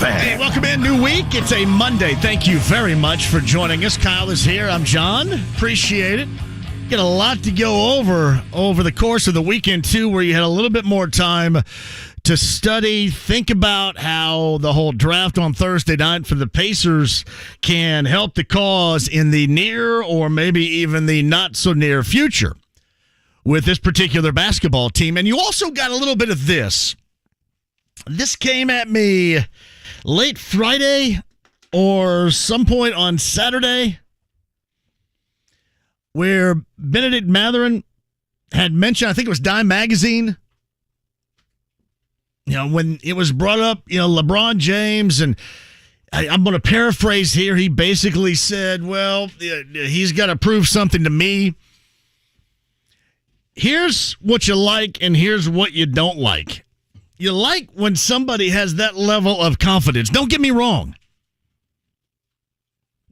fan. Hey, welcome in. New week. It's a Monday. Thank you very much for joining us. Kyle is here. I'm John. Appreciate it. Get a lot to go over the course of the weekend, too, where you had a little bit more time to study, think about how the whole draft on Thursday night for the Pacers can help the cause in the near or maybe even the not-so-near future with this particular basketball team. And you also got a little bit of this. This came at me late Friday or some point on Saturday, where Bennedict Mathurin had mentioned, I think it was Dime Magazine, when it was brought up, LeBron James, and I'm going to paraphrase here. He basically said, well, he's got to prove something to me. Here's what you like, and here's what you don't like. You like when somebody has that level of confidence. Don't get me wrong.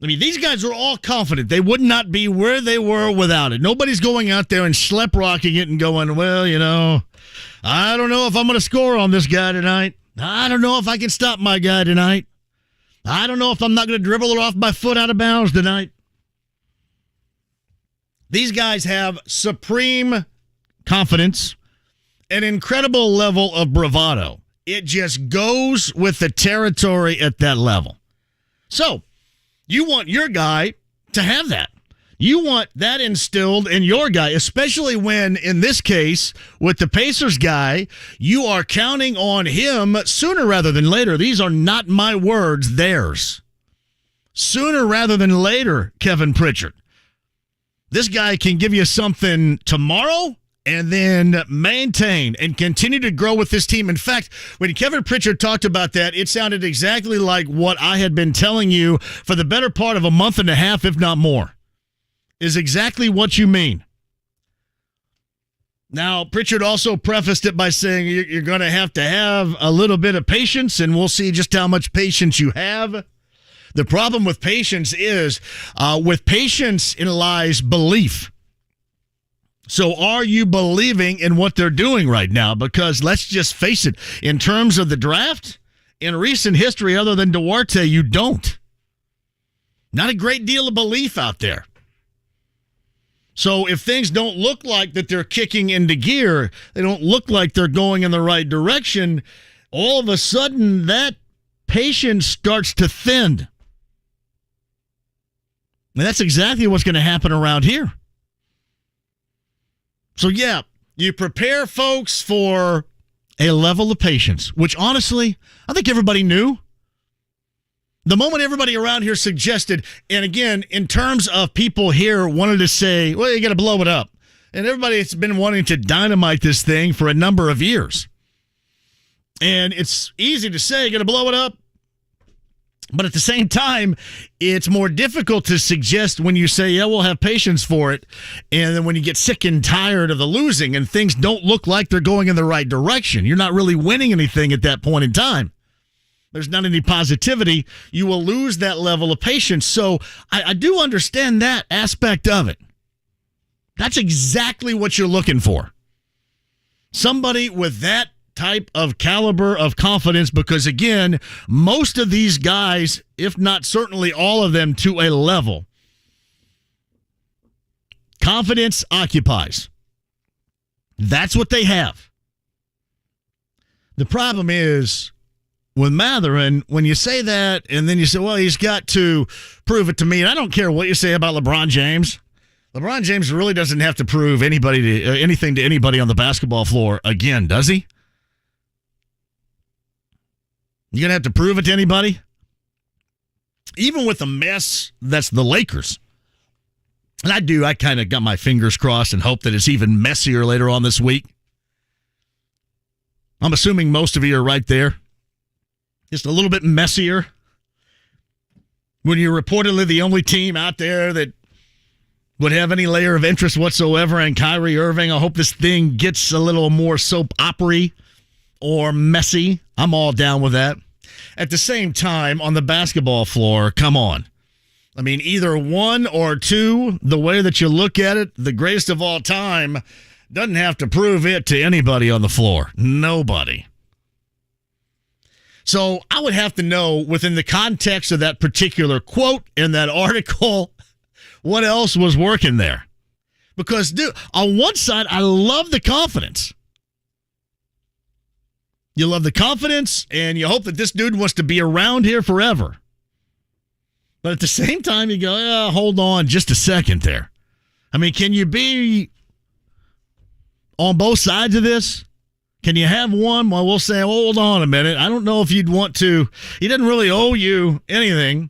I mean, these guys are all confident. They would not be where they were without it. Nobody's going out there and slap-rocking it and going, well, I don't know if I'm going to score on this guy tonight. I don't know if I can stop my guy tonight. I don't know if I'm not going to dribble it off my foot out of bounds tonight. These guys have supreme confidence, an incredible level of bravado. It just goes with the territory at that level. So, you want your guy to have that. You want that instilled in your guy, especially when, in this case, with the Pacers guy, you are counting on him sooner rather than later. These are not my words, theirs. Sooner rather than later, Kevin Pritchard. This guy can give you something tomorrow and then maintain and continue to grow with this team. In fact, when Kevin Pritchard talked about that, it sounded exactly like what I had been telling you for the better part of a month and a half, if not more, is exactly what you mean. Now, Pritchard also prefaced it by saying you're going to have a little bit of patience, and we'll see just how much patience you have. The problem with patience is, with patience it lies belief. So are you believing in what they're doing right now? Because let's just face it, in terms of the draft, in recent history, other than Duarte, you don't. Not a great deal of belief out there. So if things don't look like that they're kicking into gear, they don't look like they're going in the right direction, all of a sudden that patience starts to thin. And that's exactly what's going to happen around here. So, yeah, you prepare folks for a level of patience, which, honestly, I think everybody knew. The moment everybody around here suggested, and again, in terms of people here wanted to say, well, you got to blow it up. And everybody's been wanting to dynamite this thing for a number of years. And it's easy to say, you got to blow it up. But at the same time, it's more difficult to suggest when you say, yeah, we'll have patience for it. And then when you get sick and tired of the losing and things don't look like they're going in the right direction, you're not really winning anything at that point in time. There's not any positivity. You will lose that level of patience. So I do understand that aspect of it. That's exactly what you're looking for. Somebody with that type of caliber of confidence, because again, most of these guys, if not certainly all of them to a level, confidence occupies. That's what they have. The problem is with Mathurin, when you say that and then you say, well, he's got to prove it to me. And I don't care what you say about LeBron James. LeBron James really doesn't have to prove anything to anybody on the basketball floor again, does he? You going to have to prove it to anybody? Even with the mess that's the Lakers. And I kind of got my fingers crossed and hope that it's even messier later on this week. I'm assuming most of you are right there. Just a little bit messier. When you're reportedly the only team out there that would have any layer of interest whatsoever in Kyrie Irving, I hope this thing gets a little more soap opera-y or messy. I'm all down with that. At the same time, on the basketball floor, come on. I mean, either one or two, the way that you look at it, the greatest of all time doesn't have to prove it to anybody on the floor. Nobody. So I would have to know within the context of that particular quote in that article, what else was working there. Because, dude, on one side, I love the confidence. You love the confidence, and you hope that this dude wants to be around here forever. But at the same time, you go, hold on just a second there. I mean, can you be on both sides of this? Can you have one? Well, we'll say, hold on a minute. I don't know if you'd want to. He doesn't really owe you anything.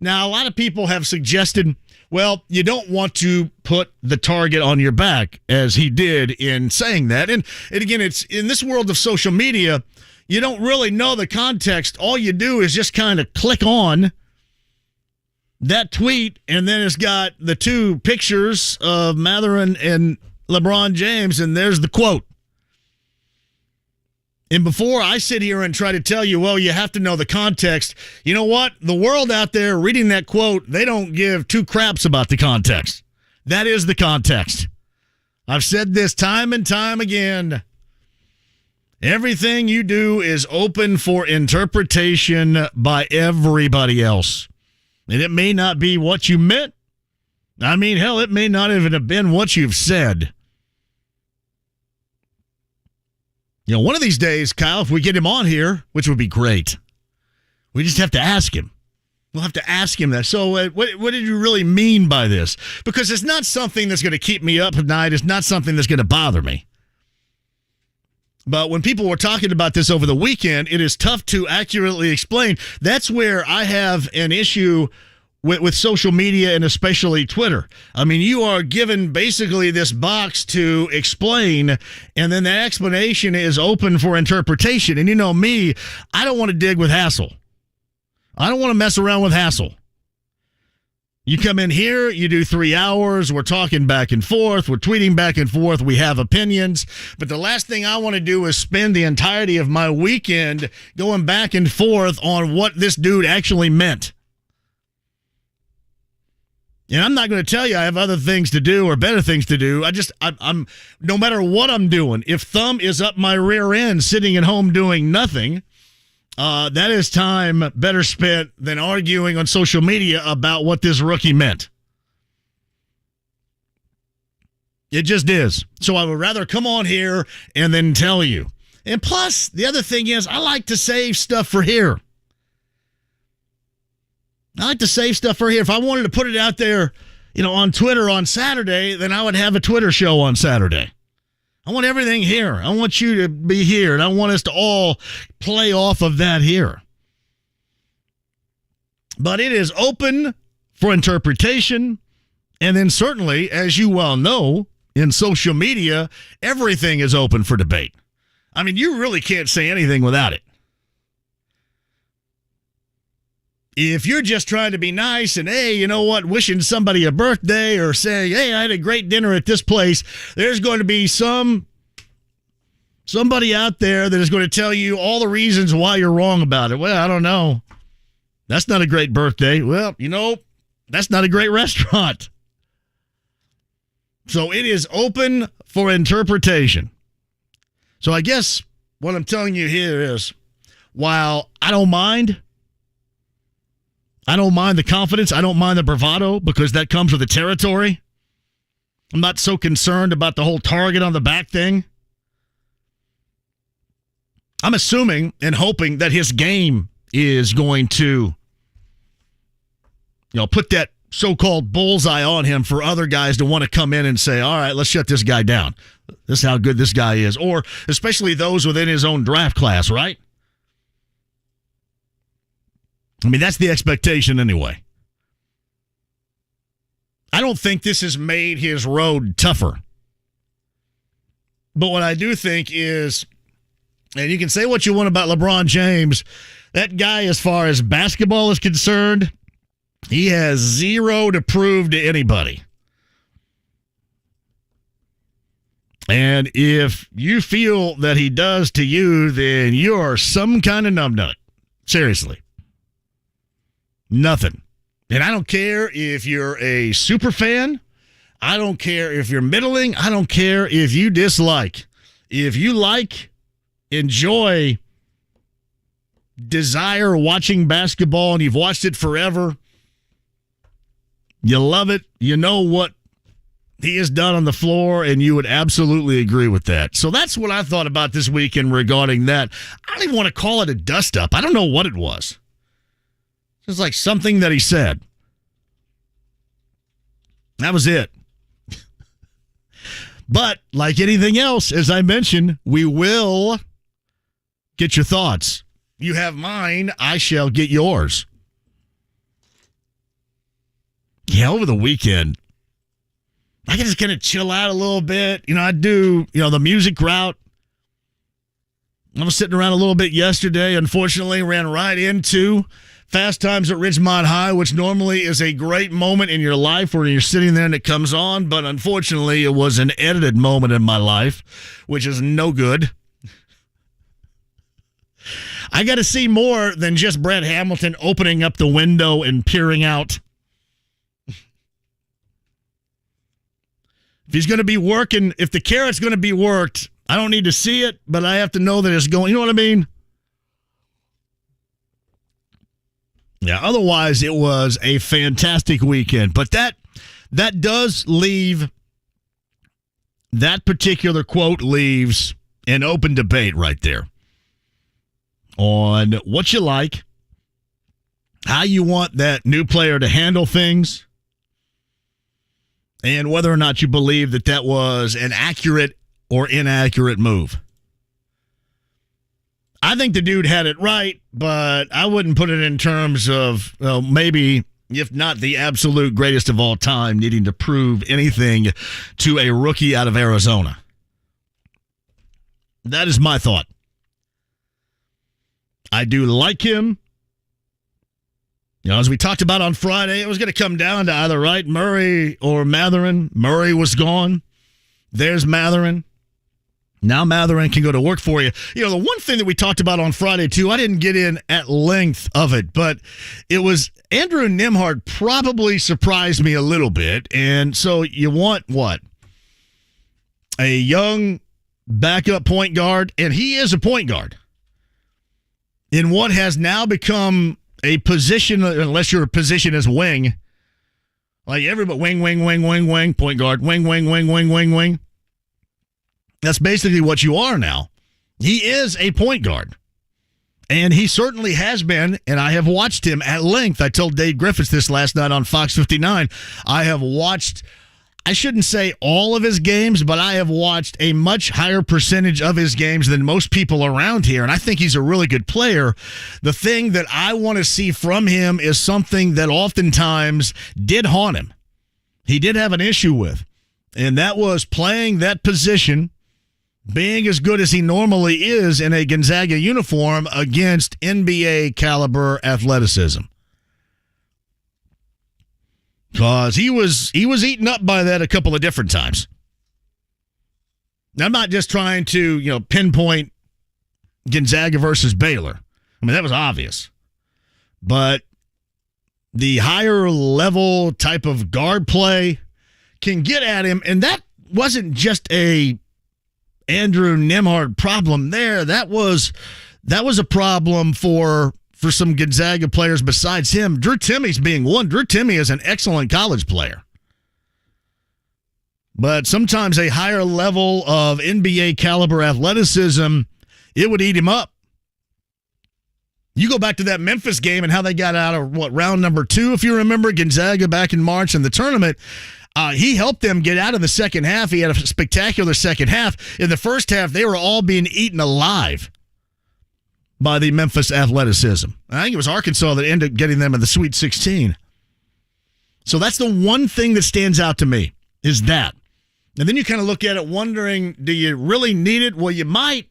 Now, a lot of people have suggested, well, you don't want to put the target on your back, as he did in saying that. And again, it's in this world of social media, you don't really know the context. All you do is just kind of click on that tweet, and then it's got the two pictures of Mathurin and LeBron James, and there's the quote. And before I sit here and try to tell you, well, you have to know the context, you know what? The world out there reading that quote, they don't give two craps about the context. That is the context. I've said this time and time again. Everything you do is open for interpretation by everybody else. And it may not be what you meant. I mean, hell, it may not even have been what you've said. You know, one of these days, Kyle, if we get him on here, which would be great, we just have to ask him. We'll have to ask him that. So what did you really mean by this? Because it's not something that's going to keep me up at night. It's not something that's going to bother me. But when people were talking about this over the weekend, it is tough to accurately explain. That's where I have an issue with social media and especially Twitter. I mean, you are given basically this box to explain, and then that explanation is open for interpretation. And you know me, I don't want to dig with hassle. I don't want to mess around with hassle. You come in here, you do 3 hours, we're talking back and forth, we're tweeting back and forth, we have opinions, but the last thing I want to do is spend the entirety of my weekend going back and forth on what this dude actually meant. And I'm not going to tell you I have other things to do or better things to do. I'm no matter what I'm doing, if thumb is up my rear end sitting at home doing nothing, that is time better spent than arguing on social media about what this rookie meant. It just is. So I would rather come on here and then tell you. And plus, the other thing is, I like to save stuff for here. I like to save stuff for here. If I wanted to put it out there, on Twitter on Saturday, then I would have a Twitter show on Saturday. I want everything here. I want you to be here, and I want us to all play off of that here. But it is open for interpretation, and then certainly, as you well know, in social media, everything is open for debate. I mean, you really can't say anything without it. If you're just trying to be nice and, hey, you know what, wishing somebody a birthday or saying, hey, I had a great dinner at this place, there's going to be somebody out there that is going to tell you all the reasons why you're wrong about it. Well, I don't know. That's not a great birthday. Well, that's not a great restaurant. So it is open for interpretation. So I guess what I'm telling you here is, while I don't mind the confidence. I don't mind the bravado because that comes with the territory. I'm not so concerned about the whole target on the back thing. I'm assuming and hoping that his game is going to, put that so-called bullseye on him for other guys to want to come in and say, all right, let's shut this guy down. This is how good this guy is. Or especially those within his own draft class, right? I mean, that's the expectation anyway. I don't think this has made his road tougher. But what I do think is, and you can say what you want about LeBron James, that guy, as far as basketball is concerned, he has zero to prove to anybody. And if you feel that he does to you, then you're some kind of numbnut. Seriously. Nothing. And I don't care if you're a super fan. I don't care if you're middling. I don't care if you dislike. If you like, enjoy desire watching basketball and you've watched it forever, you love it, you know what he has done on the floor, and you would absolutely agree with that. So that's what I thought about this weekend regarding that. I don't even want to call it a dust-up. I don't know what it was. It's like something that he said. That was it. But like anything else, as I mentioned, we will get your thoughts. You have mine, I shall get yours. Yeah, over the weekend, I can just kind of chill out a little bit. I do, the music route. I was sitting around a little bit yesterday. Unfortunately, ran right into Fast Times at Ridgemont High, which normally is a great moment in your life where you're sitting there and it comes on. But unfortunately, it was an edited moment in my life, which is no good. I got to see more than just Brett Hamilton opening up the window and peering out. If he's going to be working, if the carrot's going to be worked, I don't need to see it, but I have to know that it's going. You know what I mean? Yeah, otherwise it was a fantastic weekend. But that does leave, that particular quote leaves an open debate right there on what you like, how you want that new player to handle things, and whether or not you believe that that was an accurate or inaccurate move. I think the dude had it right, but I wouldn't put it in terms of maybe, if not the absolute greatest of all time, needing to prove anything to a rookie out of Arizona. That is my thought. I do like him. As we talked about on Friday, it was going to come down to either Murray or Mathurin. Murray was gone. There's Mathurin. Now Mathurin can go to work for you. The one thing that we talked about on Friday, too, I didn't get in at length of it, but it was Andrew Nembhard probably surprised me a little bit. And so you want what? A young backup point guard, and he is a point guard in what has now become a position, unless your position is wing, like everybody, wing, point guard, wing. That's basically what you are now. He is a point guard. And he certainly has been, and I have watched him at length. I told Dave Griffiths this last night on Fox 59. I have watched, I shouldn't say all of his games, but I have watched a much higher percentage of his games than most people around here, and I think he's a really good player. The thing that I want to see from him is something that oftentimes did haunt him. He did have an issue with, and that was playing that position, being as good as he normally is in a Gonzaga uniform against NBA caliber athleticism. Because he was eaten up by that a couple of different times. Now, I'm not just trying to, pinpoint Gonzaga versus Baylor. I mean, that was obvious. But the higher level type of guard play can get at him, and that wasn't just a Andrew Nembhard problem there. That was a problem for some Gonzaga players besides him. Drew Timme's being one. Drew Timme is an excellent college player. But sometimes a higher level of NBA caliber athleticism, it would eat him up. You go back to that Memphis game and how they got out of, round number 2, if you remember, Gonzaga back in March in the tournament. He helped them get out of the second half. He had a spectacular second half. In the first half, they were all being eaten alive by the Memphis athleticism. I think it was Arkansas that ended up getting them in the Sweet 16. So that's the one thing that stands out to me, is that. And then you kind of look at it wondering, do you really need it? Well, you might.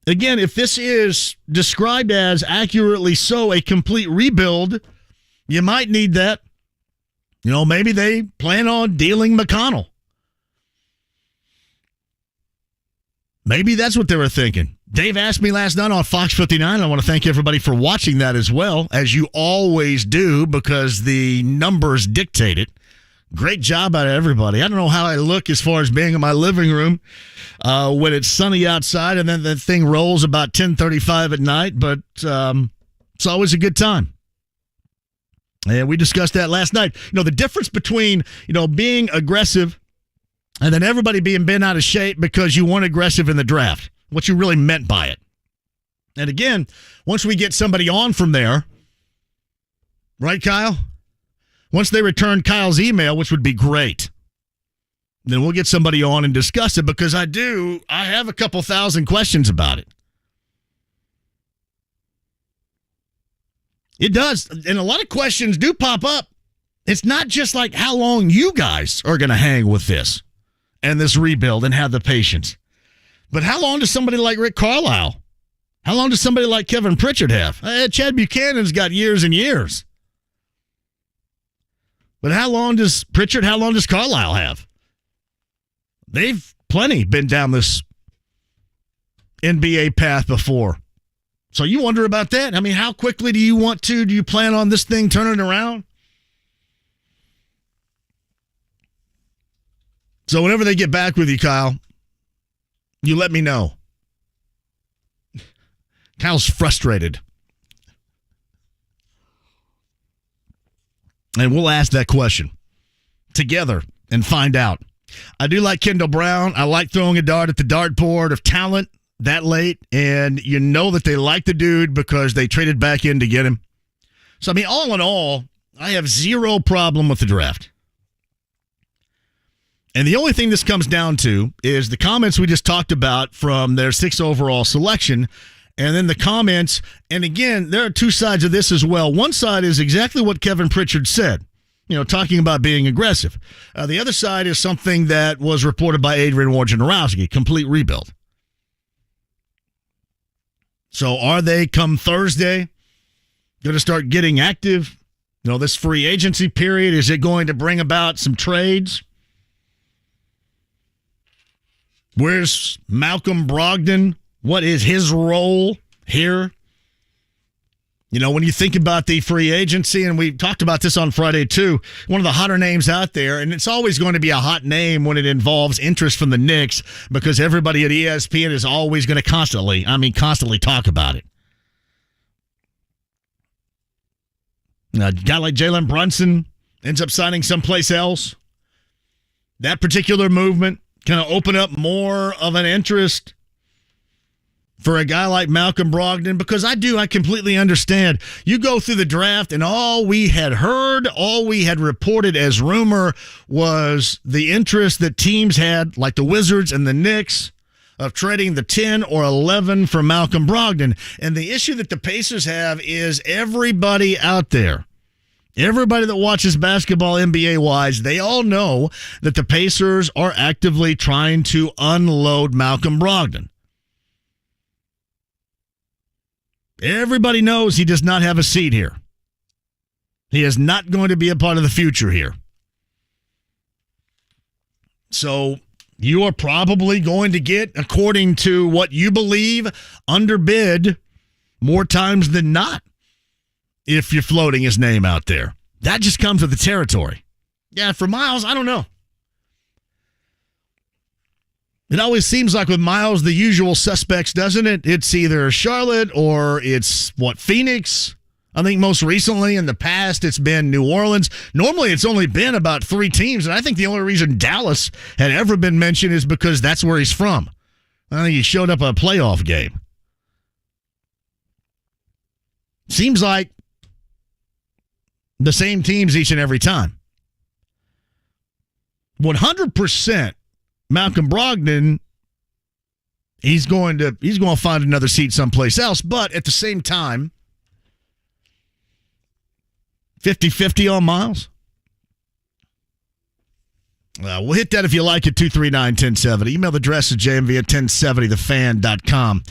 Again, if this is described as accurately so a complete rebuild, you might need that. Maybe they plan on dealing McConnell. Maybe that's what they were thinking. Dave asked me last night on Fox 59. I want to thank everybody for watching that as well, as you always do, because the numbers dictate it. Great job out of everybody. I don't know how I look as far as being in my living room when it's sunny outside and then the thing rolls about 10:35 at night, but it's always a good time. And we discussed that last night. The difference between, being aggressive and then everybody being bent out of shape because you weren't aggressive in the draft, what you really meant by it. And again, once we get somebody on from there, right, Kyle? Once they return Kyle's email, which would be great, then we'll get somebody on and discuss it because I have a couple thousand questions about it. It does. And a lot of questions do pop up. It's not just like how long you guys are going to hang with this and this rebuild and have the patience. But how long does somebody like Rick Carlisle, how long does somebody like Kevin Pritchard have? Chad Buchanan's got years and years. But how long does Carlisle have? They've plenty been down this NBA path before. So you wonder about that? I mean, how quickly do you plan on this thing turning around? So whenever they get back with you, Kyle, you let me know. Kyle's frustrated. And we'll ask that question together and find out. I do like Kendall Brown. I like throwing a dart at the dartboard of talent that late. And you know that they like the dude because they traded back in to get him. So, I mean, all in all, I have zero problem with the draft. And the only thing this comes down to is the comments we just talked about from their 6th overall selection. And then the comments, and again, there are two sides of this as well. One side is exactly what Kevin Pritchard said, talking about being aggressive. The other side is something that was reported by Adrian Wojnarowski, complete rebuild. So are they, come Thursday, going to start getting active? This free agency period, is it going to bring about some trades? Where's Malcolm Brogdon? What is his role here? When you think about the free agency, and we talked about this on Friday too, one of the hotter names out there, and it's always going to be a hot name when it involves interest from the Knicks because everybody at ESPN is always going to constantly talk about it. A guy like Jalen Brunson ends up signing someplace else. That particular movement kind of open up more of an interest for a guy like Malcolm Brogdon, because I completely understand. You go through the draft, and all we had heard, all we had reported as rumor was the interest that teams had, like the Wizards and the Knicks, of trading the 10 or 11 for Malcolm Brogdon. And the issue that the Pacers have is everybody out there, everybody that watches basketball NBA-wise, they all know that the Pacers are actively trying to unload Malcolm Brogdon. Everybody knows he does not have a seat here. He is not going to be a part of the future here. So you are probably going to get, according to what you believe, underbid more times than not if you're floating his name out there. That just comes with the territory. Yeah, for Miles, I don't know. It always seems like with Miles, the usual suspects, doesn't it? It's either Charlotte or it's, Phoenix? I think most recently in the past, it's been New Orleans. Normally, it's only been about 3 teams, and I think the only reason Dallas had ever been mentioned is because that's where he's from. I think he showed up at a playoff game. Seems like the same teams each and every time. 100%. Malcolm Brogdon, he's going to find another seat someplace else, but at the same time, 50-50 on Miles. We'll hit that if you like it, 239-1070. Email address is JMV at 1070thefan.com.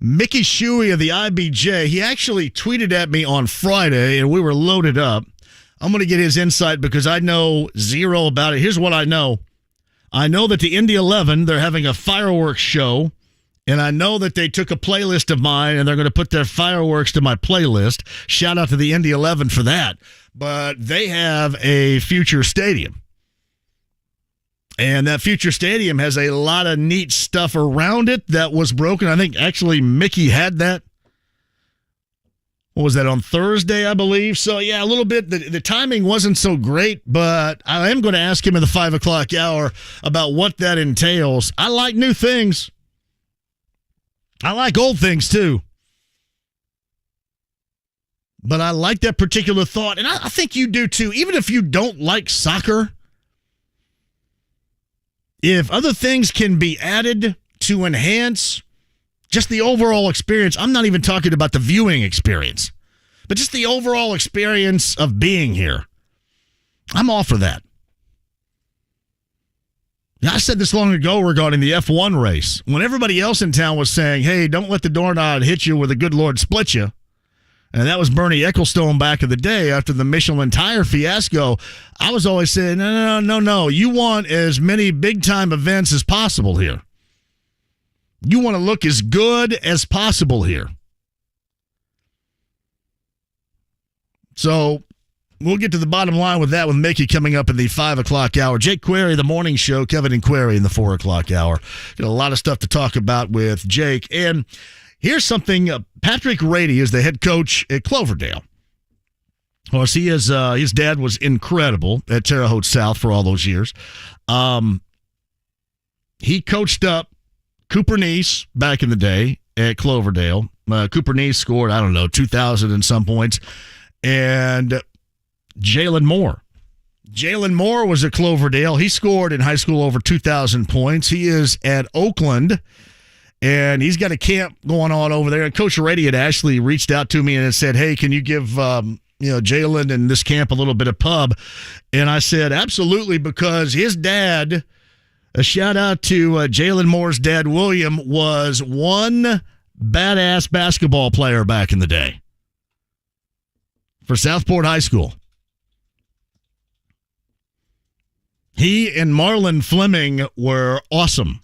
Mickey Shuey of the IBJ, he actually tweeted at me on Friday, and we were loaded up. I'm going to get his insight because I know zero about it. Here's what I know. I know that the Indy 11, they're having a fireworks show, and I know that they took a playlist of mine, and they're going to put their fireworks to my playlist. Shout out to the Indy 11 for that. But they have a future stadium. And that future stadium has a lot of neat stuff around it that was broken. I think actually Mickey had that. What was that, on Thursday, I believe? So, yeah, a little bit. The timing wasn't so great, but I am going to ask him in the 5 o'clock hour about what that entails. I like new things. I like old things, too. But I like that particular thought, and I think you do, too. Even if you don't like soccer, if other things can be added to enhance just the overall experience, I'm not even talking about the viewing experience, but just the overall experience of being here, I'm all for that. Now, I said this long ago regarding the F1 race. When everybody else in town was saying, hey, don't let the doorknob hit you where the good Lord split you, and that was Bernie Ecclestone back in the day after the Michelin tire fiasco, I was always saying, no. You want as many big-time events as possible here. You want to look as good as possible here. So we'll get to the bottom line with that with Mickey coming up in the 5 o'clock hour. Jake Query, the morning show. Kevin and Query in the 4 o'clock hour. Got a lot of stuff to talk about with Jake. And here's something. Patrick Rady is the head coach at Cloverdale. Of course, his dad was incredible at Terre Haute South for all those years. He coached up Cooper Neese back in the day at Cloverdale. Cooper Neese scored, 2,000 and some points. And Jalen Moore. Jalen Moore was at Cloverdale. He scored in high school over 2,000 points. He is at Oakland, and he's got a camp going on over there. And Coach Rady had actually reached out to me and had said, hey, can you give Jalen and this camp a little bit of pub? And I said, absolutely, because his dad... A shout-out to Jalen Moore's dad, William, was one badass basketball player back in the day for Southport High School. He and Marlon Fleming were awesome.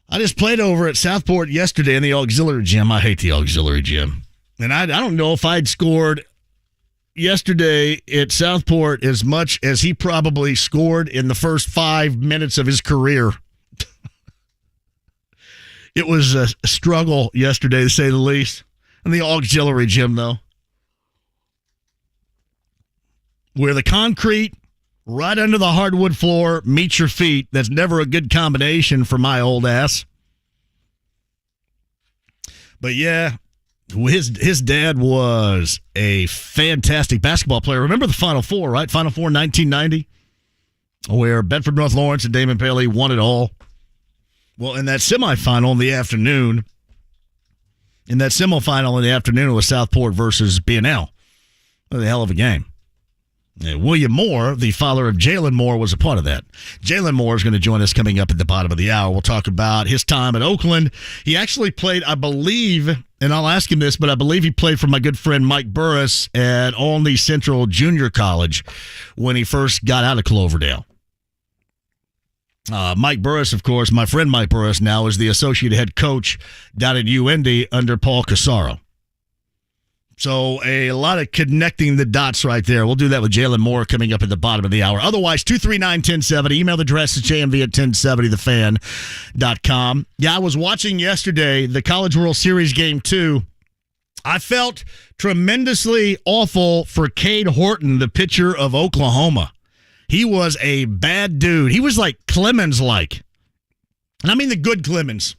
I just played over at Southport yesterday in the auxiliary gym. I hate the auxiliary gym. And I don't know if I'd scored yesterday at Southport as much as he probably scored in the first 5 minutes of his career. It was a struggle yesterday, to say the least. In the auxiliary gym, though, where the concrete right under the hardwood floor meets your feet. That's never a good combination for my old ass. But yeah, his dad was a fantastic basketball player. Remember the Final Four, right? Final Four 1990, where Bedford North Lawrence and Damon Paley won it all. Well, in that semifinal in the afternoon, it was Southport versus B&L. What a hell of a game. And William Moore, the father of Jalen Moore, was a part of that. Jalen Moore is going to join us coming up at the bottom of the hour. We'll talk about his time at Oakland. He actually played, I believe, and I'll ask him this, but I believe he played for my good friend Mike Burris at Olney Central Junior College when he first got out of Cloverdale. Mike Burris, of course, my friend Mike Burris now is the associate head coach down at UIndy under Paul Casaro. So a lot of connecting the dots right there. We'll do that with Jalen Moore coming up at the bottom of the hour. Otherwise, 239-1070. Email address is JMV at 1070thefan.com. Yeah, I was watching yesterday the College World Series Game 2. I felt tremendously awful for Cade Horton, the pitcher of Oklahoma. He was a bad dude. He was like Clemens-like. And I mean the good Clemens.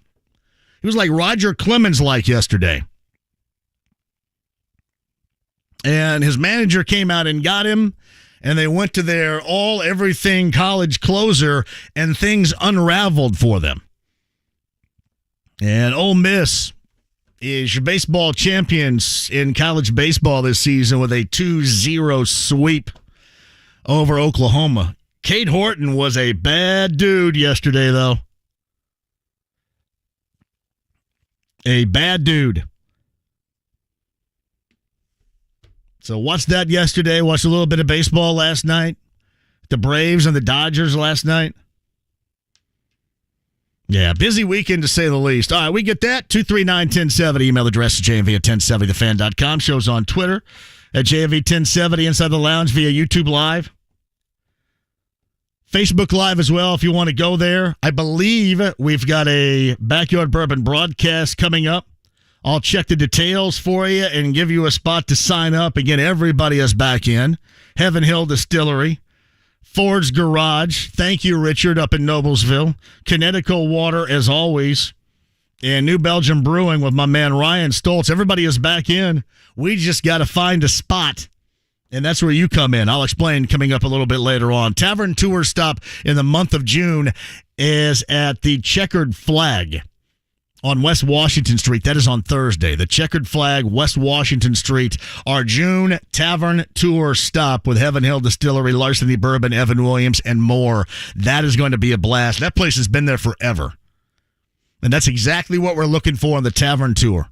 He was like Roger Clemens-like yesterday. And his manager came out and got him, and they went to their all-everything college closer, and things unraveled for them. And Ole Miss is your baseball champions in college baseball this season with a 2-0 sweep over Oklahoma. Cade Horton was a bad dude yesterday, though. A bad dude. So watched that yesterday. Watched a little bit of baseball last night. The Braves and the Dodgers last night. Yeah, busy weekend to say the least. All right, we get that. 239-1070. Email address is JMV at 1070thefan.com. Shows on Twitter at JMV1070. Inside the Lounge via YouTube Live. Facebook Live as well if you want to go there. I believe we've got a Backyard Bourbon broadcast coming up. I'll check the details for you and give you a spot to sign up and get everybody else back in. Heaven Hill Distillery, Ford's Garage, thank you, Richard, up in Noblesville. Connecticut Water, as always, and New Belgium Brewing with my man Ryan Stoltz. Everybody is back in. We just got to find a spot. And that's where you come in. I'll explain coming up a little bit later on. Tavern tour stop in the month of June is at the Checkered Flag on West Washington Street. That is on Thursday. The Checkered Flag, West Washington Street. Our June Tavern tour stop with Heaven Hill Distillery, Larceny Bourbon, Evan Williams, and more. That is going to be a blast. That place has been there forever. And that's exactly what we're looking for on the Tavern tour.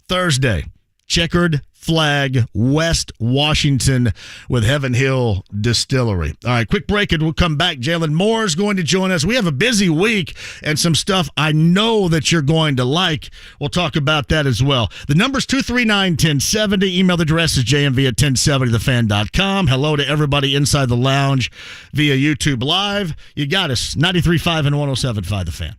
Thursday, Checkered Flag, West Washington with Heaven Hill Distillery. All right, quick break and we'll come back. Jalen Moore is going to join us. We have a busy week and some stuff I know that you're going to like. We'll talk about that as well. The number's 239-1070. Email address is jmv at 1070thefan.com. Hello to everybody inside the lounge via YouTube Live. You got us, 93.5 and 107.5 The Fan.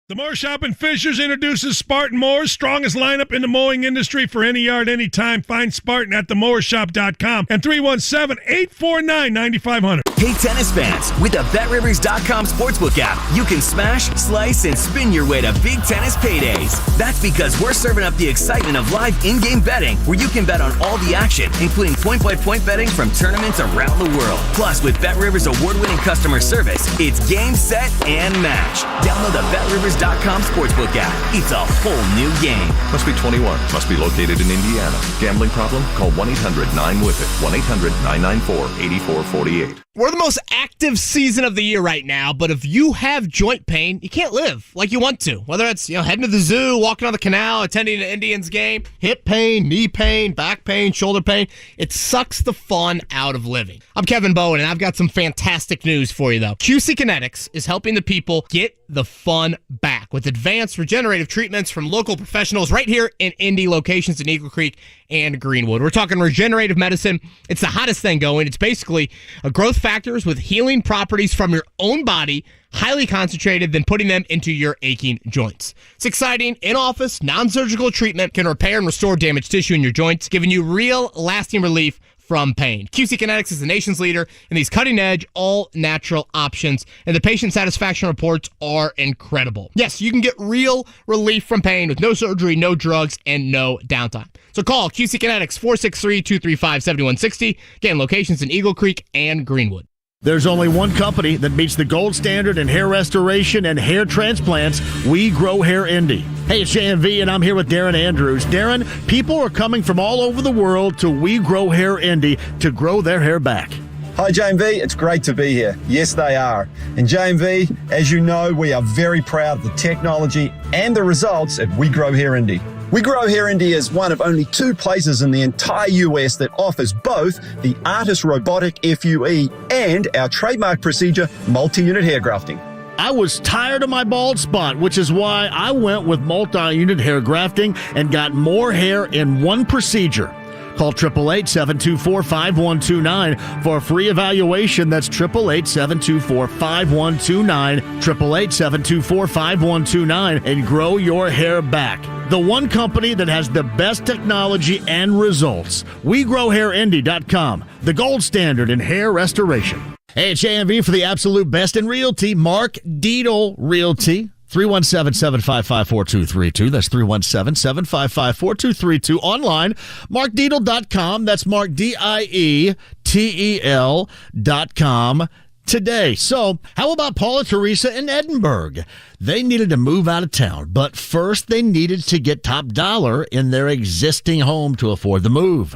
The Moore Shop in Fishers introduces Spartan Moore's strongest lineup in the mowing industry for any yard, anytime. Find Spartan at themooreShop.com and 317-849-9500. Hey, tennis fans, with the BetRivers.com sportsbook app, you can smash, slice, and spin your way to big tennis paydays. That's because we're serving up the excitement of live in-game betting, where you can bet on all the action, including point-by-point betting from tournaments around the world. Plus, with BetRivers' award-winning customer service, it's game, set, and match. Download the BetRivers.com sportsbook app. It's a whole new game. Must be 21. Must be located in Indiana. Gambling problem? Call 1-800-9-WITH-IT. 1-800-994-8448. We're the most active season of the year right now, but if you have joint pain, you can't live like you want to. Whether it's heading to the zoo, walking on the canal, attending an Indians game, hip pain, knee pain, back pain, shoulder pain, it sucks the fun out of living. I'm Kevin Bowen, and I've got some fantastic news for you, though. QC Kinetics is helping the people get the fun back with advanced regenerative treatments from local professionals right here in Indy, locations in Eagle Creek and Greenwood. We're talking regenerative medicine. It's the hottest thing going. It's basically a growth factors with healing properties from your own body, highly concentrated, then putting them into your aching joints. It's exciting. In-office, non-surgical treatment can repair and restore damaged tissue in your joints, giving you real, lasting relief from pain. QC Kinetics is the nation's leader in these cutting-edge, all-natural options, and the patient satisfaction reports are incredible. Yes, you can get real relief from pain with no surgery, no drugs, and no downtime. So call QC Kinetics, 463-235-7160. Again, locations in Eagle Creek and Greenwood. There's only one company that meets the gold standard in hair restoration and hair transplants. We Grow Hair Indy. Hey, it's JMV, and I'm here with Darren Andrews. Darren, people are coming from all over the world to We Grow Hair Indy to grow their hair back. Hi JMV, it's great to be here. Yes, they are. And JMV, as you know, we are very proud of the technology and the results at We Grow Hair Indy. We Grow Hair Indy is one of only 2 places in the entire US that offers both the Artist Robotic FUE and our trademark procedure, multi-unit hair grafting. I was tired of my bald spot, which is why I went with multi-unit hair grafting and got more hair in one procedure. Call 888-724-5129 for a free evaluation. That's 888-724-5129, 888-724-5129, and grow your hair back. The one company that has the best technology and results. WeGrowHairIndy.com, the gold standard in hair restoration. Hey, it's JMV for the absolute best in realty, Mark Deedle Realty. 317-755-4232. That's 317-755-4232. Online, markdeedle.com. That's markdeedl.com today. So, how about Paul and Teresa in Edinburgh? They needed to move out of town, but first they needed to get top dollar in their existing home to afford the move.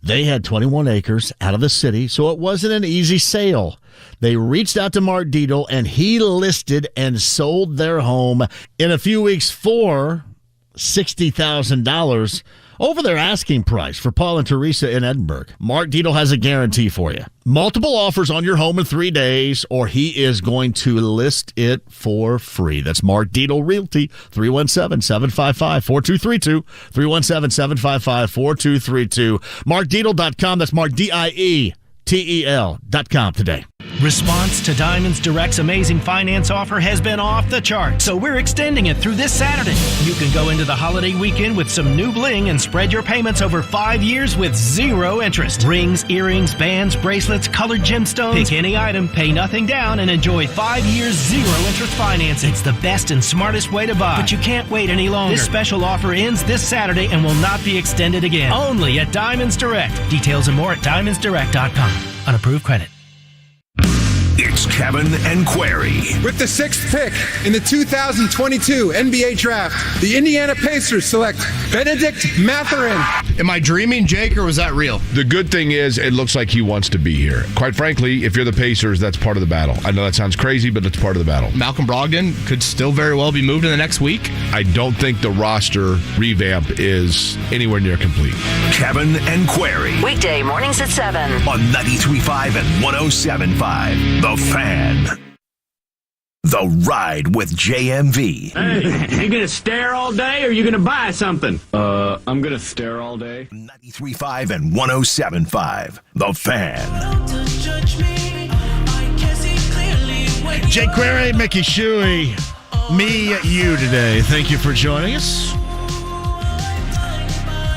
They had 21 acres out of the city, so it wasn't an easy sale. They reached out to Mark Deedle, and he listed and sold their home in a few weeks for $60,000 over their asking price for Paul and Teresa in Edinburgh. Mark Deedle has a guarantee for you. Multiple offers on your home in 3 days, or he is going to list it for free. That's Mark Deedle Realty, 317-755-4232, 317-755-4232. MarkDeedle.com. That's MarkDIE. TEL.com today. Response to Diamonds Direct's amazing finance offer has been off the charts, so we're extending it through this Saturday. You can go into the holiday weekend with some new bling and spread your payments over 5 years with 0 interest. Rings, earrings, bands, bracelets, colored gemstones. Pick any item, pay nothing down, and enjoy 5 years 0 interest financing. It's the best and smartest way to buy, but you can't wait any longer. This special offer ends this Saturday and will not be extended again. Only at Diamonds Direct. Details and more at diamondsdirect.com. Unapproved credit. It's Kevin and Query. With the 6th pick in the 2022 NBA Draft, the Indiana Pacers select Bennedict Mathurin. Am I dreaming, Jake, or was that real? The good thing is it looks like he wants to be here. Quite frankly, if you're the Pacers, that's part of the battle. I know that sounds crazy, but it's part of the battle. Malcolm Brogdon could still very well be moved in the next week. I don't think the roster revamp is anywhere near complete. Kevin and Query. Weekday mornings at 7 on 93.5 and 107.5. The Fan. The Ride with JMV. Hey, you gonna stare all day or you gonna buy something? I'm gonna stare all day. 93.5 and 107.5. The Fan. Jake Query, Mickey Shuey, me, you today. Thank you for joining us.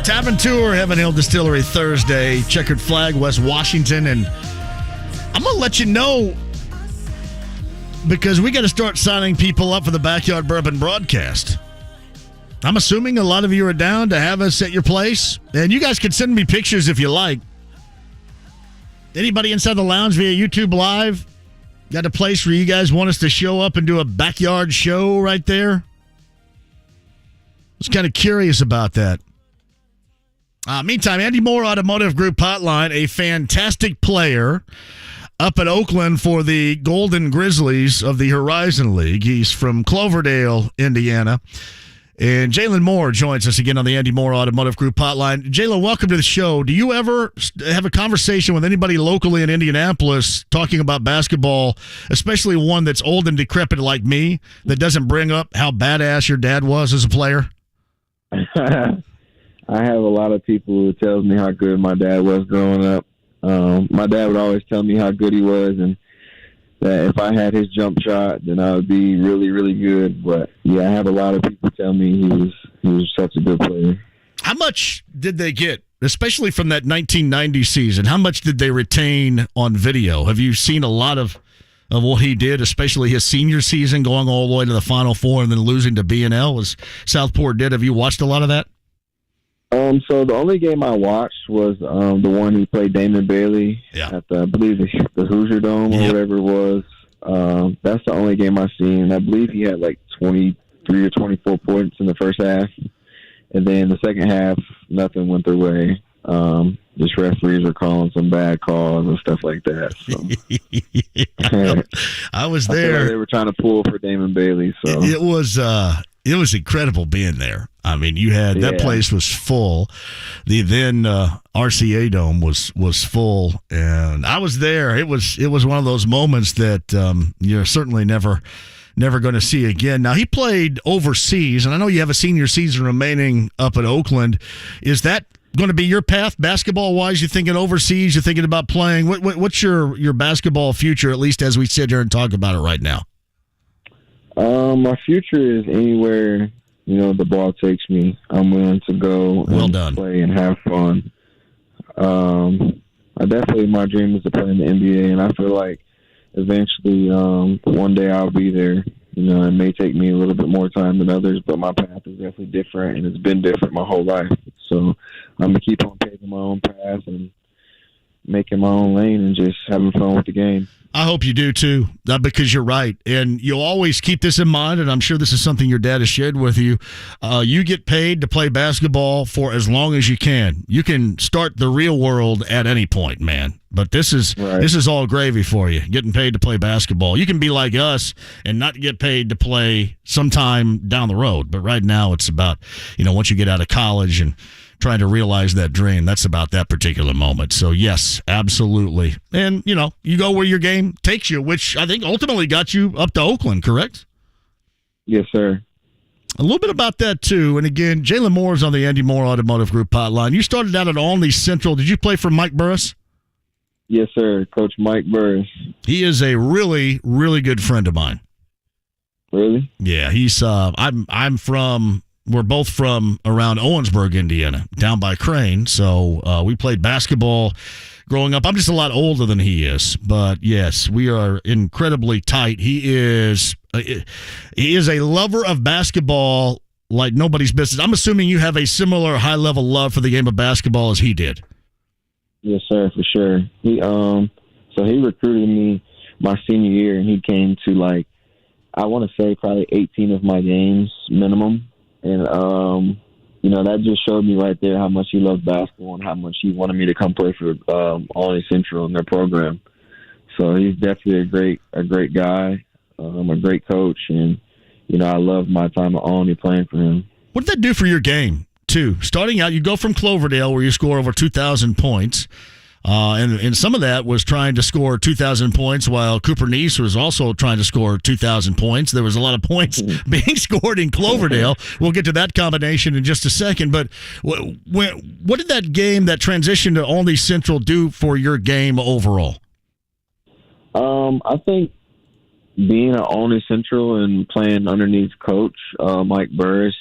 Tavern Tour, Heaven Hill Distillery Thursday, Checkered Flag, West Washington, and I'm going to let you know because we got to start signing people up for the Backyard Bourbon Broadcast. I'm assuming a lot of you are down to have us at your place, and you guys can send me pictures if you like. Anybody inside the lounge via YouTube Live? Got a place where you guys want us to show up and do a backyard show right there? I was kind of curious about that. Meantime, Andy Moore Automotive Group Hotline, a fantastic player up at Oakland for the Golden Grizzlies of the Horizon League. He's from Cloverdale, Indiana. And Jalen Moore joins us again on the Andy Moore Automotive Group Hotline. Jalen, welcome to the show. Do you ever have a conversation with anybody locally in Indianapolis talking about basketball, especially one that's old and decrepit like me, that doesn't bring up how badass your dad was as a player? I have a lot of people who tells me how good my dad was growing up. My dad would always tell me how good he was, and that if I had his jump shot, then I would be really, really good. But yeah, I have a lot of people tell me he was such a good player. How much did they get, especially from that 1990 season? How much did they retain on video? Have you seen a lot of what he did, especially his senior season, going all the way to the Final Four and then losing to B&L as Southport did? Have you watched a lot of that? So the only game I watched was the one he played Damon Bailey at I believe the Hoosier Dome or whatever it was. That's the only game I've seen. I believe he had like 23 or 24 points in the first half, and then the second half nothing went their way. Just referees were calling some bad calls and stuff like that. So. I was there. I feel like they were trying to pull for Damon Bailey. So it was incredible being there. I mean, you had that place was full. The then RCA Dome was full, and I was there. It was one of those moments that you're certainly never going to see again. Now, he played overseas, and I know you have a senior season remaining up at Oakland. Is that going to be your path basketball-wise? You thinking overseas? You thinking about playing? What's your basketball future, at least as we sit here and talk about it right now? My future is anywhere, the ball takes me. I'm willing to go and play and have fun. My dream is to play in the NBA, and I feel like eventually one day I'll be there. It may take me a little bit more time than others, but my path is definitely different, and it's been different my whole life. So I'm going to keep on paving my own path and making my own lane and just having fun with the game. I hope you do too, because you're right. And you'll always keep this in mind, and I'm sure this is something your dad has shared with you. You get paid to play basketball for as long as you can. You can start the real world at any point, man. But this is all gravy for you, getting paid to play basketball. You can be like us and not get paid to play sometime down the road. But right now it's about, once you get out of college and trying to realize that dream, that's about that particular moment. So, yes, absolutely. And, you go where your game takes you, which I think ultimately got you up to Oakland, correct? Yes, sir. A little bit about that, too. And, again, Jalen Moore is on the Andy Moore Automotive Group hotline. You started out at Olney Central. Did you play for Mike Burris? Yes, sir. Coach Mike Burris. He is a really, really good friend of mine. Really? Yeah, he's. We're both from around Owensburg, Indiana, down by Crane. So we played basketball growing up. I'm just a lot older than he is, but yes, we are incredibly tight. He is a lover of basketball like nobody's business. I'm assuming you have a similar high level love for the game of basketball as he did. Yes, sir, for sure. So he recruited me my senior year, and he came to I want to say probably 18 of my games minimum. And, that just showed me right there how much he loved basketball and how much he wanted me to come play for Olney Central in their program. So he's definitely a great guy, a great coach. And, I love my time at Olney playing for him. What did that do for your game, too? Starting out, you go from Cloverdale where you score over 2,000 points. And some of that was trying to score 2,000 points while Cooper Neese was also trying to score 2,000 points. There was a lot of points being scored in Cloverdale. We'll get to that combination in just a second. But what did that game, that transition to Olney Central, do for your game overall? I think being at Olney Central and playing underneath Coach Mike Burris,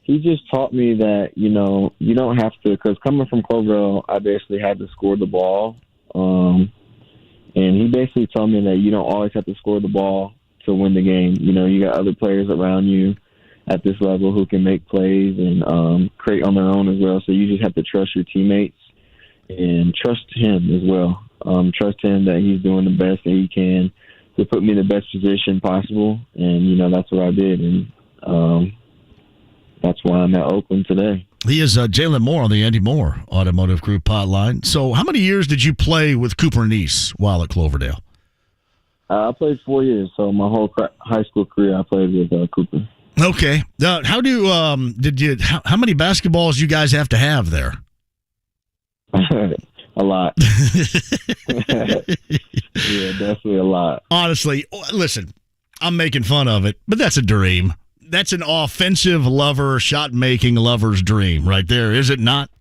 he just taught me that, you don't have to, because coming from Cloverdale, I basically had to score the ball. And he basically told me that you don't always have to score the ball to win the game. You got other players around you at this level who can make plays and create on their own as well. So you just have to trust your teammates and trust him as well. Trust him that he's doing the best that he can to put me in the best position possible. And, that's what I did. And, that's why I'm at Oakland today. He is Jalen Moore on the Andy Moore Automotive Group hotline. So how many years did you play with Cooper Neese while at Cloverdale? I played 4 years, so my whole high school career I played with Cooper. Okay. How how many basketballs you guys have to have there? A lot. Yeah, definitely a lot. Honestly, listen, I'm making fun of it, but that's a dream. That's an offensive lover, shot-making lover's dream right there, is it not?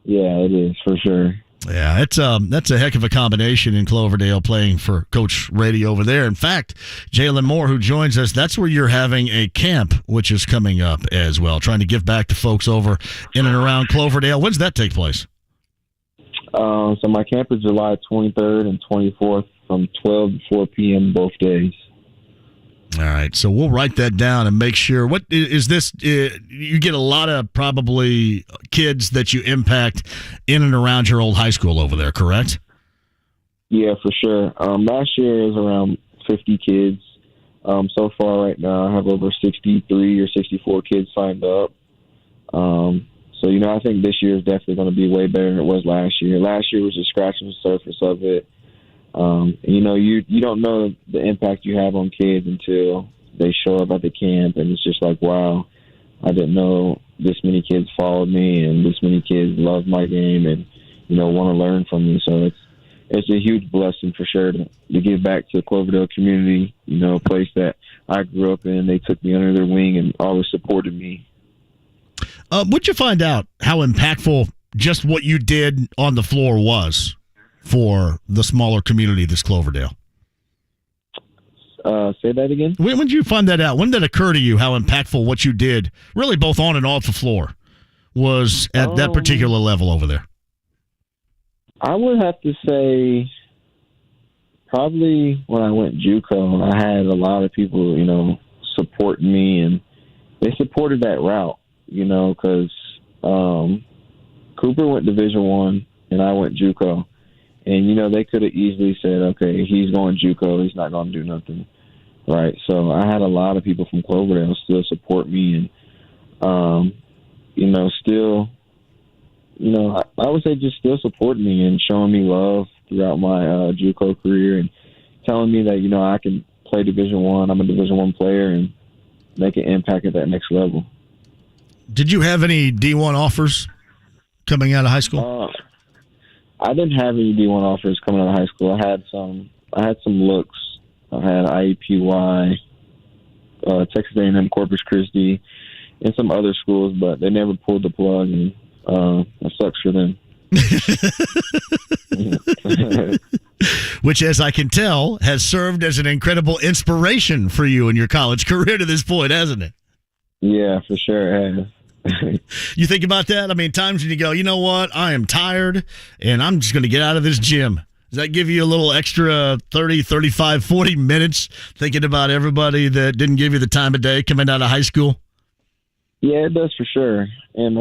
Yeah, it is, for sure. Yeah, that's a heck of a combination in Cloverdale playing for Coach Rady over there. In fact, Jalen Moore, who joins us, that's where you're having a camp, which is coming up as well, trying to give back to folks over in and around Cloverdale. When does that take place? So my camp is July 23rd and 24th from 12 to 4 p.m. both days. All right, so we'll write that down and make sure. What is this? You get a lot of probably kids that you impact in and around your old high school over there, correct? Yeah, for sure. Last year it was around 50 kids. So far right now I have over 63 or 64 kids signed up. So, I think this year is definitely going to be way better than it was last year. Last year was just scratching the surface of it. You don't know the impact you have on kids until they show up at the camp, and it's just like, wow, I didn't know this many kids followed me and this many kids love my game and, want to learn from me. So it's a huge blessing for sure to give back to the Cloverdale community, a place that I grew up in. They took me under their wing and always supported me. What'd you find out how impactful just what you did on the floor was for the smaller community that's Cloverdale? Say that again? When did you find that out? When did it occur to you how impactful what you did, really both on and off the floor, was at that particular level over there? I would have to say probably when I went JUCO, I had a lot of people, supporting me, and they supported that route, because Cooper went Division I and I went JUCO. And, they could have easily said, okay, he's going JUCO, he's not going to do nothing, right? So I had a lot of people from Cloverdale still support me and, still, I would say just still supporting me and showing me love throughout my JUCO career and telling me that, I can play Division I, I'm a Division I player, and make an impact at that next level. Did you have any D1 offers coming out of high school? I didn't have any D1 offers coming out of high school. I had some looks. I had IUPUI, Texas A&M Corpus Christi, and some other schools, but they never pulled the plug, and that sucks for them. Which, as I can tell, has served as an incredible inspiration for you in your college career to this point, hasn't it? Yeah, for sure it has. You think about that? I mean, times when you go, you know what? I am tired, and I'm just going to get out of this gym. Does that give you a little extra 30, 35, 40 minutes thinking about everybody that didn't give you the time of day coming out of high school? Yeah, it does for sure. And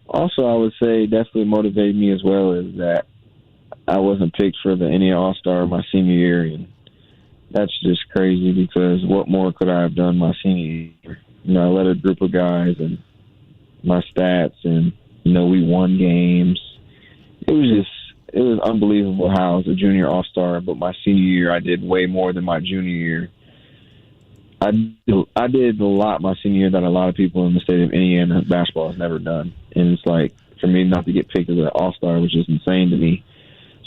also, I would say definitely motivated me as well is that I wasn't picked for the NA All-Star my senior year, and that's just crazy because what more could I have done my senior year? You know, I led a group of guys and my stats, and, you know, we won games. It was unbelievable how I was a junior All-Star, but my senior year I did way more than my junior year. I did a lot my senior year that a lot of people in the state of Indiana basketball has never done. And it's like, for me not to get picked as an All-Star was just insane to me.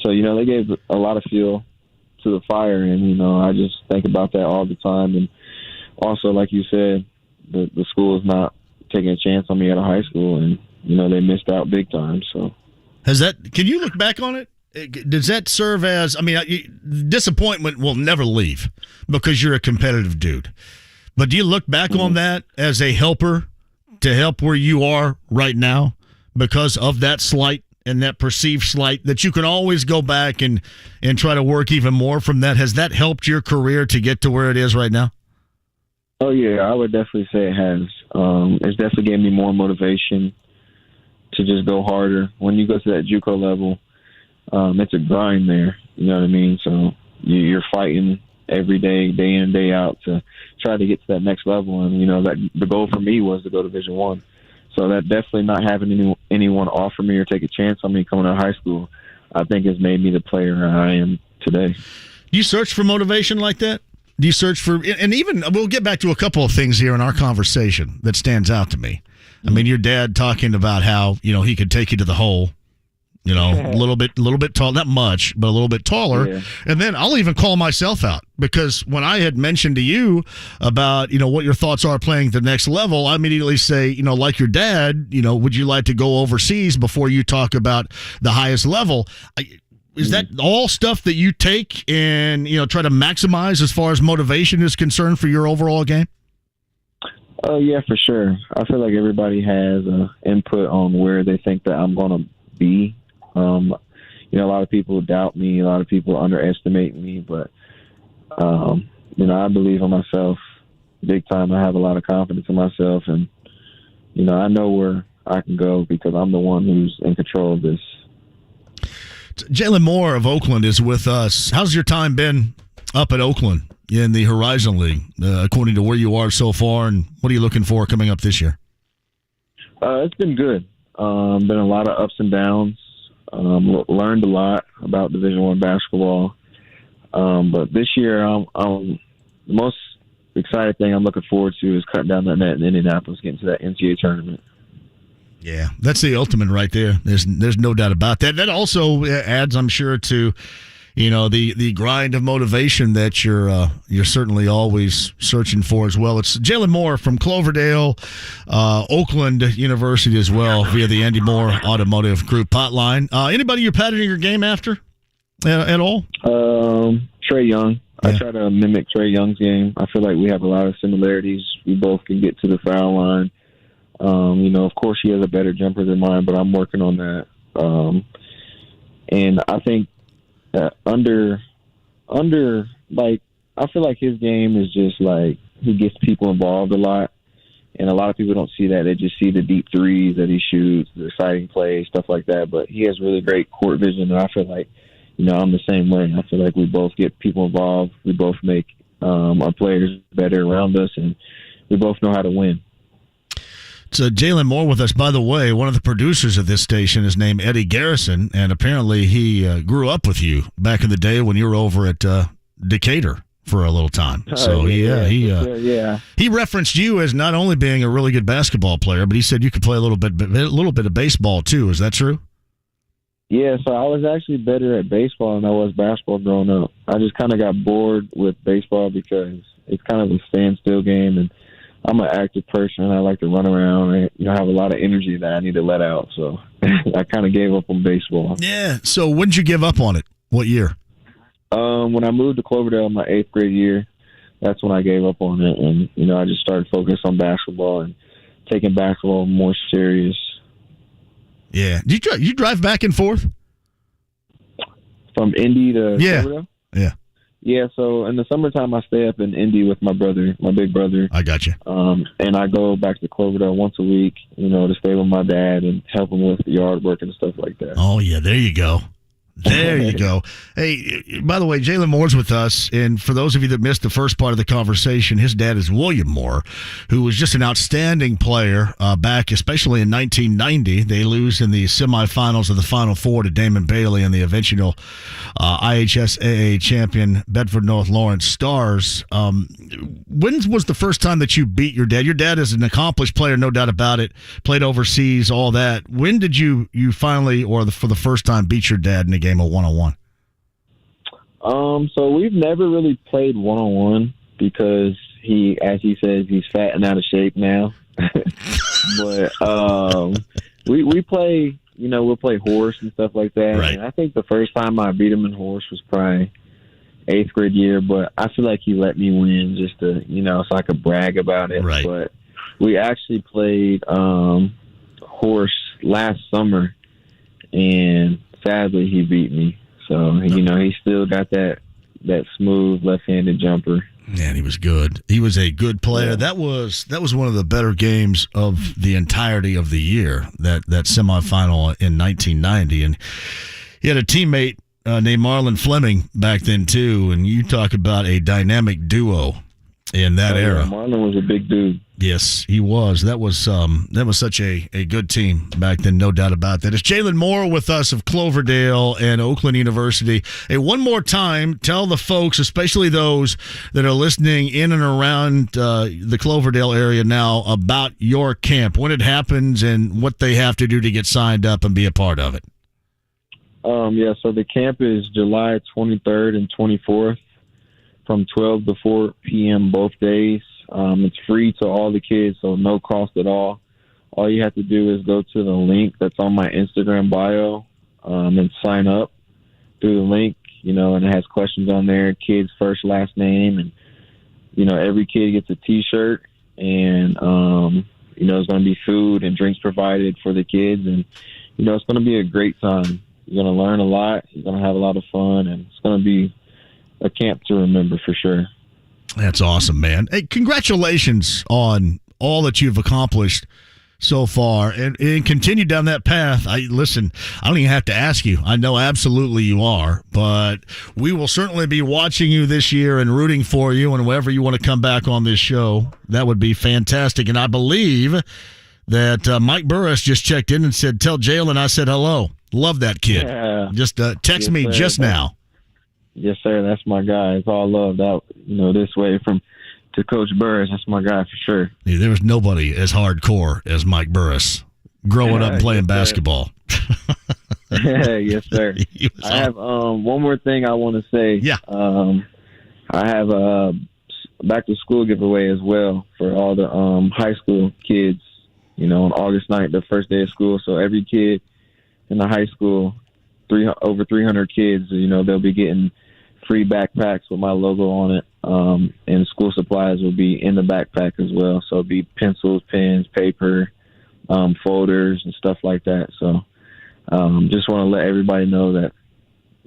So, you know, they gave a lot of fuel to the fire, and, you know, I just think about that all the time. And also, like you said, the school is not taking a chance on me out of high school, and, you know, they missed out big time. So, can you look back on it? Does that serve as, I mean, disappointment will never leave because you're a competitive dude. But do you look back on that as a helper to help where you are right now because of that slight and that perceived slight that you can always go back and try to work even more from that? Has that helped your career to get to where it is right now? Oh, yeah, I would definitely say it has. It's definitely given me more motivation to just go harder. When you go to that JUCO level, it's a grind there, you know what I mean? So you're fighting every day, day in, day out to try to get to that next level. And, you know, that the goal for me was to go to Division I. So that definitely not having anyone offer me or take a chance on me coming out of high school, I think has made me the player I am today. Do you search for motivation like that? Do you search for, and even, we'll get back to a couple of things here in our conversation that stands out to me. I mean, your dad talking about how, you know, he could take you to the hole, you know, a little bit tall, not much, but a little bit taller. Yeah. And then I'll even call myself out because when I had mentioned to you about, you know, what your thoughts are playing at the next level, I immediately say, you know, like your dad, you know, would you like to go overseas before you talk about the highest level? Is that all stuff that you take and, you know, try to maximize as far as motivation is concerned for your overall game? Oh, yeah, for sure. I feel like everybody has input on where they think that I'm going to be. You know, a lot of people doubt me. A lot of people underestimate me. But, you know, I believe in myself big time. I have a lot of confidence in myself. And, you know, I know where I can go because I'm the one who's in control of this. Jalen Moore of Oakland is with us. How's your time been up at Oakland in the Horizon League, according to where you are so far, and what are you looking for coming up this year? It's been good. Been a lot of ups and downs. Learned a lot about Division I basketball. But this year, the most exciting thing I'm looking forward to is cutting down that net in Indianapolis, getting to that NCAA tournament. Yeah, that's the ultimate right there. There's no doubt about that. That also adds, I'm sure, to, you know, the grind of motivation that you're certainly always searching for as well. It's Jalen Moore from Cloverdale, Oakland University as well, via the Andy Moore Automotive Group hotline. Anybody you're patterning your game after at all? Trae Young. Yeah. I try to mimic Trae Young's game. I feel like we have a lot of similarities. We both can get to the foul line. You know, of course, he has a better jumper than mine, but I'm working on that. And I think that like, I feel like his game is just like he gets people involved a lot. And a lot of people don't see that. They just see the deep threes that he shoots, the exciting plays, stuff like that. But he has really great court vision, and I feel like, you know, I'm the same way. I feel like we both get people involved. We both make our players better around us, and we both know how to win. So Jalen Moore with us. By the way, one of the producers of this station is named Eddie Garrison, and apparently he grew up with you back in the day when you were over at Decatur for a little time. So he referenced you as not only being a really good basketball player, but he said you could play a little bit of baseball too. Is that true? Yeah, so I was actually better at baseball than I was basketball growing up. I just kind of got bored with baseball because it's kind of a standstill game, and I'm an active person, and I like to run around and, you know, have a lot of energy that I need to let out. So I kind of gave up on baseball. Yeah. So when did you give up on it? What year? When I moved to Cloverdale in my 8th grade year, that's when I gave up on it. And, I just started focusing on basketball and taking basketball more serious. Yeah. Did you drive back and forth? From Indy to Cloverdale? Yeah. Yeah, so in the summertime, I stay up in Indy with my brother, my big brother. I got you. And I go back to Cloverdale once a week, to stay with my dad and help him with yard work and stuff like that. Oh, yeah, there you go. There you go. Hey, by the way, Jalen Moore's with us, and for those of you that missed the first part of the conversation, his dad is William Moore, who was just an outstanding player back, especially in 1990. They lose in the semifinals of the Final Four to Damon Bailey and the eventual IHSAA champion Bedford North Lawrence Stars. When was the first time that you beat your dad? Your dad is an accomplished player, no doubt about it, played overseas, all that. When did you finally, for the first time, beat your dad in a game of one-on-one? So we've never really played one-on-one because as he says, he's fat and out of shape now. But we play, we'll play horse and stuff like that. Right. And I think the first time I beat him in horse was probably 8th grade year, but I feel like he let me win just to, so I could brag about it. Right. But we actually played horse last summer, and sadly he beat me. So, he still got that smooth left-handed jumper. Man, he was good. He was a good player. Yeah. That was one of the better games of the entirety of the year, that semifinal in 1990. And he had a teammate named Marlon Fleming back then, too. And you talk about a dynamic duo in that era. Marlon was a big dude. Yes, he was. That was such a good team back then, no doubt about that. It's Jalen Moore with us of Cloverdale and Oakland University. Hey, one more time, tell the folks, especially those that are listening in and around the Cloverdale area now, about your camp, when it happens, and what they have to do to get signed up and be a part of it. Yeah, so the camp is July 23rd and 24th from 12 to 4 p.m. both days. It's free to all the kids, so no cost at all. All you have to do is go to the link that's on my Instagram bio and sign up through the link, and it has questions on there, kid's first, last name, and, every kid gets a T-shirt, and, there's going to be food and drinks provided for the kids, and, it's going to be a great time. You're going to learn a lot, you're going to have a lot of fun, and it's going to be a camp to remember for sure. That's awesome, man. Hey, congratulations on all that you've accomplished so far, and continue down that path. I don't even have to ask you. I know absolutely you are, but we will certainly be watching you this year and rooting for you, and whenever you want to come back on this show, that would be fantastic. And I believe that Mike Burris just checked in and said, tell Jalen I said hello. Love that kid. Yeah. Just text me just now. Yes, sir. That's my guy. It's all love out, this way to Coach Burris. That's my guy for sure. Yeah, there was nobody as hardcore as Mike Burris growing up playing basketball. Yes, sir. I have one more thing I want to say. Yeah. I have a back to school giveaway as well for all the high school kids, on August 9th, the first day of school. So every kid in the high school, over 300 kids, they'll be getting free backpacks with my logo on it, and school supplies will be in the backpack as well. So it'll be pencils, pens, paper, folders, and stuff like that. So just want to let everybody know that,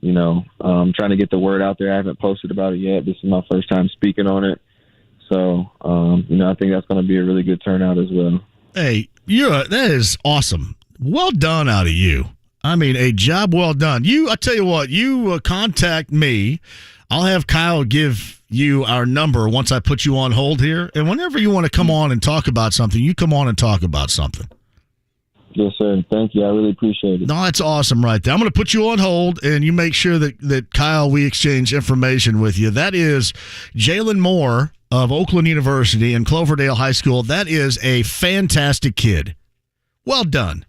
I'm trying to get the word out there. I haven't posted about it yet. This is my first time speaking on it. So, I think that's going to be a really good turnout as well. Hey, that is awesome. Well done out of you. I mean, a job well done. I tell you what, you contact me. I'll have Kyle give you our number once I put you on hold here. And whenever you want to come on and talk about something, you come on and talk about something. Yes, sir. Thank you. I really appreciate it. No, that's awesome right there. I'm going to put you on hold, and you make sure that Kyle, we exchange information with you. That is Jalen Moore of Oakland University and Cloverdale High School. That is a fantastic kid. Well done.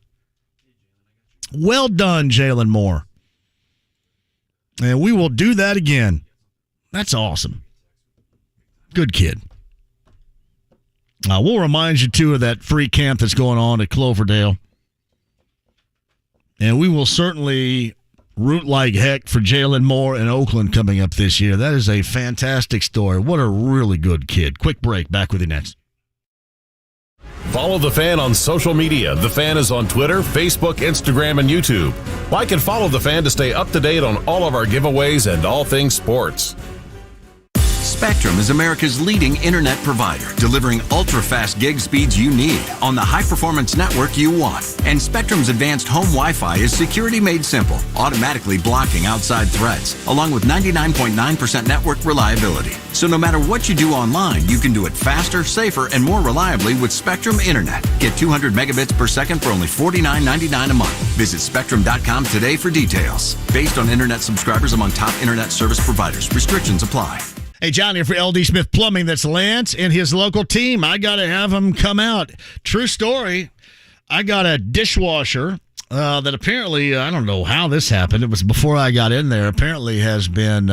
Well done, Jalen Moore. And we will do that again. That's awesome. Good kid. We'll remind you, too, of that free camp that's going on at Cloverdale. And we will certainly root like heck for Jalen Moore in Oakland coming up this year. That is a fantastic story. What a really good kid. Quick break. Back with you next. Follow The Fan on social media. The Fan is on Twitter, Facebook, Instagram, and YouTube. Like and follow The Fan to stay up to date on all of our giveaways and all things sports. Spectrum is America's leading internet provider, delivering ultra-fast gig speeds you need on the high-performance network you want. And Spectrum's advanced home Wi-Fi is security made simple, automatically blocking outside threats, along with 99.9% network reliability. So no matter what you do online, you can do it faster, safer, and more reliably with Spectrum Internet. Get 200 megabits per second for only $49.99 a month. Visit Spectrum.com today for details. Based on internet subscribers among top internet service providers. Restrictions apply. Hey, John here for LD Smith Plumbing. That's Lance and his local team. I got to have him come out. True story. I got a dishwasher that apparently, I don't know how this happened. It was before I got in there. Apparently has been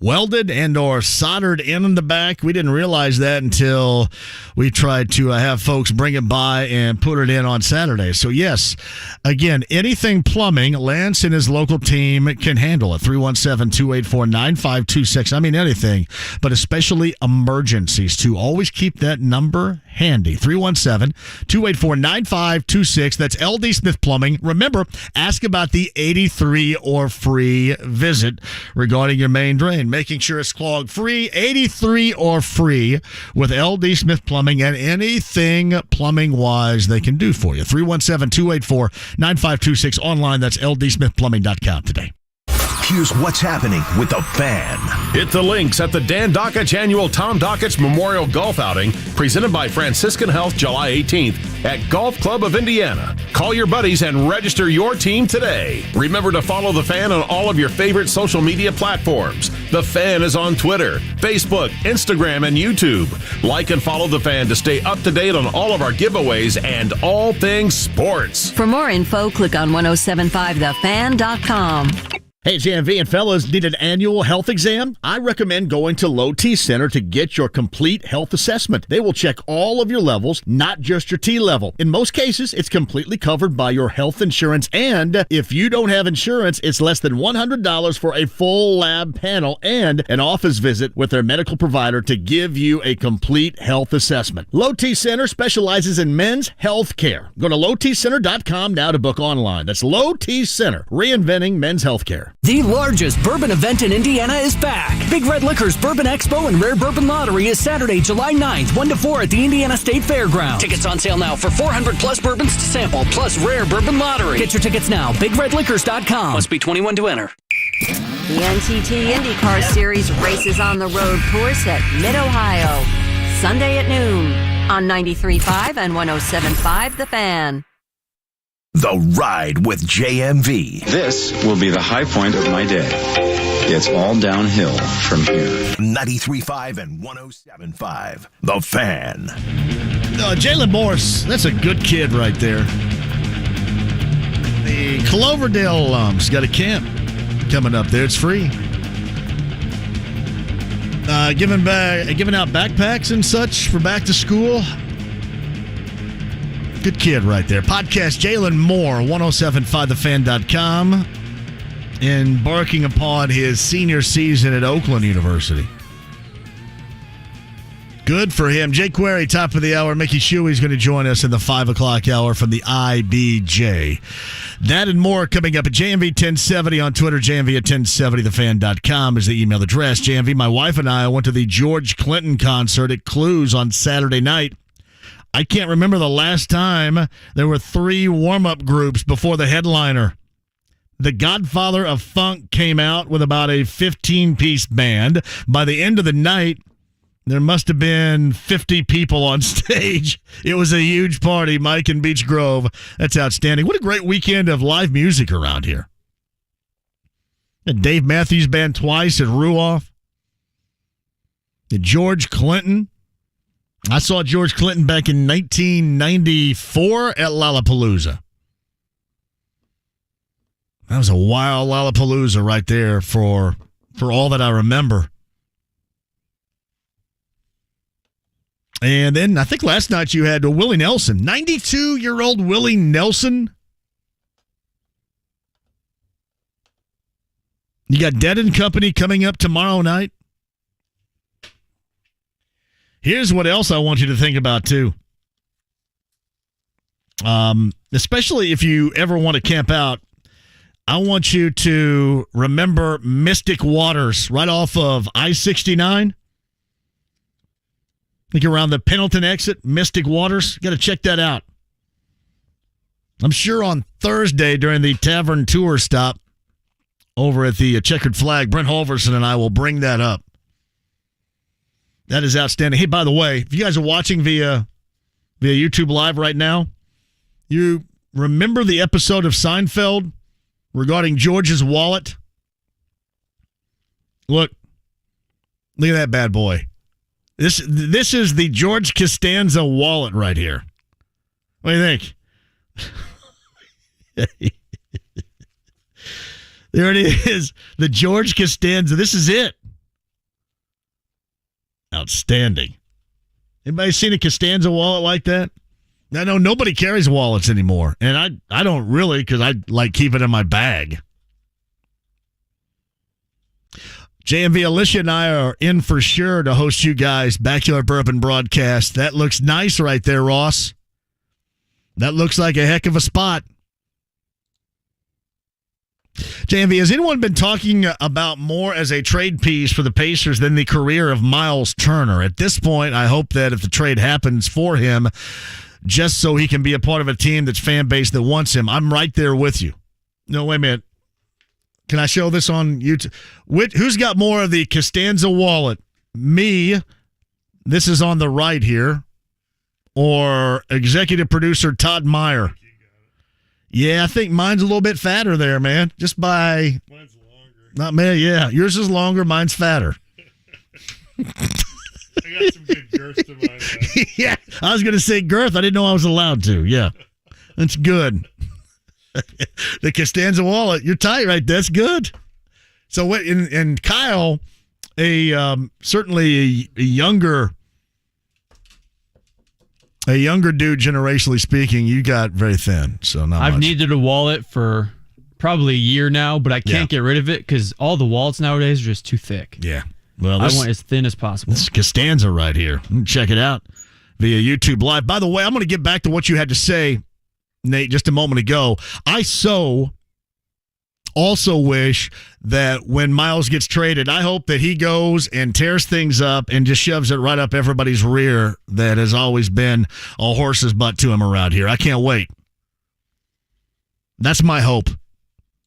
welded and or soldered in the back. We didn't realize that until we tried to have folks bring it by and put it in on Saturday. So, yes, again, anything plumbing, Lance and his local team can handle it. 317-284-9526. I mean, anything, but especially emergencies, too. Always keep that number handy. 317-284-9526. That's LD Smith Plumbing. Remember, ask about the 83 or free visit regarding your main drain. Making sure it's clogged free, 83 or free with LD Smith Plumbing, and anything plumbing-wise they can do for you. 317-284-9526. Online, that's ldsmithplumbing.com today. Here's what's happening with the Fan. Hit the links at the Dan Dockich Annual Tom Dockich Memorial Golf Outing, presented by Franciscan Health, July 18th at Golf Club of Indiana. Call your buddies and register your team today. Remember to follow The Fan on all of your favorite social media platforms. The Fan is on Twitter, Facebook, Instagram, and YouTube. Like and follow The Fan to stay up to date on all of our giveaways and all things sports. For more info, click on 1075thefan.com. Hey, JMV and fellas, need an annual health exam? I recommend going to Low T Center to get your complete health assessment. They will check all of your levels, not just your T level. In most cases, it's completely covered by your health insurance, and if you don't have insurance, it's less than $100 for a full lab panel and an office visit with their medical provider to give you a complete health assessment. Low T Center specializes in men's health care. Go to lowtcenter.com now to book online. That's Low T Center, reinventing men's health care. The largest bourbon event in Indiana is back. Big Red Liquor's Bourbon Expo and Rare Bourbon Lottery is Saturday, July 9th, 1 to 4 at the Indiana State Fairgrounds. Tickets on sale now for 400 plus bourbons to sample, plus Rare Bourbon Lottery. Get your tickets now, bigredliquors.com. Must be 21 to enter. The NTT IndyCar Series races on the road course at Mid-Ohio. Sunday at noon on 93.5 and 107.5 The Fan. The Ride with JMV. This will be the high point of my day. It's all downhill from here. 93.5 and 107.5. The Fan. Jalen Moore, that's a good kid right there. The Cloverdale alum's got a camp coming up there. It's free. Giving out backpacks and such for back to school. Good kid right there. Podcast Jalen Moore, 1075thefan.com, embarking upon his senior season at Oakland University. Good for him. Jake Query, top of the hour. Mickey Shuey is going to join us in the 5 o'clock hour from the IBJ. That and more coming up at JMV 1070 on Twitter. JMV at 1070thefan.com is the email address. JMV, my wife and I went to the George Clinton concert at Clues on Saturday night. I can't remember the last time there were 3 warm-up groups before the headliner. The Godfather of Funk came out with about a 15-piece band. By the end of the night, there must have been 50 people on stage. It was a huge party, Mike in Beech Grove. That's outstanding. What a great weekend of live music around here. The Dave Matthews Band twice at Ruoff. The George Clinton. I saw George Clinton back in 1994 at Lollapalooza. That was a wild Lollapalooza right there for all that I remember. And then I think last night you had Willie Nelson, 92-year-old Willie Nelson. You got Dead and Company coming up tomorrow night. Here's what else I want you to think about, too. Especially if you ever want to camp out, I want you to remember Mystic Waters right off of I-69. I think around the Pendleton exit, Mystic Waters. Got to check that out. I'm sure on Thursday during the Tavern Tour stop over at the Checkered Flag, Brent Halverson and I will bring that up. That is outstanding. Hey, by the way, if you guys are watching via YouTube Live right now, you remember the episode of Seinfeld regarding George's wallet? Look at that bad boy. This is the George Costanza wallet right here. What do you think? There it is. The George Costanza. This is it. Outstanding. Anybody seen a Costanza wallet like that? I know nobody carries wallets anymore. And I don't really, because I like keep it in my bag. JMV, Alicia and I are in for sure to host you guys Backyard Bourbon Broadcast. That looks nice right there, Ross. That looks like a heck of a spot. JMV, has anyone been talking about more as a trade piece for the Pacers than the career of Miles Turner? At this point, I hope that if the trade happens for him, just so he can be a part of a team that's fan base that wants him, I'm right there with you. No, wait a minute. Can I show this on YouTube? Who's got more of the Costanza wallet? Me. This is on the right here. Or executive producer Todd Meyer. Yeah, I think mine's a little bit fatter there, man. Just by... Mine's longer. Not me, yeah. Yours is longer, mine's fatter. I got some good girth to mine. Yeah, I was going to say girth. I didn't know I was allowed to. Yeah, that's good. The Costanza wallet, you're tight right there. That's good. So what? And Kyle, certainly a younger dude, generationally speaking, you got very thin. So not I've much. needed a wallet for probably a year now, but I can't get rid of it because all the wallets nowadays are just too thick. Yeah. Well, I want as thin as possible. This is Costanza right here. Check it out via YouTube Live. By the way, I'm going to get back to what you had to say, Nate, just a moment ago. I also wish that when Miles gets traded, I hope that he goes and tears things up and just shoves it right up everybody's rear that has always been a horse's butt to him around here. I can't wait. That's my hope.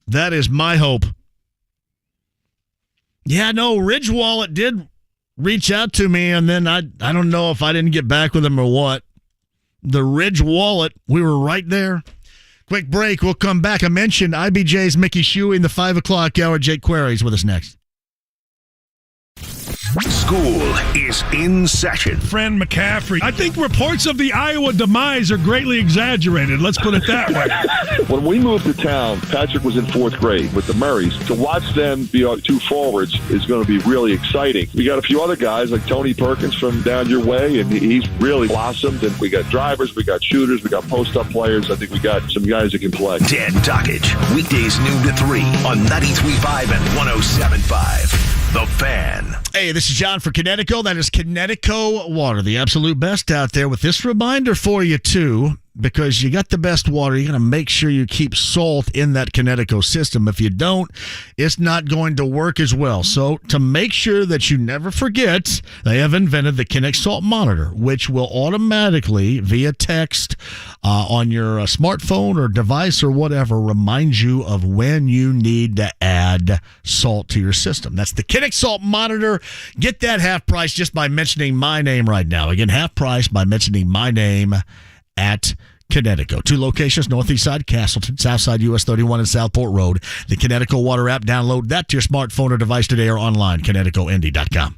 That is my hope. Yeah, no, Ridge Wallet did reach out to me, and then I don't know if I didn't get back with him or what. The Ridge Wallet, we were right there. Quick break. We'll come back. I mentioned IBJ's Mickey Shuey in the 5 o'clock hour. Jake Query's with us next. School is in session. Friend McCaffrey. I think reports of the Iowa demise are greatly exaggerated. Let's put it that way. When we moved to town, Patrick was in 4th grade with the Murrays. To watch them be our 2 forwards is going to be really exciting. We got a few other guys like Tony Perkins from down your way, and he's really blossomed. And we got drivers, we got shooters, we got post-up players. I think we got some guys that can play. Dan Dockage, weekdays noon to 3 on 93.5 and 107.5. The Fan. Hey, this is John for Connecticut. That is Connecticut Water, the absolute best out there. With this reminder for you, too, because you got the best water, you got to make sure you keep salt in that Connecticut system. If you don't, it's not going to work as well. So to make sure that you never forget, they have invented the Connect Salt Monitor, which will automatically, via text on your smartphone or device or whatever, remind you of when you need to add salt to your system. That's the Connect Salt Monitor. Get that half price just by mentioning my name right now. Again, half price by mentioning my name at Connecticut. 2 locations, northeast side, Castleton, south side, US 31 and Southport Road. The Connecticut Water app, download that to your smartphone or device today or online, ConnecticutIndy.com.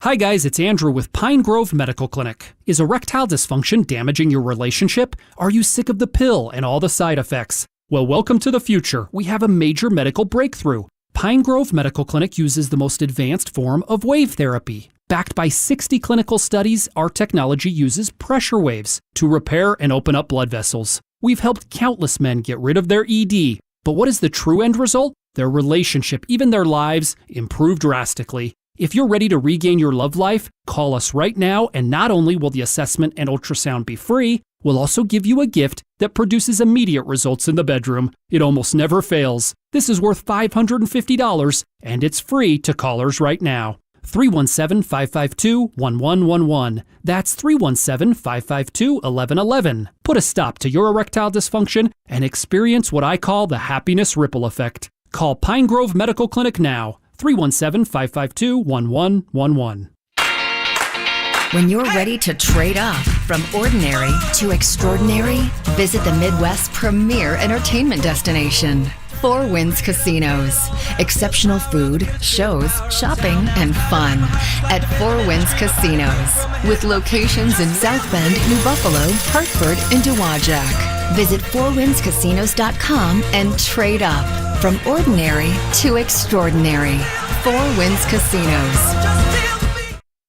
Hi guys, it's Andrew with Pine Grove Medical Clinic. Is erectile dysfunction damaging your relationship? Are you sick of the pill and all the side effects? Well, welcome to the future. We have a major medical breakthrough. Pine Grove Medical Clinic uses the most advanced form of wave therapy. Backed by 60 clinical studies, our technology uses pressure waves to repair and open up blood vessels. We've helped countless men get rid of their ED. But what is the true end result? their relationship, even their lives improve drastically. If you're ready to regain your love life, call us right now, and not only will the assessment and ultrasound be free, we'll also give you a gift that produces immediate results in the bedroom. It almost never fails. This is worth $550, and it's free to callers right now. 317-552-1111. That's 317-552-1111. Put a stop to your erectile dysfunction and experience what I call the happiness ripple effect. Call Pine Grove Medical Clinic now. 317-552-1111. When you're ready to trade up from ordinary to extraordinary, visit the Midwest's premier entertainment destination, Four Winds Casinos. Exceptional food, shows, shopping, and fun at Four Winds Casinos, with locations in South Bend, New Buffalo, Hartford, and Dowagiac. Visit fourwindscasinos.com and trade up from ordinary to extraordinary. Four Winds Casinos.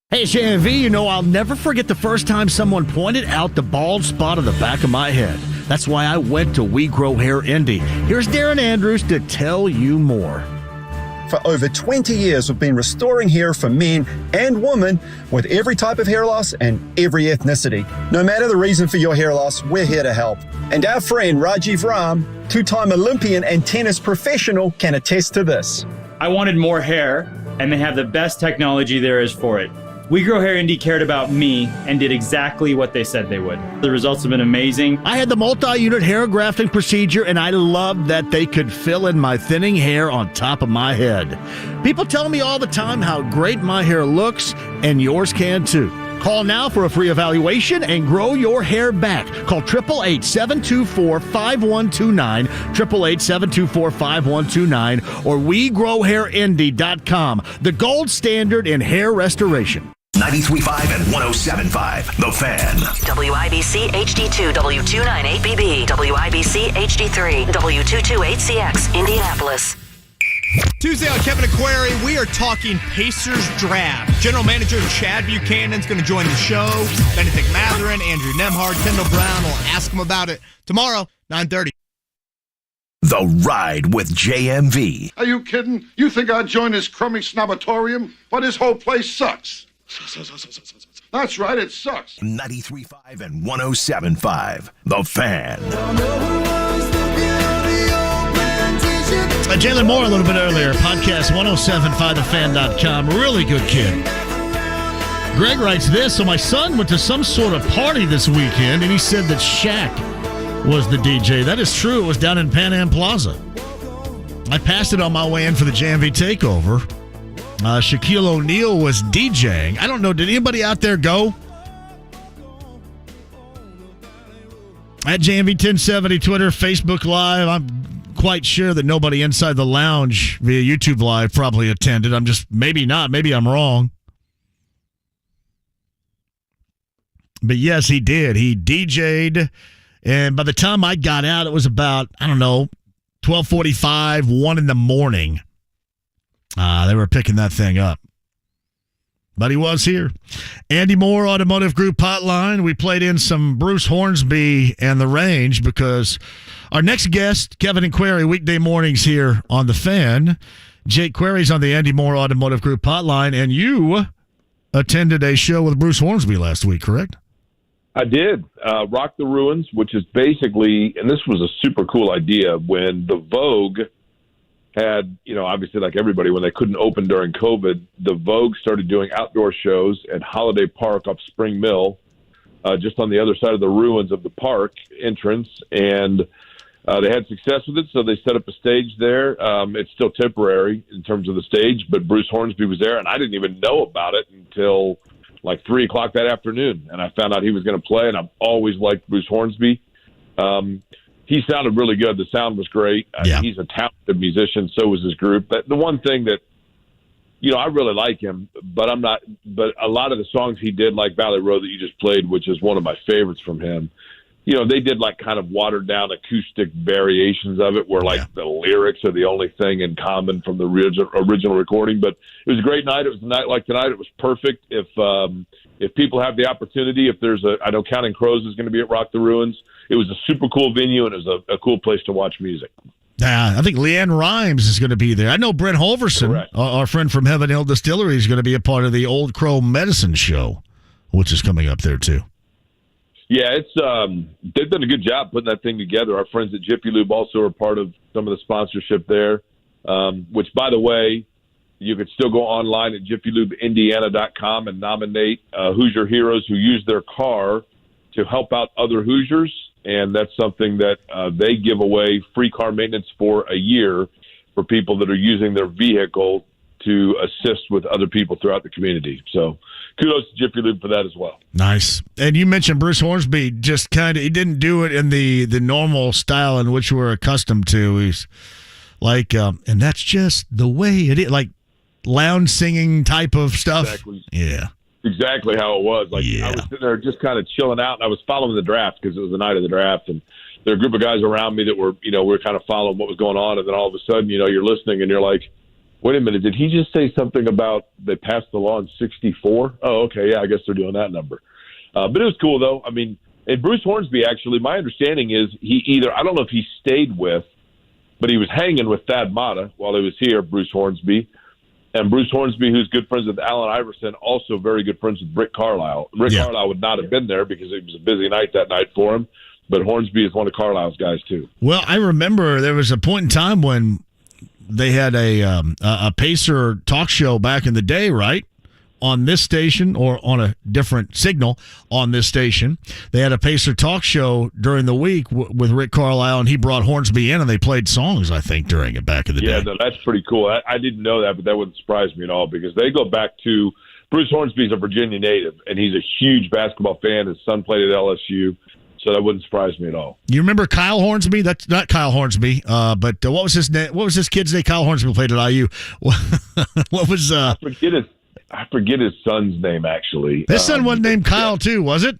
Hey, it's JMV. You know, I'll never forget the first time someone pointed out the bald spot on the back of my head. That's why I went to We Grow Hair Indy. Here's Darren Andrews to tell you more. For over 20 years, we've been restoring hair for men and women with every type of hair loss and every ethnicity. No matter the reason for your hair loss, we're here to help. And our friend Rajiv Ram, two-time Olympian and tennis professional, can attest to this. I wanted more hair, and they have the best technology there is for it. We Grow Hair Indy cared about me and did exactly what they said they would. The results have been amazing. I had the multi-unit hair grafting procedure, and I loved that they could fill in my thinning hair on top of my head. People tell me all the time how great my hair looks, and yours can too. Call now for a free evaluation and grow your hair back. Call 888-724-5129, 888-724-5129, or WeGrowHairIndy.com, the gold standard in hair restoration. 93.5 and 107.5, The Fan. WIBC HD2, W298BB, WIBC HD3, W228CX, Indianapolis. Tuesday on Kevin and Query, we are talking Pacers draft. General Manager Chad Buchanan's going to join the show. Bennedict Mathurin, Andrew Nemhard, Kendall Brown will ask him about it tomorrow, 9:30. The Ride with JMV. Are you kidding? You think I'd join this crummy snobatorium? But this whole place sucks. That's right, it sucks. 93.5 and 107.5, The Fan. Jalen Moore a little bit earlier. Podcast 1075thefan.com. Really good kid. Greg writes this. So my son went to some sort of party this weekend, and he said that Shaq was the DJ. That is true. It was down in Pan Am Plaza. I passed it on my way in for the JMV takeover. Shaquille O'Neal was DJing. I don't know. Did anybody out there go? At JMV 1070, Twitter, Facebook Live. I'm quite sure that nobody inside the lounge via YouTube Live probably attended. I'm just, maybe not. Maybe I'm wrong. But yes, he did. He DJ'd. And by the time I got out, it was about, 12:45, 1 in the morning. They were picking that thing up. But he was here. Andy Moore, Automotive Group Hotline. We played in some Bruce Hornsby and The Range because our next guest, Kevin and Query, weekday mornings here on The Fan. Jake Query's on the Andy Moore Automotive Group Hotline, and you attended a show with Bruce Hornsby last week, correct? I did. Rock the Ruins, which is basically, and this was a super cool idea, when the Vogue had, obviously like everybody, when they couldn't open during COVID, the Vogue started doing outdoor shows at Holiday Park up Spring Mill, just on the other side of the ruins of the park entrance, and they had success with it, so they set up a stage there. It's still temporary in terms of the stage, but Bruce Hornsby was there, and I didn't even know about it until like 3 o'clock that afternoon, and I found out he was going to play, and I've always liked Bruce Hornsby. He sounded really good. The sound was great. Yeah. He's a talented musician. So was his group. But the one thing that, I really like him, but but a lot of the songs he did, like Valley Road that you just played, which is one of my favorites from him, they did like kind of watered down acoustic variations of it where like the lyrics are the only thing in common from the original recording. But it was a great night. It was a night like tonight. It was perfect. If people have the opportunity, I know Counting Crows is going to be at Rock the Ruins. It was a super cool venue, and it was a cool place to watch music. I think Leanne Rhymes is going to be there. I know Brent Holverson, our friend from Heaven Hill Distillery, is going to be a part of the Old Crow Medicine Show, which is coming up there too. Yeah, it's they've done a good job putting that thing together. Our friends at Jiffy Lube also are part of some of the sponsorship there, which, by the way, you could still go online at jiffylubeindiana.com and nominate Hoosier heroes who use their car to help out other Hoosiers. And that's something that they give away free car maintenance for a year for people that are using their vehicle to assist with other people throughout the community. So kudos to Jiffy Lube for that as well. Nice. And you mentioned Bruce Hornsby, just kind of, he didn't do it in the normal style in which we're accustomed to. He's like, and that's just the way it is, like lounge singing type of stuff. Exactly. Yeah. Exactly how it was. Like I was sitting there just kind of chilling out, and I was following the draft because it was the night of the draft, and there were a group of guys around me that were, we were kind of following what was going on, and then all of a sudden, you're listening, and you're like, wait a minute, did he just say something about they passed the law in 64? Oh, okay, yeah, I guess they're doing that number. But it was cool, though. I mean, and Bruce Hornsby, actually, my understanding is he either, I don't know if he stayed with, but he was hanging with Thad Matta while he was here, Bruce Hornsby. And Bruce Hornsby, who's good friends with Allen Iverson, also very good friends with Rick Carlisle. Rick Carlisle would not have been there because it was a busy night that night for him, but Hornsby is one of Carlisle's guys, too. Well, I remember there was a point in time when they had a Pacer talk show back in the day, right? On this station or on a different signal on this station. They had a Pacer talk show during the week with Rick Carlisle, and he brought Hornsby in, and they played songs, I think, during it back in the day. Yeah, no, that's pretty cool. I didn't know that, but that wouldn't surprise me at all because they go back to Bruce Hornsby's a Virginia native, and he's a huge basketball fan. His son played at LSU, so that wouldn't surprise me at all. You remember Kyle Hornsby? That's not Kyle Hornsby, but what was his name? What was this kid's name? Kyle Hornsby played at IU. What was I forget his son's name, actually. His son wasn't named Kyle, too, was it?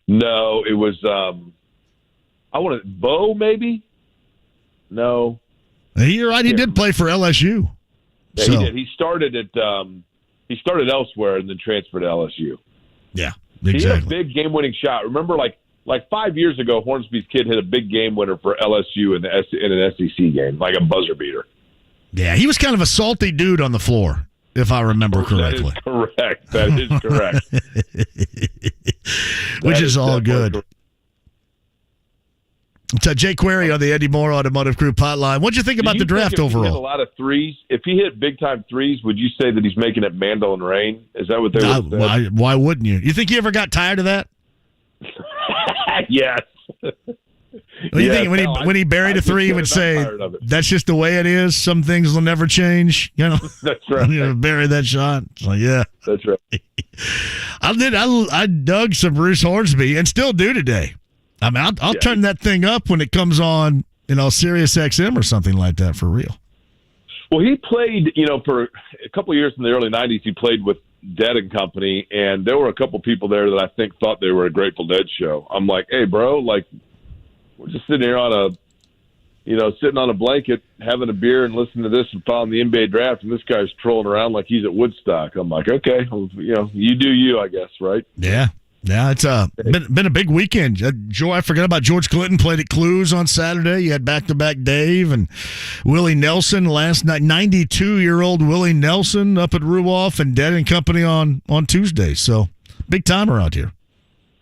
No, it was, Bo, maybe? No. You're right. He did play for LSU. Yeah, he did. He started elsewhere and then transferred to LSU. Yeah, exactly. He had a big game-winning shot. Remember, like 5 years ago, Hornsby's kid hit a big game winner for LSU in an SEC game, like a buzzer beater. Yeah, he was kind of a salty dude on the floor, if I remember correctly. That is correct. Which is all good. It's Jay Query on the Eddie Moore Automotive Group hotline. What'd you think about the draft overall? If he hit a lot of threes, if he hit big-time threes, would you say that he's making it mandolin rain? Is that what they would say? Why wouldn't you? You think he ever got tired of that? Yes. You think when he buried a three, he would say, "That's just the way it is. Some things will never change." That's right. Bury that shot. It's like, yeah, that's right. I dug some Bruce Hornsby and still do today. I mean, I'll turn that thing up when it comes on, Sirius XM or something like that for real. Well, he played, for a couple of years in the early '90s. He played with Dead and Company, and there were a couple people there that I think thought they were a Grateful Dead show. I'm like, hey, bro, we're just sitting here sitting on a blanket, having a beer and listening to this and following the NBA draft, and this guy's trolling around like he's at Woodstock. I'm like, okay, well, you do you, I guess, right? Yeah. Yeah, it's been a big weekend. I forgot about George Clinton played at Clues on Saturday. You had back-to-back Dave and Willie Nelson last night. 92-year-old Willie Nelson up at Ruoff and Dead and Company on Tuesday. So, big time around here.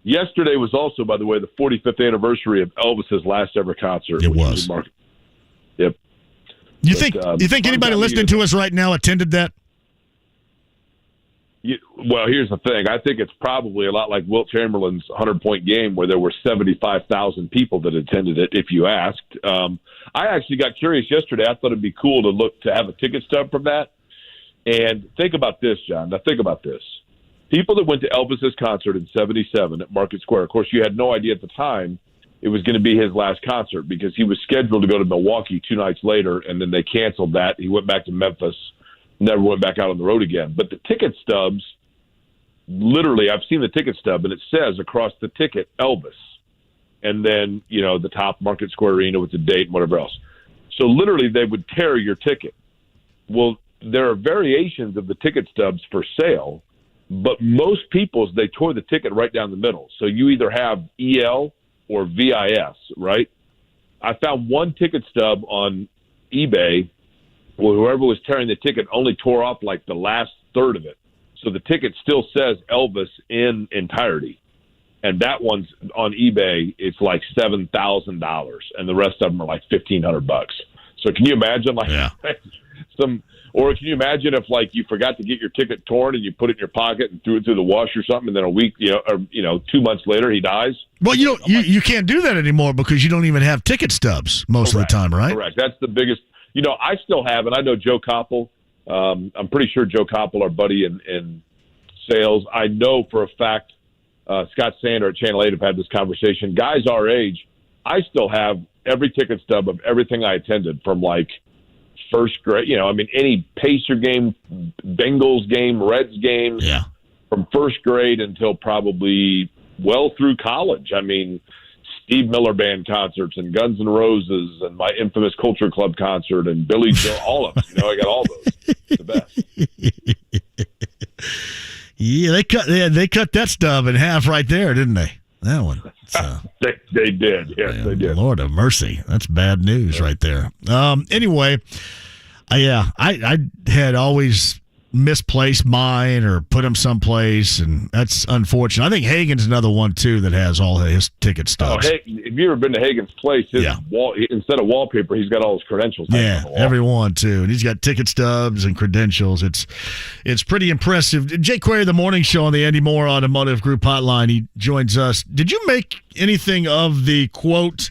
Yesterday was also, by the way, the 45th anniversary of Elvis's last ever concert. It was. Yep. You think anybody listening to us right now attended that? Well, here's the thing. I think it's probably a lot like Wilt Chamberlain's 100-point game where there were 75,000 people that attended it, if you asked. I actually got curious yesterday. I thought it'd be cool to have a ticket stub from that. And think about this, John. Now, think about this. People that went to Elvis's concert in 77 at Market Square, of course, you had no idea at the time it was going to be his last concert because he was scheduled to go to Milwaukee 2 nights later, and then they canceled that. He went back to Memphis, never went back out on the road again. But the ticket stubs, literally, I've seen the ticket stub, and it says across the ticket, Elvis. And then, the top Market Square Arena with the date and whatever else. So literally, they would tear your ticket. Well, there are variations of the ticket stubs for sale, but most people's, they tore the ticket right down the middle. So you either have EL or VIS, right? I found one ticket stub on eBay where whoever was tearing the ticket only tore off like the last third of it. So the ticket still says Elvis in entirety. And that one's on eBay, it's like $7,000, and the rest of them are like $1,500. So can you imagine, or can you imagine if like you forgot to get your ticket torn and you put it in your pocket and threw it through the wash or something, and then a week, 2 months later he dies? Well, you can't do that anymore because you don't even have ticket stubs most of the time, right? Correct. That's the biggest. I still have, and I know Joe Koppel. I'm pretty sure Joe Koppel, our buddy in sales. I know for a fact. Scott Sander at Channel 8 have had this conversation. Guys our age, I still have every ticket stub of everything I attended from like first grade. Any Pacer game, Bengals game, Reds games, from first grade until probably well through college. Steve Miller Band concerts and Guns N' Roses and my infamous Culture Club concert and Billy Joel, all of them. I got all those. The best. Yeah, they cut that stub in half right there, didn't they? That one. They did. Yes, they did. Lord have mercy. That's bad news right there. Anyway, I had always misplaced mine or put them someplace, and that's unfortunate. I think Hagen's another one, too, that has all his ticket stubs. If you've ever been to Hagen's place, instead of wallpaper, he's got all his credentials. Yeah, everyone, too. And he's got ticket stubs and credentials. It's pretty impressive. Jay Query, the morning show on the Andy Moore Automotive Group hotline, he joins us. Did you make anything of the quote?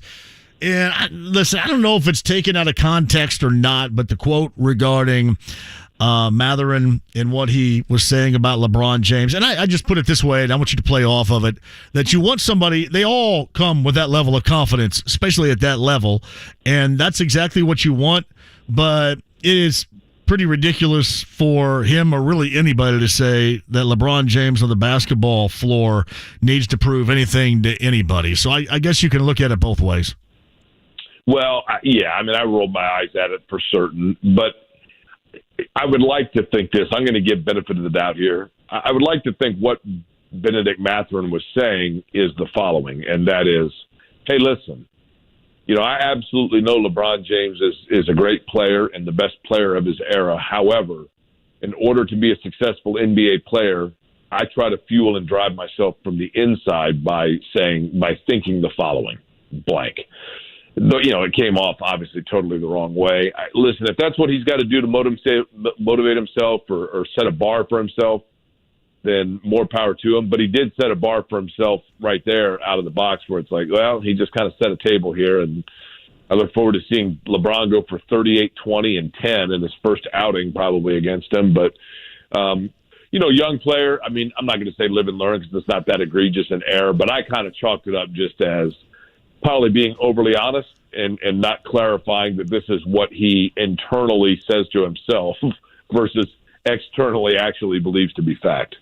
And listen, I don't know if it's taken out of context or not, but the quote regarding Mathurin and what he was saying about LeBron James. And I just put it this way, and I want you to play off of it, that you want somebody, they all come with that level of confidence, especially at that level, and that's exactly what you want, but it is pretty ridiculous for him or really anybody to say that LeBron James on the basketball floor needs to prove anything to anybody. So I guess you can look at it both ways. Well, I rolled my eyes at it for certain, but I would like to think this. I'm going to give benefit of the doubt here. I would like to think what Bennedict Mathurin was saying is the following, and that is, hey, listen, I absolutely know LeBron James is a great player and the best player of his era. However, in order to be a successful NBA player, I try to fuel and drive myself from the inside by thinking the following, blank. It came off obviously totally the wrong way. Listen, if that's what he's got to do to motivate himself or set a bar for himself, then more power to him. But he did set a bar for himself right there out of the box where it's like, well, he just kind of set a table here. And I look forward to seeing LeBron go for 38, 20, and 10 in his first outing probably against him. But, young player, I'm not going to say live and learn because it's not that egregious an error, but I kind of chalked it up just as probably being overly honest and not clarifying that this is what he internally says to himself versus externally actually believes to be fact.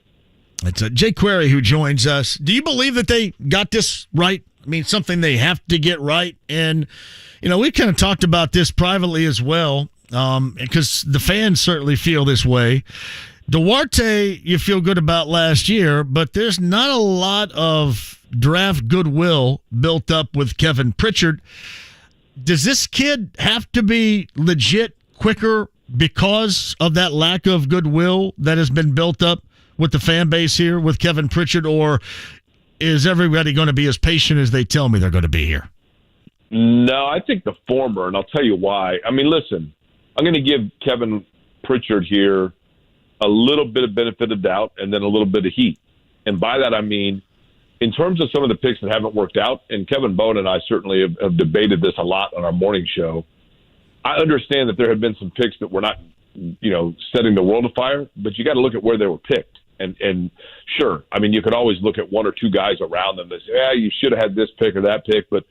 It's Jay Query who joins us. Do you believe that they got this right? Something they have to get right. And, we kind of talked about this privately as well because the fans certainly feel this way. Duarte, you feel good about last year, but there's not a lot of draft goodwill built up with Kevin Pritchard. Does this kid have to be legit quicker because of that lack of goodwill that has been built up with the fan base here with Kevin Pritchard, or is everybody going to be as patient as they tell me they're going to be here? No, I think the former, and I'll tell you why. Listen, I'm going to give Kevin Pritchard here a little bit of benefit of doubt and then a little bit of heat. And by that I mean, in terms of some of the picks that haven't worked out, and Kevin Bone and I certainly have debated this a lot on our morning show, I understand that there have been some picks that were not, setting the world afire, but you got to look at where they were picked. And sure, you could always look at one or two guys around them that say, you should have had this pick or that pick. But,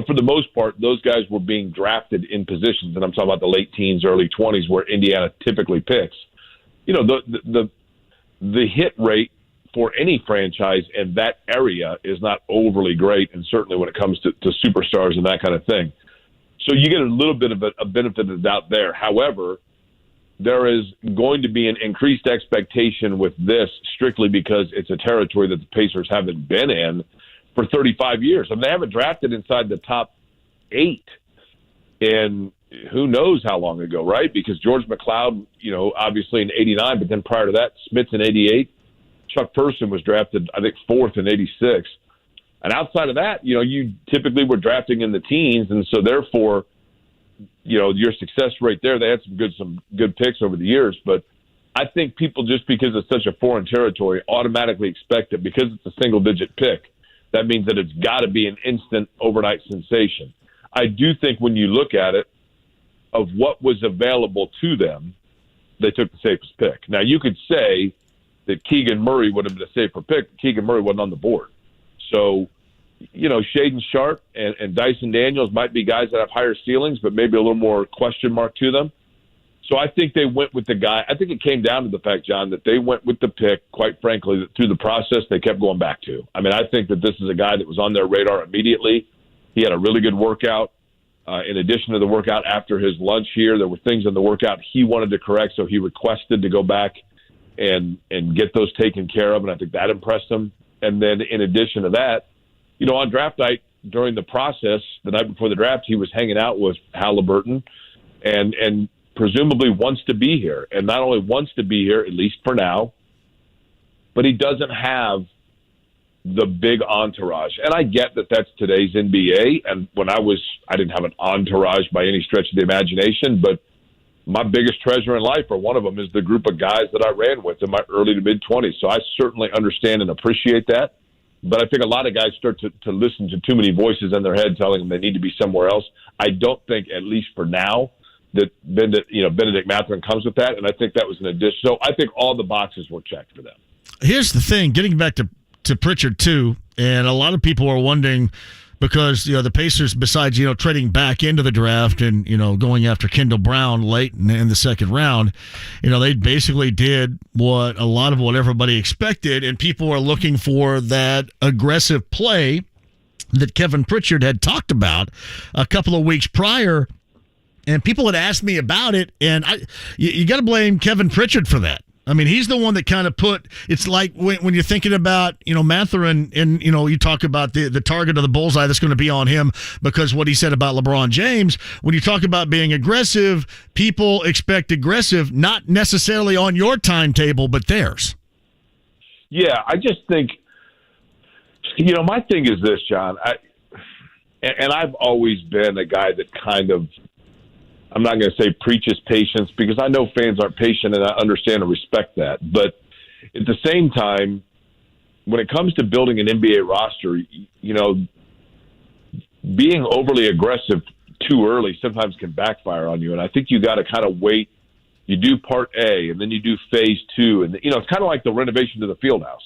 for the most part, those guys were being drafted in positions, and I'm talking about the late teens, early 20s, where Indiana typically picks. The hit rate for any franchise in that area is not overly great, and certainly when it comes to superstars and that kind of thing. So you get a little bit of a benefit of the doubt there. However, there is going to be an increased expectation with this strictly because it's a territory that the Pacers haven't been in for 35 years. They haven't drafted inside the top 8 And who knows how long ago, right? Because George McLeod, obviously in 89, but then prior to that, Smith's in 88. Chuck Person was drafted, I think, 4th in 86. And outside of that, you typically were drafting in the teens. And so therefore, your success rate there, they had some good picks over the years. But I think people, just because it's such a foreign territory, automatically expect it because it's a single-digit pick. That means that it's got to be an instant overnight sensation. I do think when you look at it, of what was available to them, they took the safest pick. Now, you could say that Keegan Murray would have been a safer pick. Keegan Murray wasn't on the board. So, Shaden Sharp and Dyson Daniels might be guys that have higher ceilings, but maybe a little more question mark to them. So I think they went with the guy. I think it came down to the fact, John, that they went with the pick, quite frankly, that through the process they kept going back to. I mean, I think that this is a guy that was on their radar immediately. He had a really good workout. In addition to the workout after his lunch here, there were things in the workout he wanted to correct, so he requested to go back and get those taken care of, and I think that impressed him. And then in addition to that, on draft night, during the process, the night before the draft, he was hanging out with Halliburton and presumably wants to be here. And not only wants to be here, at least for now, but he doesn't have the big entourage. And I get that that's today's NBA. And when I didn't have an entourage by any stretch of the imagination, but my biggest treasure in life, or one of them, is the group of guys that I ran with in my early to mid-20s. So I certainly understand and appreciate that. But I think a lot of guys start to listen to too many voices in their head telling them they need to be somewhere else. I don't think, at least for now, that Bennedict Mathurin comes with that. And I think that was an addition. So I think all the boxes were checked for them. Here's the thing, getting back to Pritchard too, and a lot of people are wondering because the Pacers, besides trading back into the draft and going after Kendall Brown late in the second round, they basically did what everybody expected, and people are looking for that aggressive play that Kevin Pritchard had talked about a couple of weeks prior, and people had asked me about it, and you got to blame Kevin Pritchard for that. I mean, he's the one that kind of it's like when you're thinking about, Mathurin and, you talk about the target of the bullseye that's going to be on him because what he said about LeBron James. When you talk about being aggressive, people expect aggressive, not necessarily on your timetable, but theirs. Yeah, I just think, my thing is this, John, and I've always been a guy that kind of, I'm not going to say preaches patience because I know fans aren't patient and I understand and respect that. But at the same time, when it comes to building an NBA roster, being overly aggressive too early sometimes can backfire on you. And I think you got to kind of wait. You do part A and then you do phase 2. And, it's kind of like the renovation to the field house.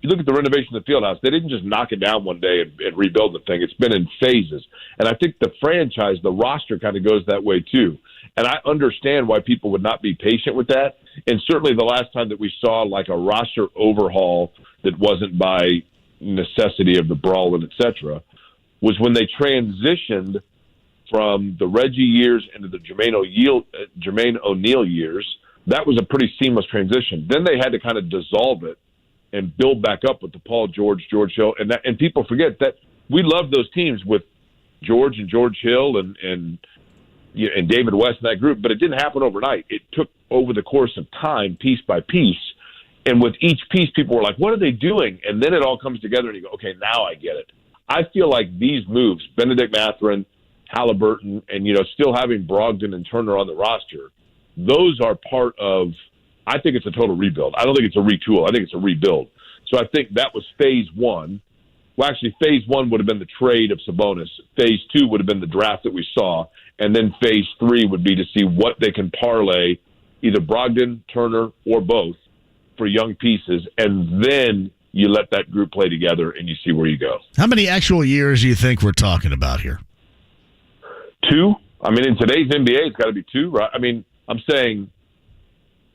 You look at the renovation of the field house, they didn't just knock it down one day and rebuild the thing. It's been in phases. And I think the franchise, the roster kind of goes that way too. And I understand why people would not be patient with that. And certainly the last time that we saw like a roster overhaul that wasn't by necessity of the brawl and et cetera was when they transitioned from the Reggie years into the Jermaine O'Neal years. That was a pretty seamless transition. Then they had to kind of dissolve it and build back up with the Paul George Hill. And people forget that we love those teams with George and George Hill and David West and that group, but it didn't happen overnight. It took over the course of time, piece by piece. And with each piece, people were like, what are they doing? And then it all comes together and you go, okay, now I get it. I feel like these moves, Bennedict Mathurin, Halliburton, and, still having Brogdon and Turner on the roster, those are part of, I think it's a total rebuild. I don't think it's a retool. I think it's a rebuild. So I think that was phase 1. Well, actually, phase 1 would have been the trade of Sabonis. Phase 2 would have been the draft that we saw. And then phase 3 would be to see what they can parlay, either Brogdon, Turner, or both, for young pieces. And then you let that group play together and you see where you go. How many actual years do you think we're talking about here? 2. I mean, in today's NBA, it's got to be 2, right? I mean, I'm saying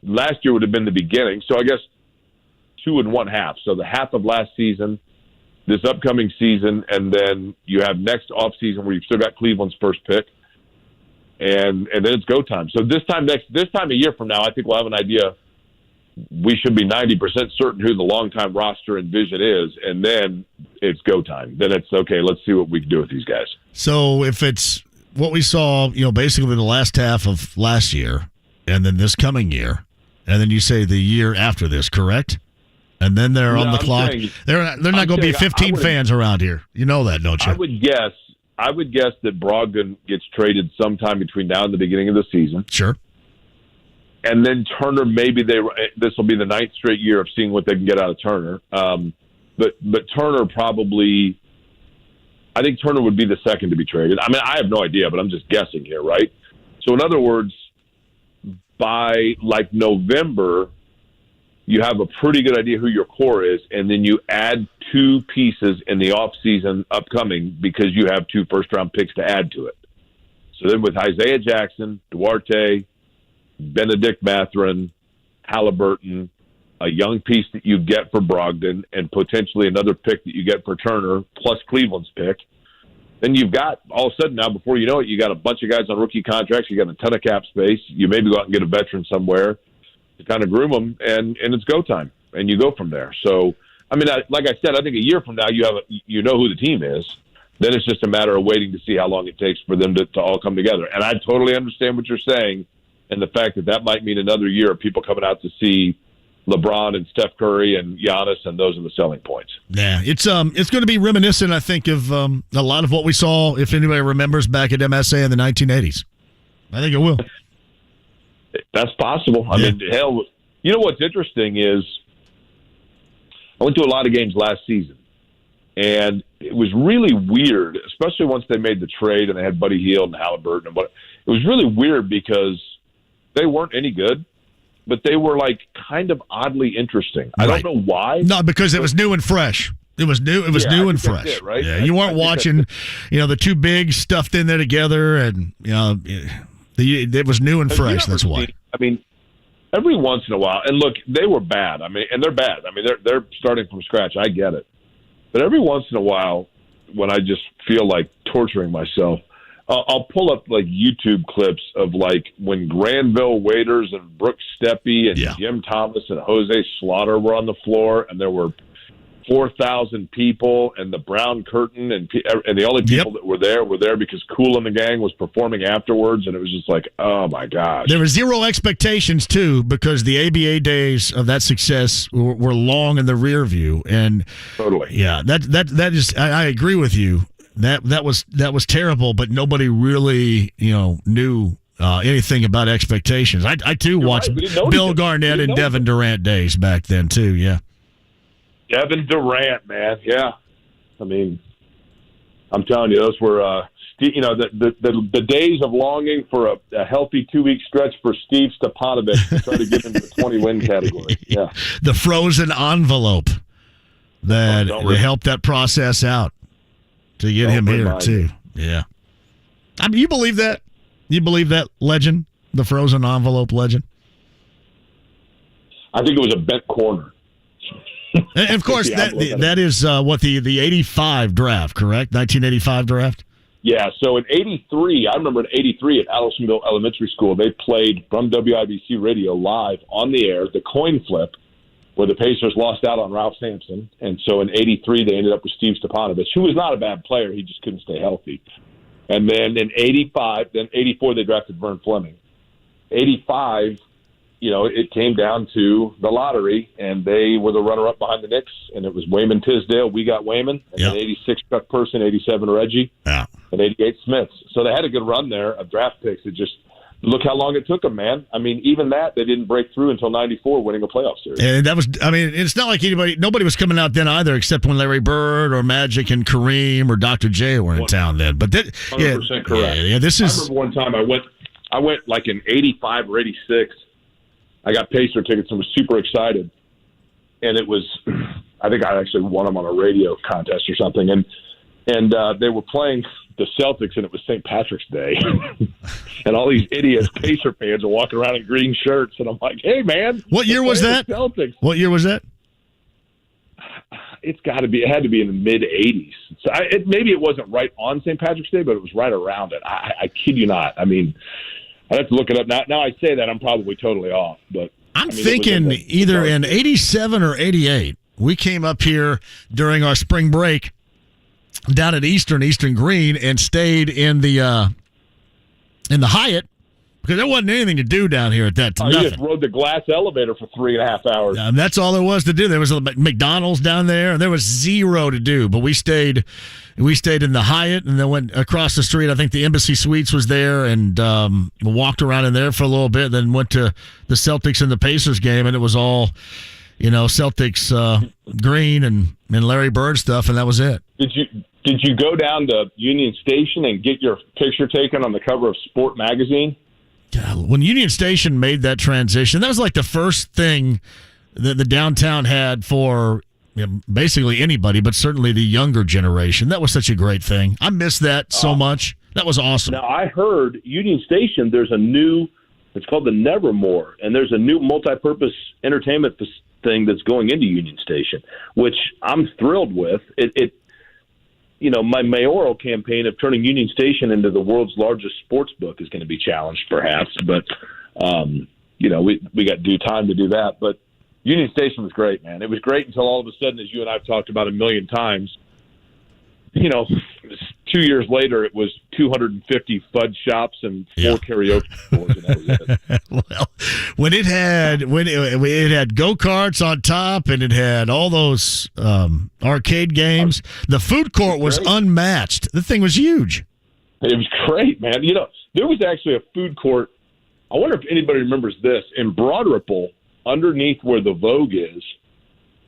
last year would have been the beginning. So I guess 2 1/2. So the half of last season, this upcoming season, and then you have next offseason where you've still got Cleveland's first pick. And then it's go time. So this time a year from now, I think we'll have an idea. We should be 90% certain who the long-time roster and vision is, and then it's go time. Then it's, okay, let's see what we can do with these guys. So if it's what we saw, basically the last half of last year, and then this coming year, and then you say the year after this, correct? And then they're on the clock. They're not going to be 15 fans around here. You know that, don't you? I would guess that Brogdon gets traded sometime between now and the beginning of the season. Sure. And then Turner, maybe this will be the 9th straight year of seeing what they can get out of Turner. But Turner probably, I think Turner would be the second to be traded. I mean, I have no idea, but I'm just guessing here, right? So in other words, by like November, you have a pretty good idea who your core is, and then you add 2 pieces in the offseason upcoming because you have 2 first-round picks to add to it. So then with Isaiah Jackson, Duarte, Bennedict Mathurin, Halliburton, a young piece that you get for Brogdon, and potentially another pick that you get for Turner, plus Cleveland's pick, then you've got, all of a sudden now, before you know it, you got a bunch of guys on rookie contracts, you got a ton of cap space, you maybe go out and get a veteran somewhere to kind of groom them, and it's go time, and you go from there. So, I mean, like I said, I think a year from now you know who the team is. Then it's just a matter of waiting to see how long it takes for them to all come together. And I totally understand what you're saying, and the fact that might mean another year of people coming out to see LeBron and Steph Curry and Giannis, and those are the selling points. Yeah, it's going to be reminiscent, I think, of a lot of what we saw, if anybody remembers, back at MSA in the 1980s. I think it will. That's possible. I mean, hell, you know what's interesting is I went to a lot of games last season, and it was really weird, especially once they made the trade and they had Buddy Hield and Halliburton. It was really weird because they weren't any good, but they were like kind of oddly interesting. I don't know why. No, because it was new and fresh. It was new. It was new and fresh. It, right? Yeah, you weren't watching, the 2 bigs stuffed in there together, and it was new and fresh. That's why. I mean, every once in a while, and look, they were bad. I mean, and they're bad. I mean, they're starting from scratch. I get it, but every once in a while, when I just feel like torturing myself, I'll pull up like YouTube clips of like when Granville Waiters and Brooks Steppe and Jim Thomas and Jose Slaughter were on the floor, and there were 4,000 people, and the brown curtain, and the only people that were there because Kool and the Gang was performing afterwards, and it was just like, oh my gosh. There were zero expectations too, because the ABA days of that success were long in the rear view, and totally, that is, I agree with you. That was terrible, but nobody really knew anything about expectations. I too watched Bill Garnett and Devin Durant days back then too. Yeah. Kevin Durant, man, yeah. I mean, I'm telling you, those were, the days of longing for a healthy 2-week stretch for Steve Stepanovic to try to get into the 20-win category. Yeah, the frozen envelope that helped that process out to get him here too. Yeah, I mean, you believe that? You believe that legend, the frozen envelope legend? I think it was a bent corner. And of course, that is what the 85 draft, correct? 1985 draft? Yeah, so in 83, I remember in 83 at Allisonville Elementary School, they played from WIBC Radio live on the air, the coin flip, where the Pacers lost out on Ralph Sampson. And so in 83, they ended up with Steve Stepanovic, who was not a bad player. He just couldn't stay healthy. And then in 85, then 84, they drafted Vern Fleming. 85, it came down to the lottery, and they were the runner-up behind the Knicks, and it was Wayman Tisdale. We got Wayman, and then 86 Chuck Person, 87 Reggie, and 88 Smith. So they had a good run there of draft picks. It just look how long it took them, man. I mean, even that, they didn't break through until 94, winning a playoff series. And that was, I mean, it's not like nobody was coming out then either, except when Larry Bird or Magic and Kareem or Dr. J were in town then. But 100% correct. Yeah, this is. I remember one time I went like in 85 or 86. I got Pacer tickets and was super excited. And it was, I think I actually won them on a radio contest or something. And they were playing the Celtics, and it was St. Patrick's Day. And all these idiots, Pacer fans, are walking around in green shirts. And I'm like, hey, man. What year was that? Celtics. What year was that? It had to be in the mid-'80s. So maybe it wasn't right on St. Patrick's Day, but it was right around it. I kid you not. I mean, I'd have to look it up. Now I say that, I'm probably totally off. But I'm thinking either in 87 or 88, we came up here during our spring break down at Eastern Green and stayed in the in the Hyatt because there wasn't anything to do down here at that time. You just rode the glass elevator for 3.5 hours. That's all there was to do. There was a McDonald's down there, and there was zero to do. But we stayed in the Hyatt, and then went across the street. I think the Embassy Suites was there, and walked around in there for a little bit. Then went to the Celtics and the Pacers game, and it was all, Celtics green and Larry Bird stuff, and that was it. Did you go down to Union Station and get your picture taken on the cover of Sport Magazine? When Union Station made that transition, that was like the first thing that the downtown had for basically anybody, but certainly the younger generation. That was such a great thing. I miss that so much. That was awesome. Now, I heard Union Station, it's called the Nevermore, and there's a new multi-purpose entertainment thing that's going into Union Station, which I'm thrilled with. My mayoral campaign of turning Union Station into the world's largest sports book is going to be challenged, perhaps. But, we got due time to do that. But Union Station was great, man. It was great until all of a sudden, as you and I have talked about a million times, 2 years later, it was 250 fudge shops and 4 karaoke stores, and that was it. Well, when it had go-karts on top and it had all those arcade games, the food court was unmatched. The thing was huge. It was great, man. There was actually a food court. I wonder if anybody remembers this. In Broad Ripple, underneath where the Vogue is,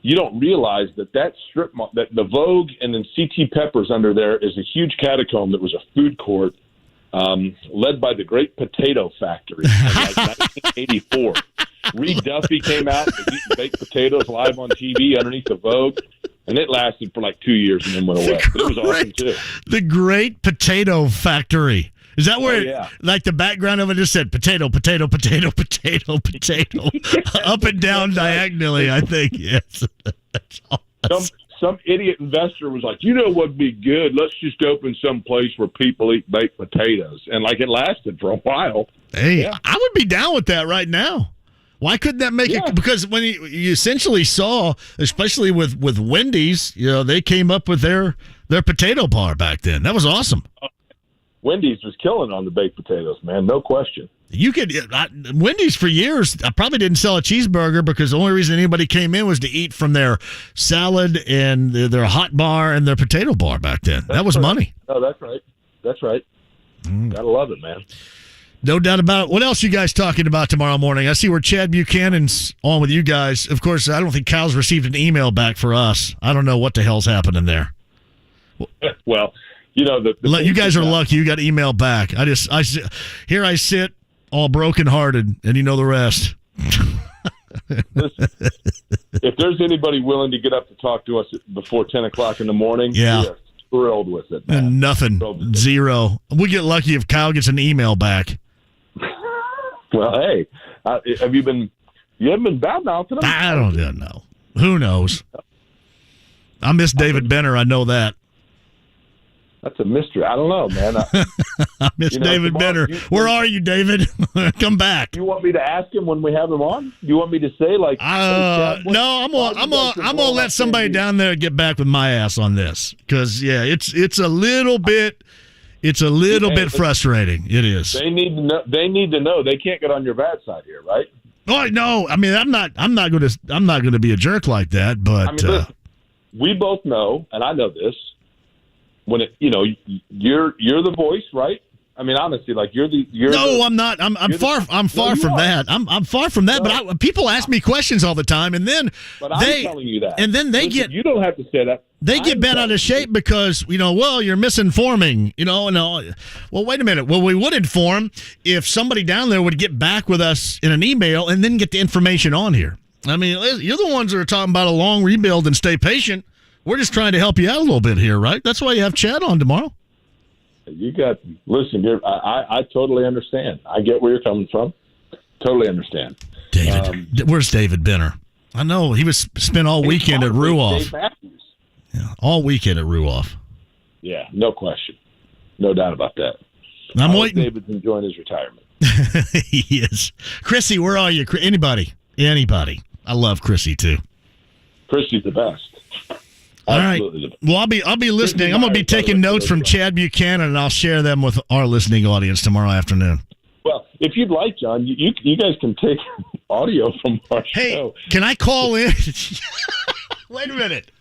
you don't realize that strip mall, that the Vogue and then C.T. Peppers under there is a huge catacomb that was a food court led by the Great Potato Factory in 1984. Reed Duffy came out and eating baked potatoes live on TV underneath the Vogue, and it lasted for like 2 years and then went away. But it was awesome, too. The Great Potato Factory. Is that where, like, the background of it just said potato, potato, potato, potato, potato, up and down diagonally, I think, yes. That's awesome. Some idiot investor was like, what'd be good? Let's just open some place where people eat baked potatoes. And, it lasted for a while. Hey, I would be down with that right now. Why couldn't that make it? Because when you essentially saw, especially with Wendy's, they came up with their potato bar back then. That was awesome. Wendy's was killing on the baked potatoes, man. No question. You could Wendy's for years. I probably didn't sell a cheeseburger because the only reason anybody came in was to eat from their salad and their hot bar and their potato bar back then. That was money. Oh, that's right. That's right. Gotta love it, man. No doubt about it. What else you guys talking about tomorrow morning? I see where Chad Buchanan's on with you guys. Of course, I don't think Kyle's received an email back for us. I don't know what the hell's happening there. Well, you guys are lucky. You got email back. Here I sit, all brokenhearted, and you know the rest. Listen, if there's anybody willing to get up to talk to us before 10 o'clock in the morning, we are thrilled with it, man. And nothing. Zero. We get lucky if Kyle gets an email back. Well, hey, you haven't been bad-mouthing him? I don't know. Who knows? I miss David Benner. I know that. That's a mystery. I don't know, man. I miss David Benner. Where are you, David? Come back. You want me to ask him when we have him on? You want me to say no? I'm gonna let somebody down there get back with my ass on this because it's a little bit frustrating. It is. They need to know. They can't get on your bad side here, right? Oh no! I mean, I'm not going to be a jerk like that. But listen, we both know, and I know this. When you're the voice, right? I mean, honestly, I'm not. I'm far from that. I'm far from that. But people ask me questions all the time, and then I'm telling you that. And then you don't have to say that. They get bent out of shape because you're misinforming. Well, wait a minute. Well, we would inform if somebody down there would get back with us in an email and then get the information on here. I mean, you're the ones that are talking about a long rebuild and stay patient. We're just trying to help you out a little bit here, right? That's why you have Chad on tomorrow. Listen, I totally understand. I get where you're coming from. Totally understand. David, where's David Benner? I know he was spent all weekend at Ruoff. Yeah, all weekend at Ruoff. Yeah, no question. No doubt about that. I'm waiting. David's enjoying his retirement. He is. Chrissy, where are you? Anybody. I love Chrissy, too. Chrissy's the best. Absolutely. All right. Well, I'll be listening. I'm going to be taking notes from Chad Buchanan, and I'll share them with our listening audience tomorrow afternoon. Well, if you'd like, John, you guys can take audio from our show. Can I call in? Wait a minute.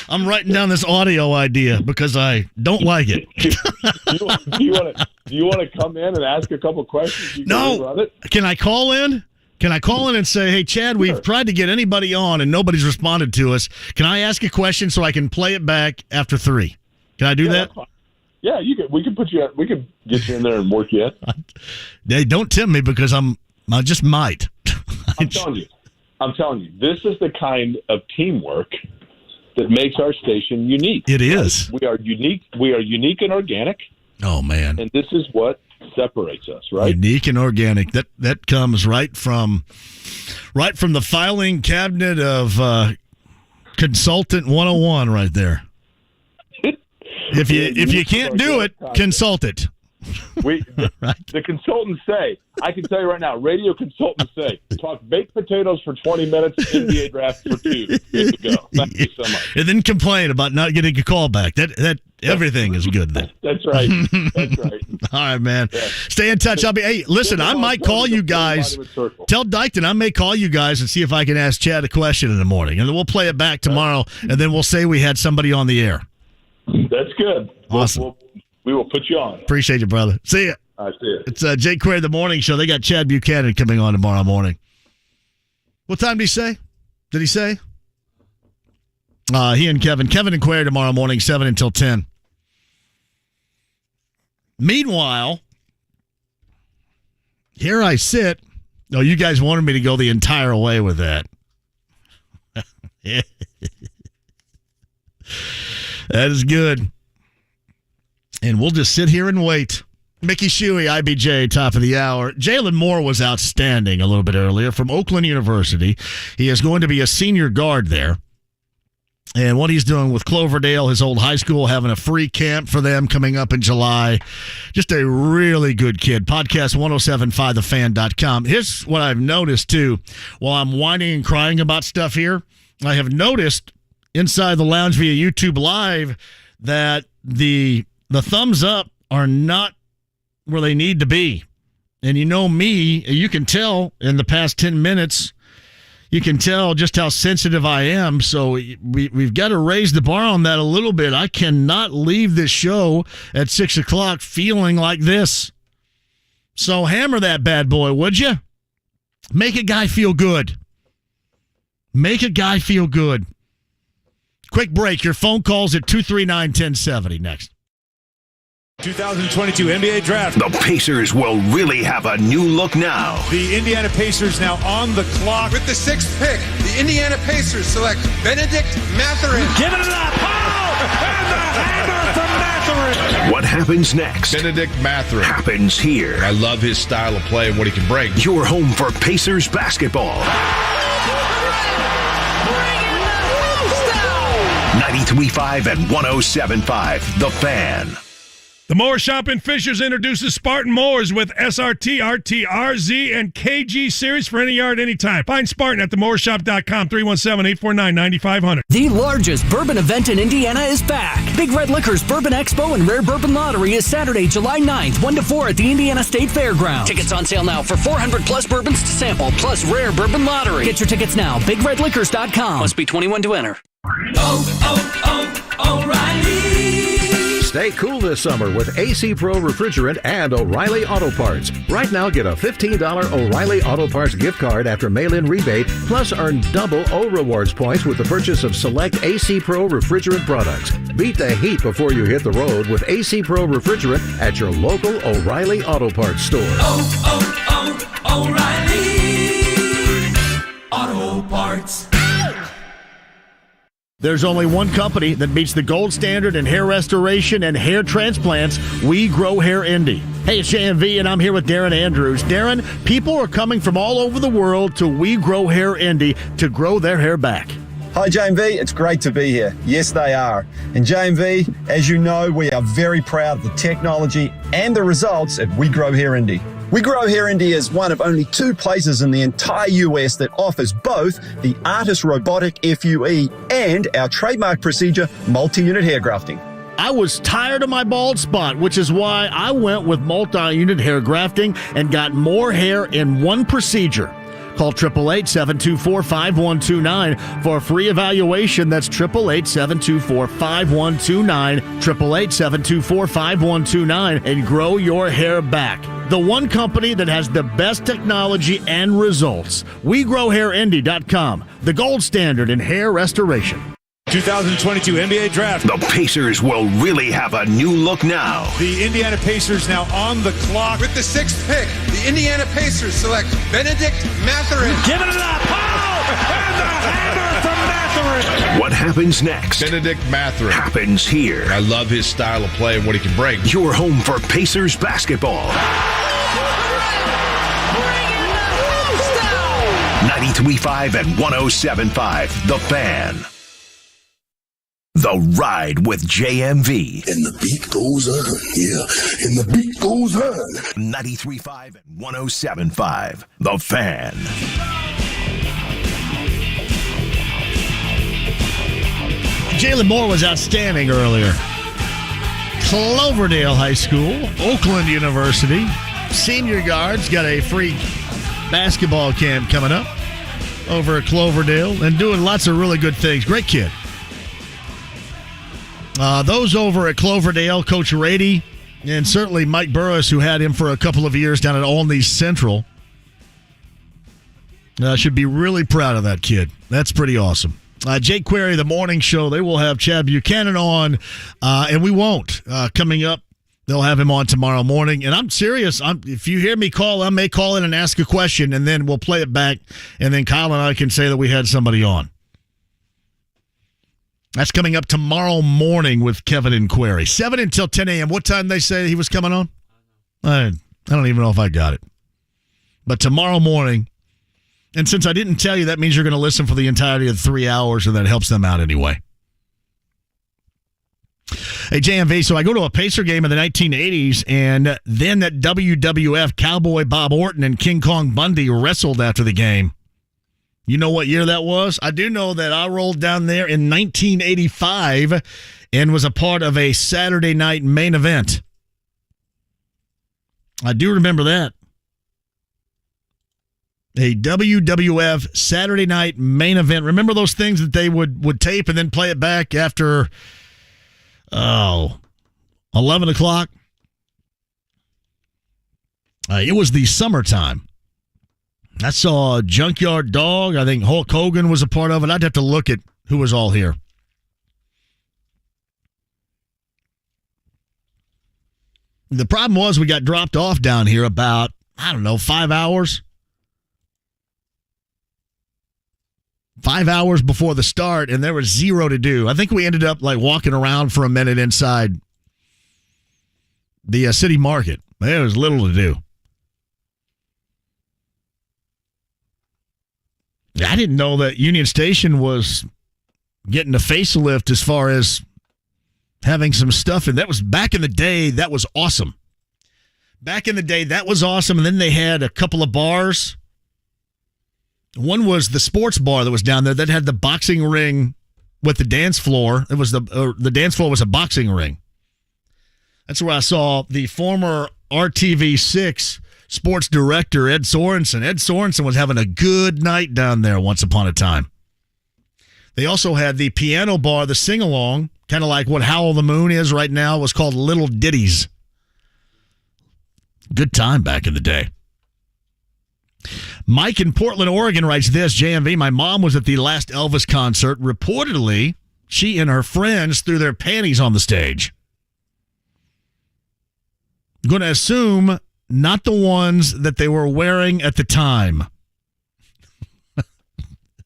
I'm writing down this audio idea because I don't like it. Do you want to come in and ask a couple questions? No. Can I call in? Can I call in and say, hey, Chad, we've tried to get anybody on and nobody's responded to us. Can I ask a question so I can play it back after 3? Can I do that? Yeah, you can. We can put you. We can get you in there and work you in. They don't tempt me because I just might. I'm telling you. This is the kind of teamwork that makes our station unique. It is. We are unique. We are unique and organic. Oh man! And this is what separates us, right? Unique and organic. That comes right from the filing cabinet of Consultant 101, right there. If you can't do it, consult it. The consultants say, I can tell you right now, radio consultants say, talk baked potatoes for 20 minutes, NBA draft for 2. Good to go. Thank you so much. And then complain about not getting a call back. That everything is good then. That's right. That's right. All right, man. Yeah. Stay in touch. Listen, I might call you guys. Tell Dykton I may call you guys and see if I can ask Chad a question in the morning. And then we'll play it back tomorrow, and then we'll say we had somebody on the air. That's good. Awesome. We will put you on. Appreciate you, brother. See ya. I see you. It's Jake Query, the morning show. They got Chad Buchanan coming on tomorrow morning. What time did he say? Did he say? He and Kevin. Kevin and Query tomorrow morning, 7 until 10. Meanwhile, here I sit. Oh, you guys wanted me to go the entire way with that. That is good. And we'll just sit here and wait. Mickey Shuey, IBJ, top of the hour. Jalen Moore was outstanding a little bit earlier from Oakland University. He is going to be a senior guard there. And what he's doing with Cloverdale, his old high school, having a free camp for them coming up in July. Just a really good kid. Podcast 1075thefan.com. Here's what I've noticed, too. While I'm whining and crying about stuff here, I have noticed inside the lounge via YouTube Live that the thumbs up are not where they need to be. And you know me, you can tell in the past 10 minutes, you can tell just how sensitive I am. So we've got to raise the bar on that a little bit. I cannot leave this show at 6 o'clock feeling like this. So hammer that bad boy, would you? Make a guy feel good. Make a guy feel good. Quick break. Your phone calls at 239-1070 next. 2022 NBA Draft. The Pacers will really have a new look now. The Indiana Pacers now on the clock. With the 6th pick, the Indiana Pacers select Bennedict Mathurin. Giving it up. Oh! And the hammer from Mathurin. What happens next? Bennedict Mathurin. Happens here. I love his style of play and what he can bring. Your home for Pacers basketball. 93.5 and 107.5. The Fan. The Moore Shop in Fishers introduces Spartan Mowers with SRT, RT, RZ, and KG series for any yard, anytime. Find Spartan at themooreShop.com, 317-849-9500. The largest bourbon event in Indiana is back. Big Red Liquor's Bourbon Expo and Rare Bourbon Lottery is Saturday, July 9th, 1 to 4 at the Indiana State Fairgrounds. Tickets on sale now for 400 plus bourbons to sample, plus Rare Bourbon Lottery. Get your tickets now, BigRedLiquors.com. Must be 21 to enter. O'Reilly. Stay cool this summer with AC Pro Refrigerant and O'Reilly Auto Parts. Right now, get a $15 O'Reilly Auto Parts gift card after mail-in rebate, plus earn double O Rewards points with the purchase of select AC Pro Refrigerant products. Beat the heat before you hit the road with AC Pro Refrigerant at your local O'Reilly Auto Parts store. O'Reilly Auto Parts. There's only one company that meets the gold standard in hair restoration and hair transplants. We Grow Hair Indy. Hey, it's JMV, and I'm here with Darren Andrews. Darren, people are coming from all over the world to We Grow Hair Indy to grow their hair back. Hi, JMV. It's great to be here. Yes, they are. And JMV, as you know, we are very proud of the technology and the results at We Grow Hair Indy. We Grow Hair India is one of only 2 places in the entire US that offers both the Artist Robotic FUE and our trademark procedure, multi-unit hair grafting. I was tired of my bald spot, which is why I went with multi-unit hair grafting and got more hair in one procedure. Call 888-724-5129 for a free evaluation. That's 888-724-5129, 888-724-5129, and grow your hair back. The one company that has the best technology and results. WeGrowHairIndy.com, the gold standard in hair restoration. 2022 NBA Draft. The Pacers will really have a new look now. The Indiana Pacers now on the clock. With the 6th pick, the Indiana Pacers select Bennedict Mathurin. Giving it up. Oh! And the hammer from Mathurin. What happens next? Bennedict Mathurin Happens here. I love his style of play and what he can bring. Your home for Pacers basketball. 93.5 and 107.5. The Fan. The Ride with JMV. And the beat goes on, yeah. And the beat goes on. 93.5 and 107.5. The Fan. Jalen Moore was outstanding earlier. Cloverdale High School, Oakland University. Senior guards got a free basketball camp coming up over at Cloverdale and doing lots of really good things. Great kid. Those over at Cloverdale, Coach Rady, and certainly Mike Burris, who had him for a couple of years down at Olney Central, should be really proud of that kid. That's pretty awesome. Jake Query, the morning show, they will have Chad Buchanan on, and we won't. Coming up, they'll have him on tomorrow morning. And I'm serious. If you hear me call, I may call in and ask a question, and then we'll play it back, and then Kyle and I can say that we had somebody on. That's coming up tomorrow morning with Kevin and Query. 7 until 10 a.m. What time they say he was coming on? I don't even know if I got it. But tomorrow morning, and since I didn't tell you, that means you're going to listen for the entirety of 3 hours, and that helps them out anyway. Hey, JMV, so I go to a Pacer game in the 1980s, and then that WWF Cowboy Bob Orton and King Kong Bundy wrestled after the game. You know what year that was? I do know that I rolled down there in 1985 and was a part of a Saturday night main event. I do remember that. A WWF Saturday night main event. Remember those things that they would tape and then play it back after, 11 o'clock? It was the summertime. I saw Junkyard Dog. I think Hulk Hogan was a part of it. I'd have to look at who was all here. The problem was we got dropped off down here about, 5 hours. 5 hours before the start, and there was zero to do. I think we ended up walking around for a minute inside the city market. There was little to do. I didn't know that Union Station was getting a facelift as far as having some stuff. And that was back in the day. That was awesome. Back in the day, that was awesome. And then they had a couple of bars. One was the sports bar that was down there that had the boxing ring with the dance floor. It was the dance floor was a boxing ring. That's where I saw the former RTV6 sports director, Ed Sorensen. Ed Sorensen was having a good night down there once upon a time. They also had the piano bar, the sing-along, kind of like what Howl the Moon is right now. It was called Little Ditties. Good time back in the day. Mike in Portland, Oregon writes this, JMV, my mom was at the last Elvis concert. Reportedly, she and her friends threw their panties on the stage. I'm going to assume not the ones that they were wearing at the time.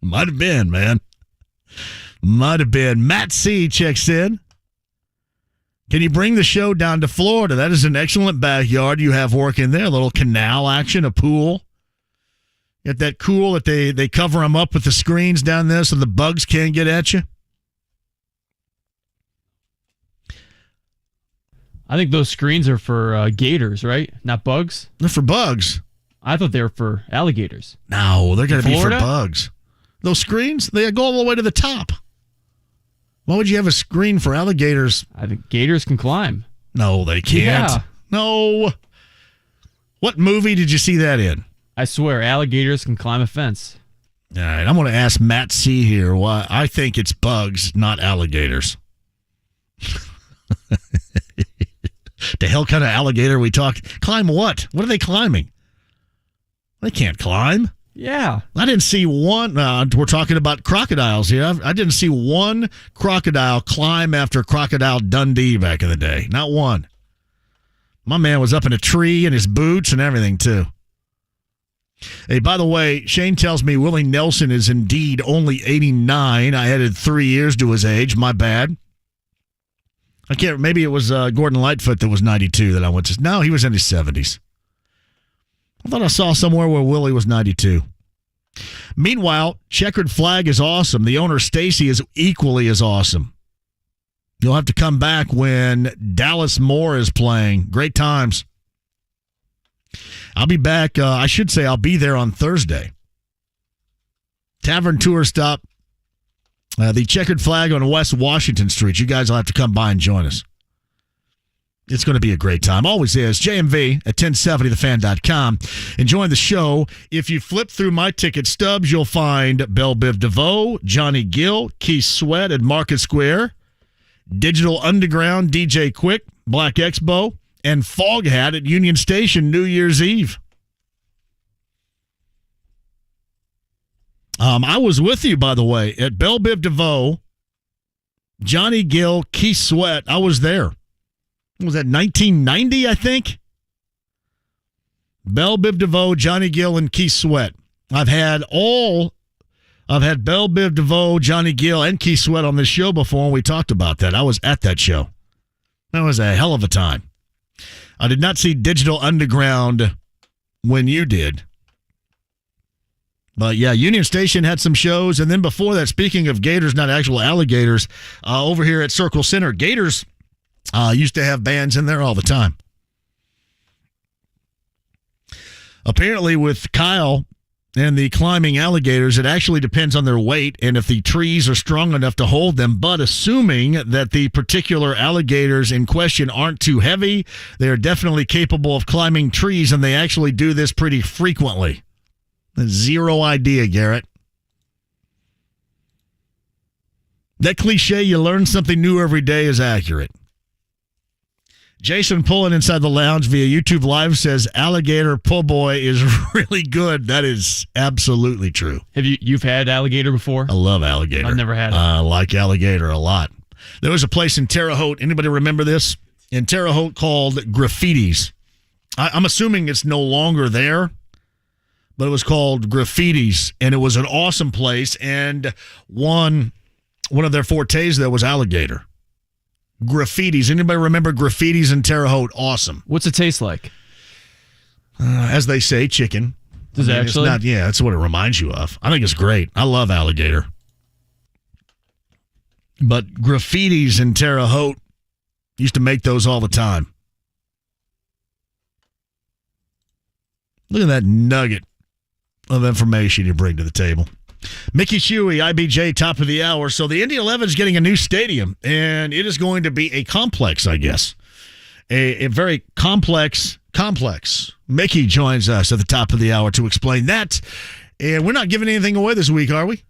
Might have been, man. Might have been. Matt C. checks in. Can you bring the show down to Florida? That is an excellent backyard you have working there. A little canal action, a pool. Get that cool that they cover them up with the screens down there so the bugs can't get at you. I think those screens are for gators, right? Not bugs? They're for bugs. I thought they were for alligators. No, they're going to be for bugs. Those screens, they go all the way to the top. Why would you have a screen for alligators? I think gators can climb. No, they can't. Yeah. No. What movie did you see that in? I swear, alligators can climb a fence. All right, I'm going to ask Matt C. here why I think it's bugs, not alligators. The hell kind of alligator we talk? Climb what? What are they climbing? They can't climb. Yeah. I didn't see one. We're talking about crocodiles here. I didn't see one crocodile climb after Crocodile Dundee back in the day. Not one. My man was up in a tree in his boots and everything, too. Hey, by the way, Shane tells me Willie Nelson is indeed only 89. I added 3 years to his age. My bad. I can't. Maybe it was Gordon Lightfoot that was 92 that I went to. No, he was in his 70s. I thought I saw somewhere where Willie was 92. Meanwhile, Checkered Flag is awesome. The owner, Stacy, is equally as awesome. You'll have to come back when Dallas Moore is playing. Great times. I'll be back. I should say I'll be there on Thursday. Tavern Tour Stop. The Checkered Flag on West Washington Street. You guys will have to come by and join us. It's going to be a great time. Always is. JMV at 1070thefan.com. Enjoying the show. If you flip through my ticket stubs, you'll find Belle Biv DeVoe, Johnny Gill, Keith Sweat at Market Square, Digital Underground, DJ Quick, Black Expo, and Foghat at Union Station New Year's Eve. I was with you, by the way, at Belle Biv DeVoe, Johnny Gill, Keith Sweat. I was there. Was that 1990, I think? Belle Biv DeVoe, Johnny Gill, and Keith Sweat. I've had Belle Biv DeVoe, Johnny Gill, and Keith Sweat on this show before, and we talked about that. I was at that show. That was a hell of a time. I did not see Digital Underground when you did. But, yeah, Union Station had some shows. And then before that, speaking of gators, not actual alligators, over here at Circle Center, Gators used to have bands in there all the time. Apparently with Kyle and the climbing alligators, it actually depends on their weight and if the trees are strong enough to hold them. But assuming that the particular alligators in question aren't too heavy, they're definitely capable of climbing trees, and they actually do this pretty frequently. Zero idea, Garrett. That cliche, you learn something new every day, is accurate. Jason Pullen inside the lounge via YouTube Live says alligator po' boy is really good. That is absolutely true. Have you've had alligator before? I love alligator. I've never had it. I like alligator a lot. There was a place in Terre Haute. Anybody remember this? In Terre Haute called Graffitis. I'm assuming it's no longer there, but it was called Graffitis, and it was an awesome place. And one of their fortes there was alligator. Graffitis. Anybody remember Graffitis in Terre Haute? Awesome. What's it taste like? As they say, chicken. Does it actually? Yeah, that's what it reminds you of. I think it's great. I love alligator. But Graffitis in Terre Haute used to make those all the time. Look at that nugget of information you bring to the table. Mickey Shuey, IBJ, top of the hour. So the Indy 11 is getting a new stadium, and it is going to be a complex, I guess. A very complex. Mickey joins us at the top of the hour to explain that. And we're not giving anything away this week, are we?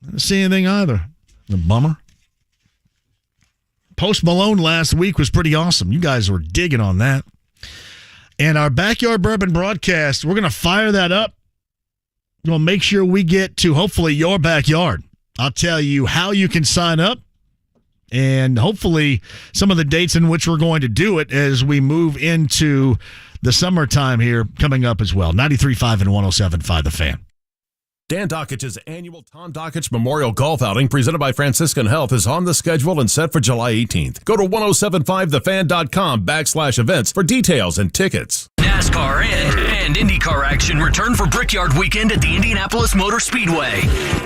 I didn't see anything either. A bummer. Post Malone last week was pretty awesome. You guys were digging on that. And our Backyard Bourbon broadcast, we're going to fire that up. We'll make sure we get to hopefully your backyard. I'll tell you how you can sign up and hopefully some of the dates in which we're going to do it as we move into the summertime here coming up as well. 93.5 and 107.5 The Fan. Dan Dockich's annual Tom Dockich Memorial Golf Outing presented by Franciscan Health is on the schedule and set for July 18th. Go to 1075thefan.com/events for details and tickets. Now NASCAR and IndyCar action return for Brickyard Weekend at the Indianapolis Motor Speedway.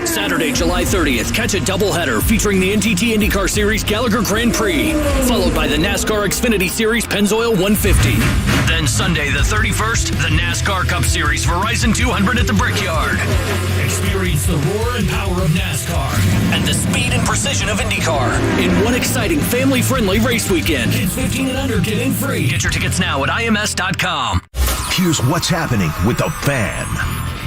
Saturday, July 30th, catch a doubleheader featuring the NTT IndyCar Series Gallagher Grand Prix, followed by the NASCAR Xfinity Series Pennzoil 150. Then Sunday, the 31st, the NASCAR Cup Series Verizon 200 at the Brickyard. Experience the roar and power of NASCAR and the speed and precision of IndyCar in one exciting family-friendly race weekend. Kids 15 and under get in free. Get your tickets now at ims.com. Here's what's happening with the Fan.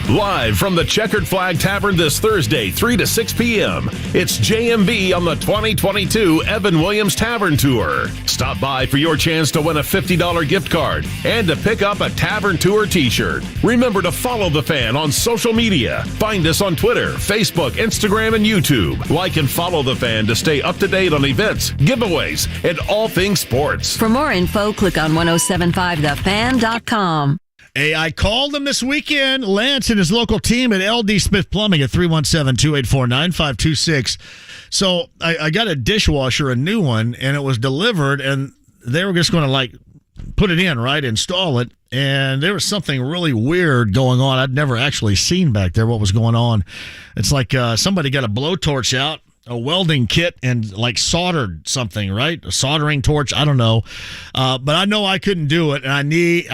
Live from the Checkered Flag Tavern this Thursday, 3 to 6 p.m., it's JMV on the 2022 Evan Williams Tavern Tour. Stop by for your chance to win a $50 gift card and to pick up a Tavern Tour t-shirt. Remember to follow the Fan on social media. Find us on Twitter, Facebook, Instagram, and YouTube. Like and follow the Fan to stay up to date on events, giveaways, and all things sports. For more info, click on 1075thefan.com. Hey, I called him this weekend, Lance and his local team at LD Smith Plumbing at 317-284-9526. So I got a dishwasher, a new one, and it was delivered, and they were just going to, put it in, right, install it, and there was something really weird going on. I'd never actually seen back there what was going on. It's like somebody got a blowtorch out, a welding kit, and soldered something, right? A soldering torch, I don't know. But I know I couldn't do it, and I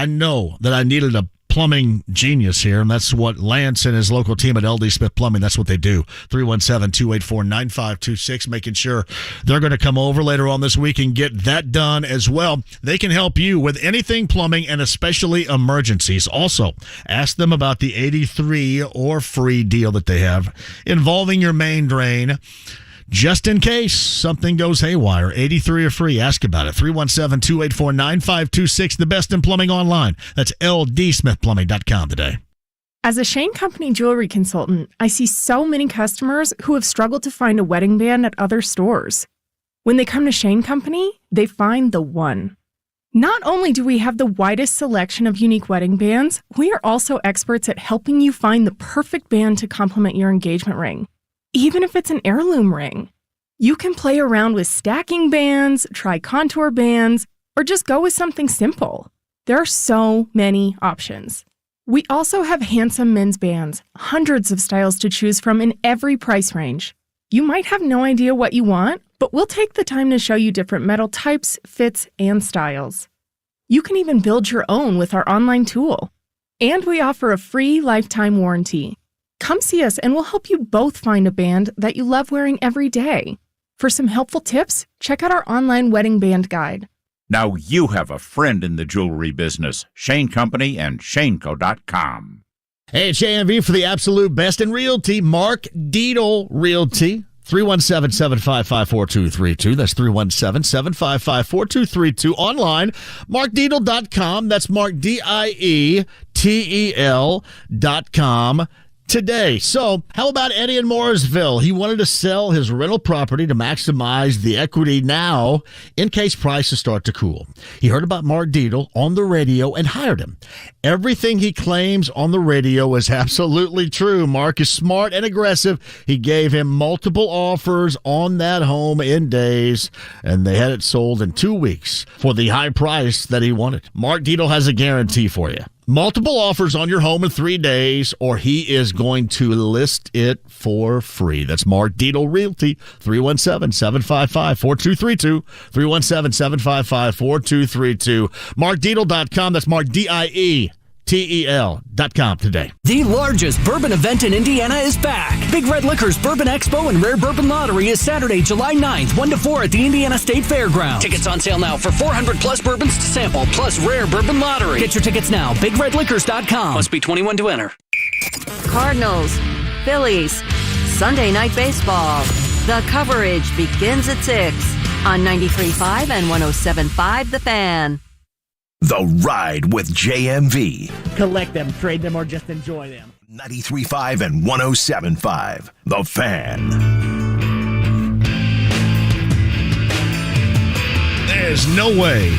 know that I needed a plumbing genius here, and that's what Lance and his local team at LD Smith Plumbing, that's what they do. 317-284-9526, making sure they're going to come over later on this week and get that done as well. They can help you with anything plumbing and especially emergencies. Also, ask them about the 83 or free deal that they have involving your main drain. Just in case something goes haywire, 83 or free. Ask about it. 317-284-9526. The best in plumbing online. That's ldsmithplumbing.com today. As a Shane Company jewelry consultant, I see so many customers who have struggled to find a wedding band at other stores. When they come to Shane Company, they find the one. Not only do we have the widest selection of unique wedding bands, we are also experts at helping you find the perfect band to complement your engagement ring. Even if it's an heirloom ring. You can play around with stacking bands, try contour bands, or just go with something simple. There are so many options. We also have handsome men's bands, hundreds of styles to choose from in every price range. You might have no idea what you want, but we'll take the time to show you different metal types, fits, and styles. You can even build your own with our online tool. And we offer a free lifetime warranty. Come see us and we'll help you both find a band that you love wearing every day. For some helpful tips, check out our online wedding band guide. Now you have a friend in the jewelry business. Shane Company and shaneco.com. Hey, it's JMV for the absolute best in realty. Mark Deedle Realty. 317-755-4232. That's 317-755-4232. Online, markdeedle.com. That's markdeedl.com. Today. So, how about Eddie in Mooresville? He wanted to sell his rental property to maximize the equity now in case prices start to cool. He heard about Mark Deedle on the radio and hired him. Everything he claims on the radio is absolutely true. Mark is smart and aggressive. He gave him multiple offers on that home in days, and they had it sold in 2 weeks for the high price that he wanted. Mark Deedle has a guarantee for you. Multiple offers on your home in 3 days, or he is going to list it for free. That's Mark Deedle Realty, 317-755-4232, 317-755-4232. MarkDeedle.com, that's MarkDietel.com today. The largest bourbon event in Indiana is back. Big Red Liquor's Bourbon Expo and Rare Bourbon Lottery is Saturday, July 9th, 1 to 4 at the Indiana State Fairgrounds. Tickets on sale now for 400 plus bourbons to sample, plus Rare Bourbon Lottery. Get your tickets now, BigRedLiquors.com. Must be 21 to enter. Cardinals, Phillies, Sunday Night Baseball. The coverage begins at 6 on 93.5 and 107.5 The Fan. The Ride with JMV. Collect them, trade them, or just enjoy them. 93.5 and 107.5 The Fan. There's no way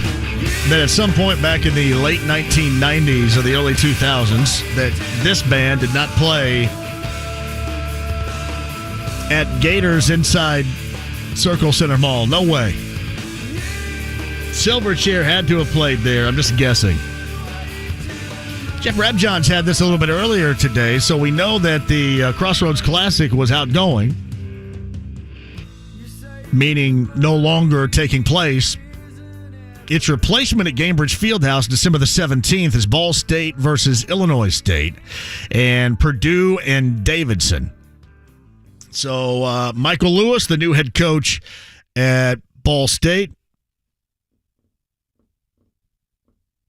that at some point back in the late 1990s or the early 2000s that this band did not play at Gators inside Circle Center Mall. No way. Silverchair had to have played there. I'm just guessing. Jeff Rabjohn's had this a little bit earlier today, so we know that the Crossroads Classic was outgoing, meaning no longer taking place. Its replacement at Gainbridge Fieldhouse, December the 17th, is Ball State versus Illinois State and Purdue and Davidson. So Michael Lewis, the new head coach at Ball State,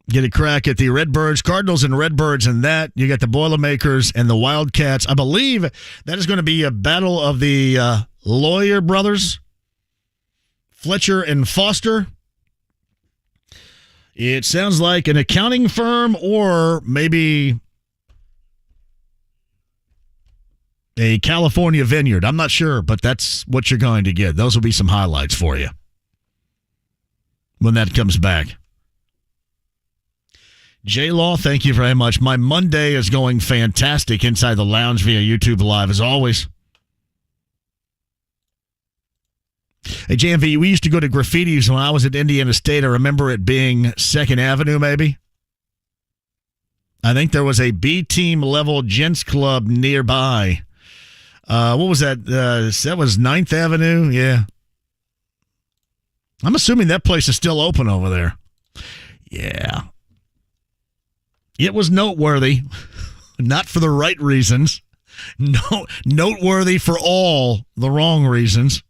get a crack at the Redbirds, Cardinals and Redbirds, and that. You got the Boilermakers and the Wildcats. I believe that is going to be a battle of the Lawyer brothers, Fletcher and Foster. It sounds like an accounting firm or maybe a California vineyard. I'm not sure, but that's what you're going to get. Those will be some highlights for you when that comes back. J-Law, thank you very much. My Monday is going fantastic inside the lounge via YouTube Live, as always. Hey, JMV, we used to go to Graffiti's when I was at Indiana State. I remember it being 2nd Avenue, maybe. I think there was a B-team level gents club nearby. What was that? That was 9th Avenue? Yeah. I'm assuming that place is still open over there. Yeah. It was noteworthy, not for the right reasons. No, noteworthy for all the wrong reasons.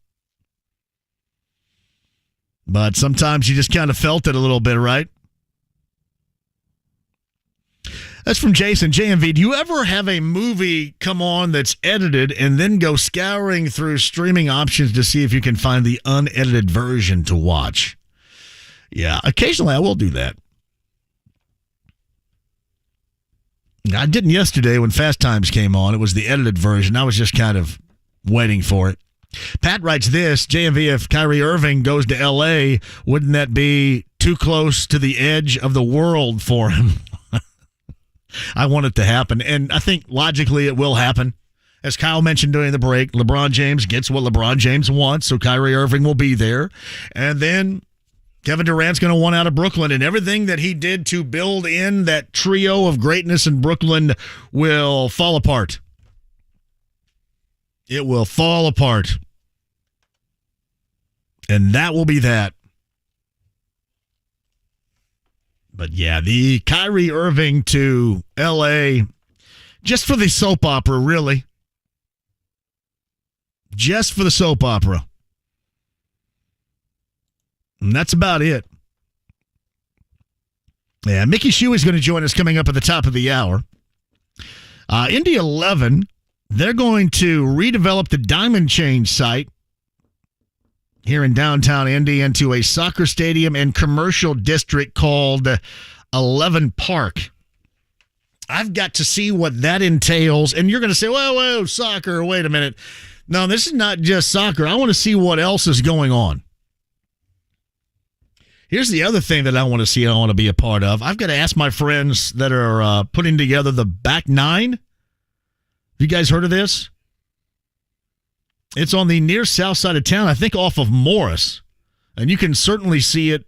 But sometimes you just kind of felt it a little bit, right? That's from Jason. JMV, do you ever have a movie come on that's edited and then go scouring through streaming options to see if you can find the unedited version to watch? Yeah, occasionally I will do that. I didn't yesterday when Fast Times came on. It was the edited version. I was just kind of waiting for it. Pat writes this, JMV, if Kyrie Irving goes to L.A., wouldn't that be too close to the edge of the world for him? I want it to happen, and I think logically it will happen. As Kyle mentioned during the break, LeBron James gets what LeBron James wants, so Kyrie Irving will be there. And then Kevin Durant's going to want out of Brooklyn, and everything that he did to build in that trio of greatness in Brooklyn will fall apart. It will fall apart. And that will be that. But yeah, the Kyrie Irving to L.A., just for the soap opera, really. Just for the soap opera. And that's about it. Yeah, Mickey Shuey's going to join us coming up at the top of the hour. Indy 11, they're going to redevelop the Diamond Chain site here in downtown Indy into a soccer stadium and commercial district called 11 Park. I've got to see what that entails. And you're going to say, whoa, soccer, wait a minute. No, this is not just soccer. I want to see what else is going on. Here's the other thing that I want to see and I want to be a part of. I've got to ask my friends that are putting together the Back Nine. Have you guys heard of this? It's on the near south side of town, I think off of Morris. And you can certainly see it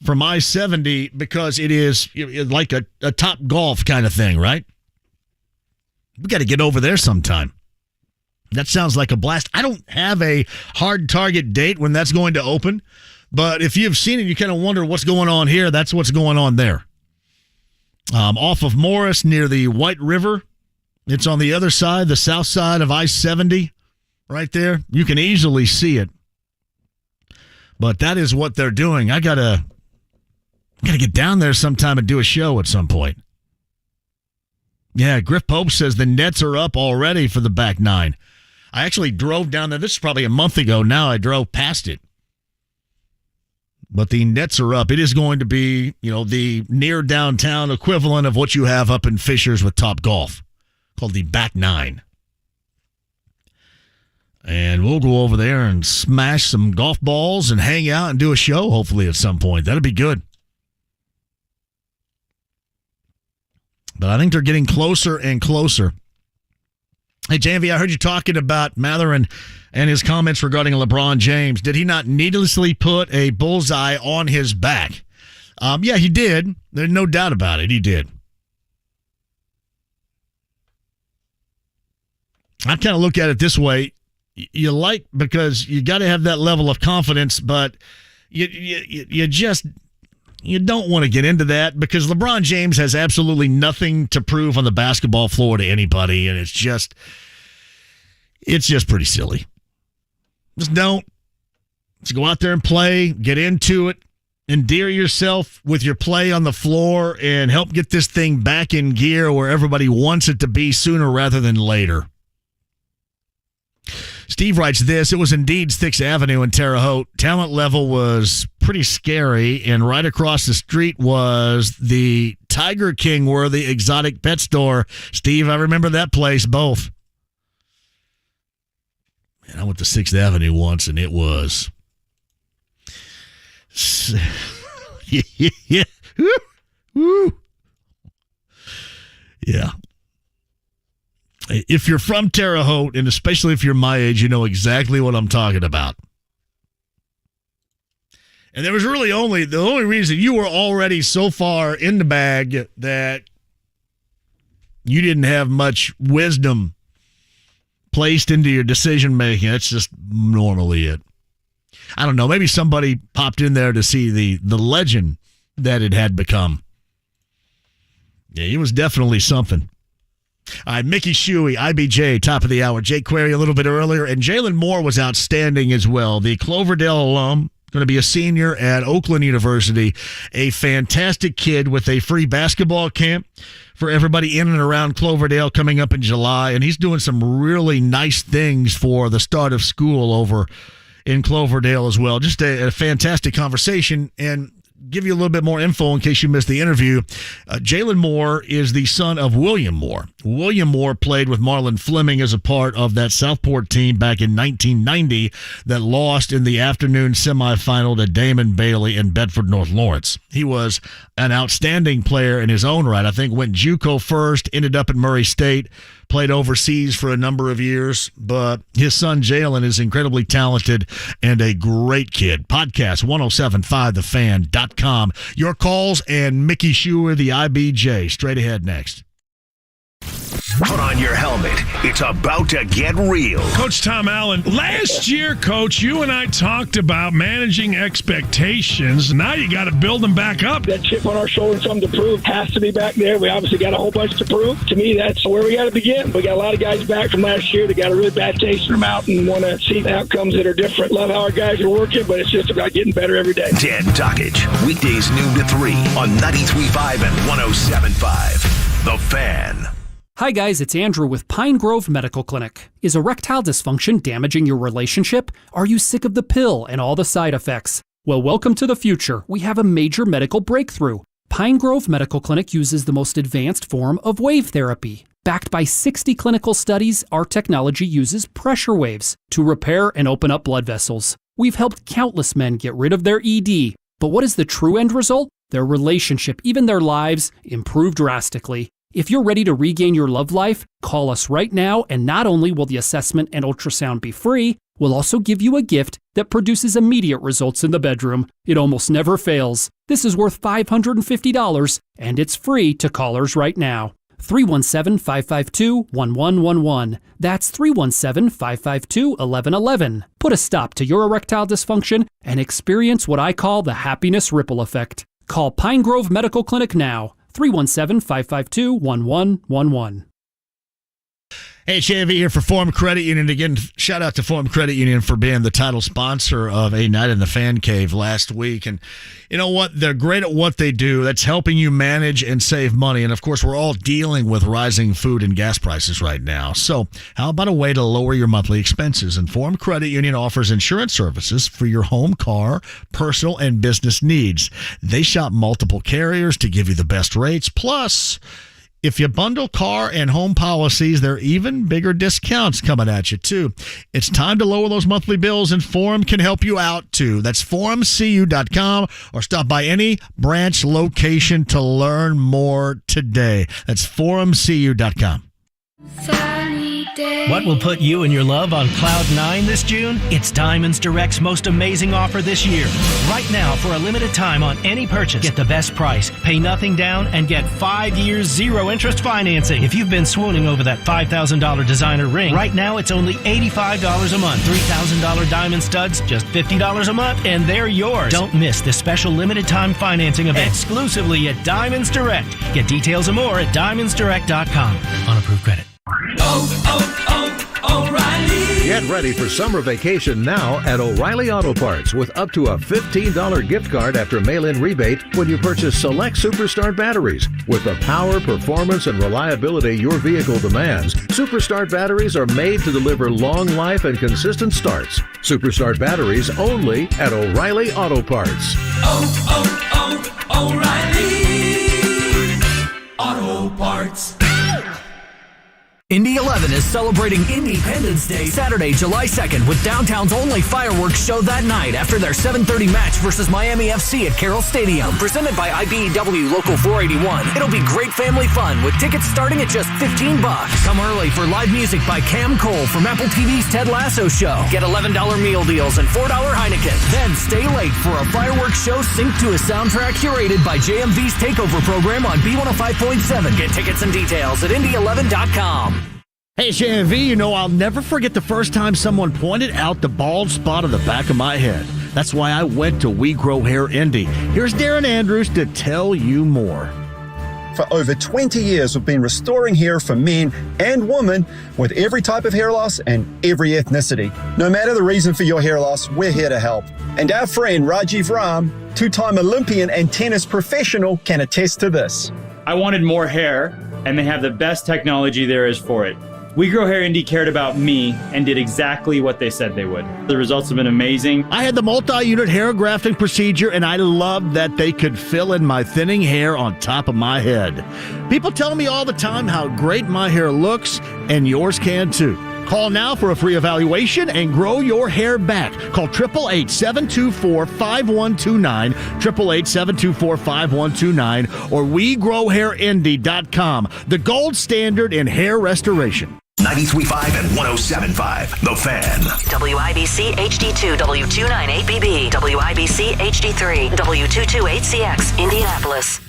from I-70 because it is like a Top Golf kind of thing, right? We got to get over there sometime. That sounds like a blast. I don't have a hard target date when that's going to open, but if you've seen it, you kind of wonder what's going on here. That's what's going on there. Off of Morris near the White River. It's on the other side, the south side of I-70. Right there. You can easily see it. But that is what they're doing. I gotta get down there sometime and do a show at some point. Yeah, Griff Pope says the nets are up already for the Back Nine. I actually drove down there. This is probably a month ago now. I drove past it. But the nets are up. It is going to be, the near downtown equivalent of what you have up in Fishers with Top Golf, called the Back Nine. And we'll go over there and smash some golf balls and hang out and do a show, hopefully, at some point. That'd be good. But I think they're getting closer and closer. Hey, JMV, I heard you talking about Mathurin and his comments regarding LeBron James. Did he not needlessly put a bullseye on his back? Yeah, he did. There's no doubt about it. He did. I kind of look at it this way. You like, because you got to have that level of confidence, but you don't want to get into that because LeBron James has absolutely nothing to prove on the basketball floor to anybody, and it's just pretty silly. Just don't. Just go out there and play, get into it, endear yourself with your play on the floor, and help get this thing back in gear where everybody wants it to be sooner rather than later. Steve writes this: it was indeed 6th Avenue in Terre Haute. Talent level was pretty scary, and right across the street was the Tiger King worthy exotic pet store. Steve, I remember that place both. Man, I went to 6th Avenue once, and it was... yeah. Woo. Yeah. If you're from Terre Haute, and especially if you're my age, you know exactly what I'm talking about. And there was really the only reason you were already so far in the bag that you didn't have much wisdom placed into your decision making. That's just normally it. I don't know. Maybe somebody popped in there to see the legend that it had become. Yeah, he was definitely something. All right, Mickey Shuey, IBJ, top of the hour. Jake Query a little bit earlier. And Jalen Moore was outstanding as well. The Cloverdale alum, going to be a senior at Oakland University. A fantastic kid with a free basketball camp for everybody in and around Cloverdale coming up in July. And he's doing some really nice things for the start of school over in Cloverdale as well. Just a fantastic conversation. And give you a little bit more info in case you missed the interview. Jalen Moore is the son of William Moore. William Moore played with Marlon Fleming as a part of that Southport team back in 1990 that lost in the afternoon semifinal to Damon Bailey and Bedford North Lawrence. He was an outstanding player in his own right. I think went JUCO first, ended up at Murray State, played overseas for a number of years, but his son Jalen is incredibly talented and a great kid. Podcast 1075thefan.com. Your calls and Mickey Shuey, the IBJ, straight ahead next. Put on your helmet. It's about to get real. Coach Tom Allen, last year, Coach, you and I talked about managing expectations. Now you got to build them back up. That chip on our shoulder, something to prove, has to be back there. We obviously got a whole bunch to prove. To me, that's where we got to begin. We got a lot of guys back from last year that got a really bad taste in their mouth and want to see outcomes that are different. Love how our guys are working, but it's just about getting better every day. Dan Dockage, weekdays noon to 3 on 93.5 and 107.5. The Fan. Hi guys, it's Andrew with Pine Grove Medical Clinic. Is erectile dysfunction damaging your relationship? Are you sick of the pill and all the side effects? Well, welcome to the future. We have a major medical breakthrough. Pine Grove Medical Clinic uses the most advanced form of wave therapy. Backed by 60 clinical studies, our technology uses pressure waves to repair and open up blood vessels. We've helped countless men get rid of their ED. But what is the true end result? Their relationship, even their lives, improve drastically. If you're ready to regain your love life, call us right now, and not only will the assessment and ultrasound be free, we'll also give you a gift that produces immediate results in the bedroom. It almost never fails. This is worth $550, and it's free to callers right now. 317-552-1111. That's 317-552-1111. Put a stop to your erectile dysfunction and experience what I call the happiness ripple effect. Call Pine Grove Medical Clinic now. 317-552-1111. Hey, JMV here for Forum Credit Union. Again, shout out to Forum Credit Union for being the title sponsor of A Night in the Fan Cave last week. And you know what? They're great at what they do. That's helping you manage and save money. And of course, we're all dealing with rising food and gas prices right now. So how about a way to lower your monthly expenses? And Forum Credit Union offers insurance services for your home, car, personal, and business needs. They shop multiple carriers to give you the best rates. Plus, if you bundle car and home policies, there are even bigger discounts coming at you, too. It's time to lower those monthly bills, and Forum can help you out, too. That's forumcu.com, or stop by any branch location to learn more today. That's forumcu.com. Sunny day. What will put you and your love on Cloud 9 this June? It's Diamonds Direct's most amazing offer this year. Right now, for a limited time on any purchase, get the best price, pay nothing down, and get 5 years, 0 interest financing. If you've been swooning over that $5,000 designer ring, right now it's only $85 a month. $3,000 diamond studs, just $50 a month, and they're yours. Don't miss this special limited time financing event exclusively at Diamonds Direct. Get details and more at diamondsdirect.com. On approved credit. O'Reilly. Get ready for summer vacation now at O'Reilly Auto Parts with up to a $15 gift card after mail-in rebate when you purchase select Superstart batteries. With the power, performance, and reliability your vehicle demands, Superstart batteries are made to deliver long life and consistent starts. Superstart batteries only at O'Reilly Auto Parts. O'Reilly Auto Parts. Indy 11 is celebrating Independence Day Saturday, July 2nd with downtown's only fireworks show that night after their 7:30 match versus Miami FC at Carroll Stadium. Presented by IBEW Local 481. It'll be great family fun with tickets starting at just $15. Come early for live music by Cam Cole from Apple TV's Ted Lasso show. Get $11 meal deals and $4 Heineken. Then stay late for a fireworks show synced to a soundtrack curated by JMV's Takeover program on B105.7. Get tickets and details at Indy11.com. Hey, it's JMV. You know, I'll never forget the first time someone pointed out the bald spot on the back of my head. That's why I went to We Grow Hair Indy. Here's Darren Andrews to tell you more. For over 20 years, we've been restoring hair for men and women with every type of hair loss and every ethnicity. No matter the reason for your hair loss, we're here to help. And our friend Rajiv Ram, two-time Olympian and tennis professional, can attest to this. I wanted more hair, and they have the best technology there is for it. We Grow Hair Indy cared about me and did exactly what they said they would. The results have been amazing. I had the multi-unit hair grafting procedure, and I loved that they could fill in my thinning hair on top of my head. People tell me all the time how great my hair looks, and yours can too. Call now for a free evaluation and grow your hair back. Call 888-724-5129, 888-724-5129, or WeGrowHairIndy.com, the gold standard in hair restoration. 93.5 and 107.5, The Fan. WIBC HD2, W298BB, WIBC HD3, W228CX, Indianapolis.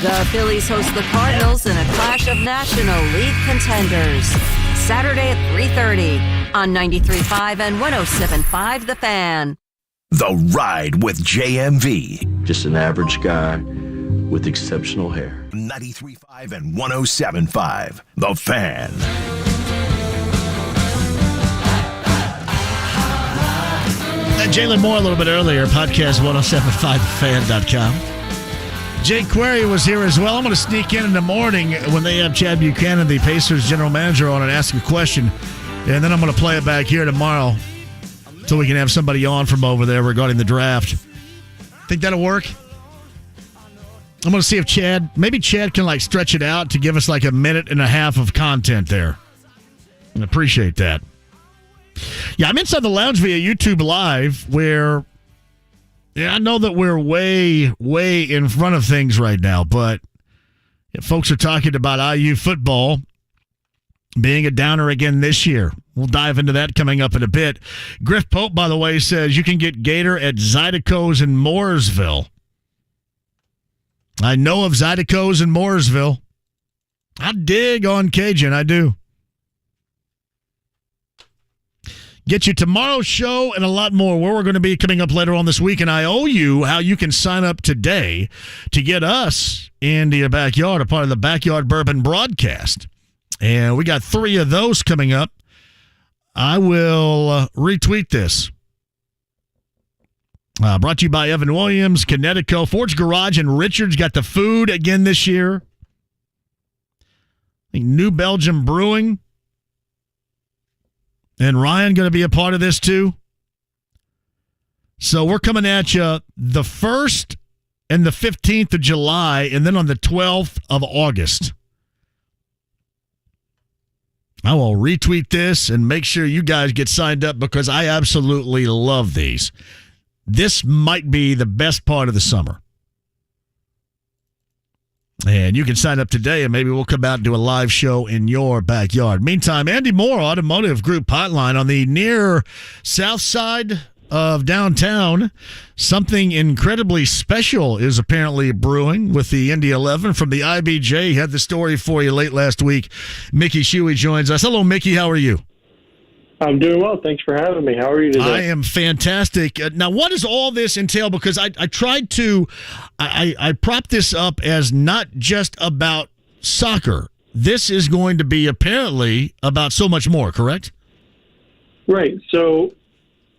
The Phillies host the Cardinals in a clash of National League contenders. Saturday at 3:30 on 93.5 and 107.5, The Fan. The Ride with JMV. Just an average guy with exceptional hair. 93.5 and 107.5, The Fan. Jalen Moore a little bit earlier, podcast 1075thefan.com. Jake Query was here as well. I'm going to sneak in the morning when they have Chad Buchanan, the Pacers general manager, on and ask a question. And then I'm going to play it back here tomorrow so we can have somebody on from over there regarding the draft. Think that'll work? I'm going to see if Chad can stretch it out to give us a minute and a half of content there. I appreciate that. Yeah, I'm inside the lounge via YouTube Live where, I know that we're way, way in front of things right now, but folks are talking about IU football being a downer again this year. We'll dive into that coming up in a bit. Griff Pope, by the way, says you can get Gator at Zydeco's in Mooresville. I know of Zydeco's in Mooresville. I dig on Cajun, I do. Get you tomorrow's show and a lot more where we're going to be coming up later on this week. And I owe you how you can sign up today to get us into your backyard, a part of the Backyard Bourbon Broadcast. And we got 3 of those coming up. I will retweet this. Brought to you by Evan Williams, Connecticut, Ford's Garage, and Richards got the food again this year. I think New Belgium Brewing. And Ryan going to be a part of this too. So we're coming at you the 1st and the 15th of July, and then on the 12th of August. I will retweet this and make sure you guys get signed up because I absolutely love these. This might be the best part of the summer. And you can sign up today, and maybe we'll come out and do a live show in your backyard. Meantime, Andy Moore, Automotive Group Hotline on the near south side of downtown. Something incredibly special is apparently brewing with the Indy 11 from the IBJ. Had the story for you late last week. Mickey Shuey joins us. Hello, Mickey. How are you? I'm doing well. Thanks for having me. How are you today? I am fantastic. Now, what does all this entail? Because I tried to, I propped this up as not just about soccer. This is going to be apparently about so much more, correct? Right. So,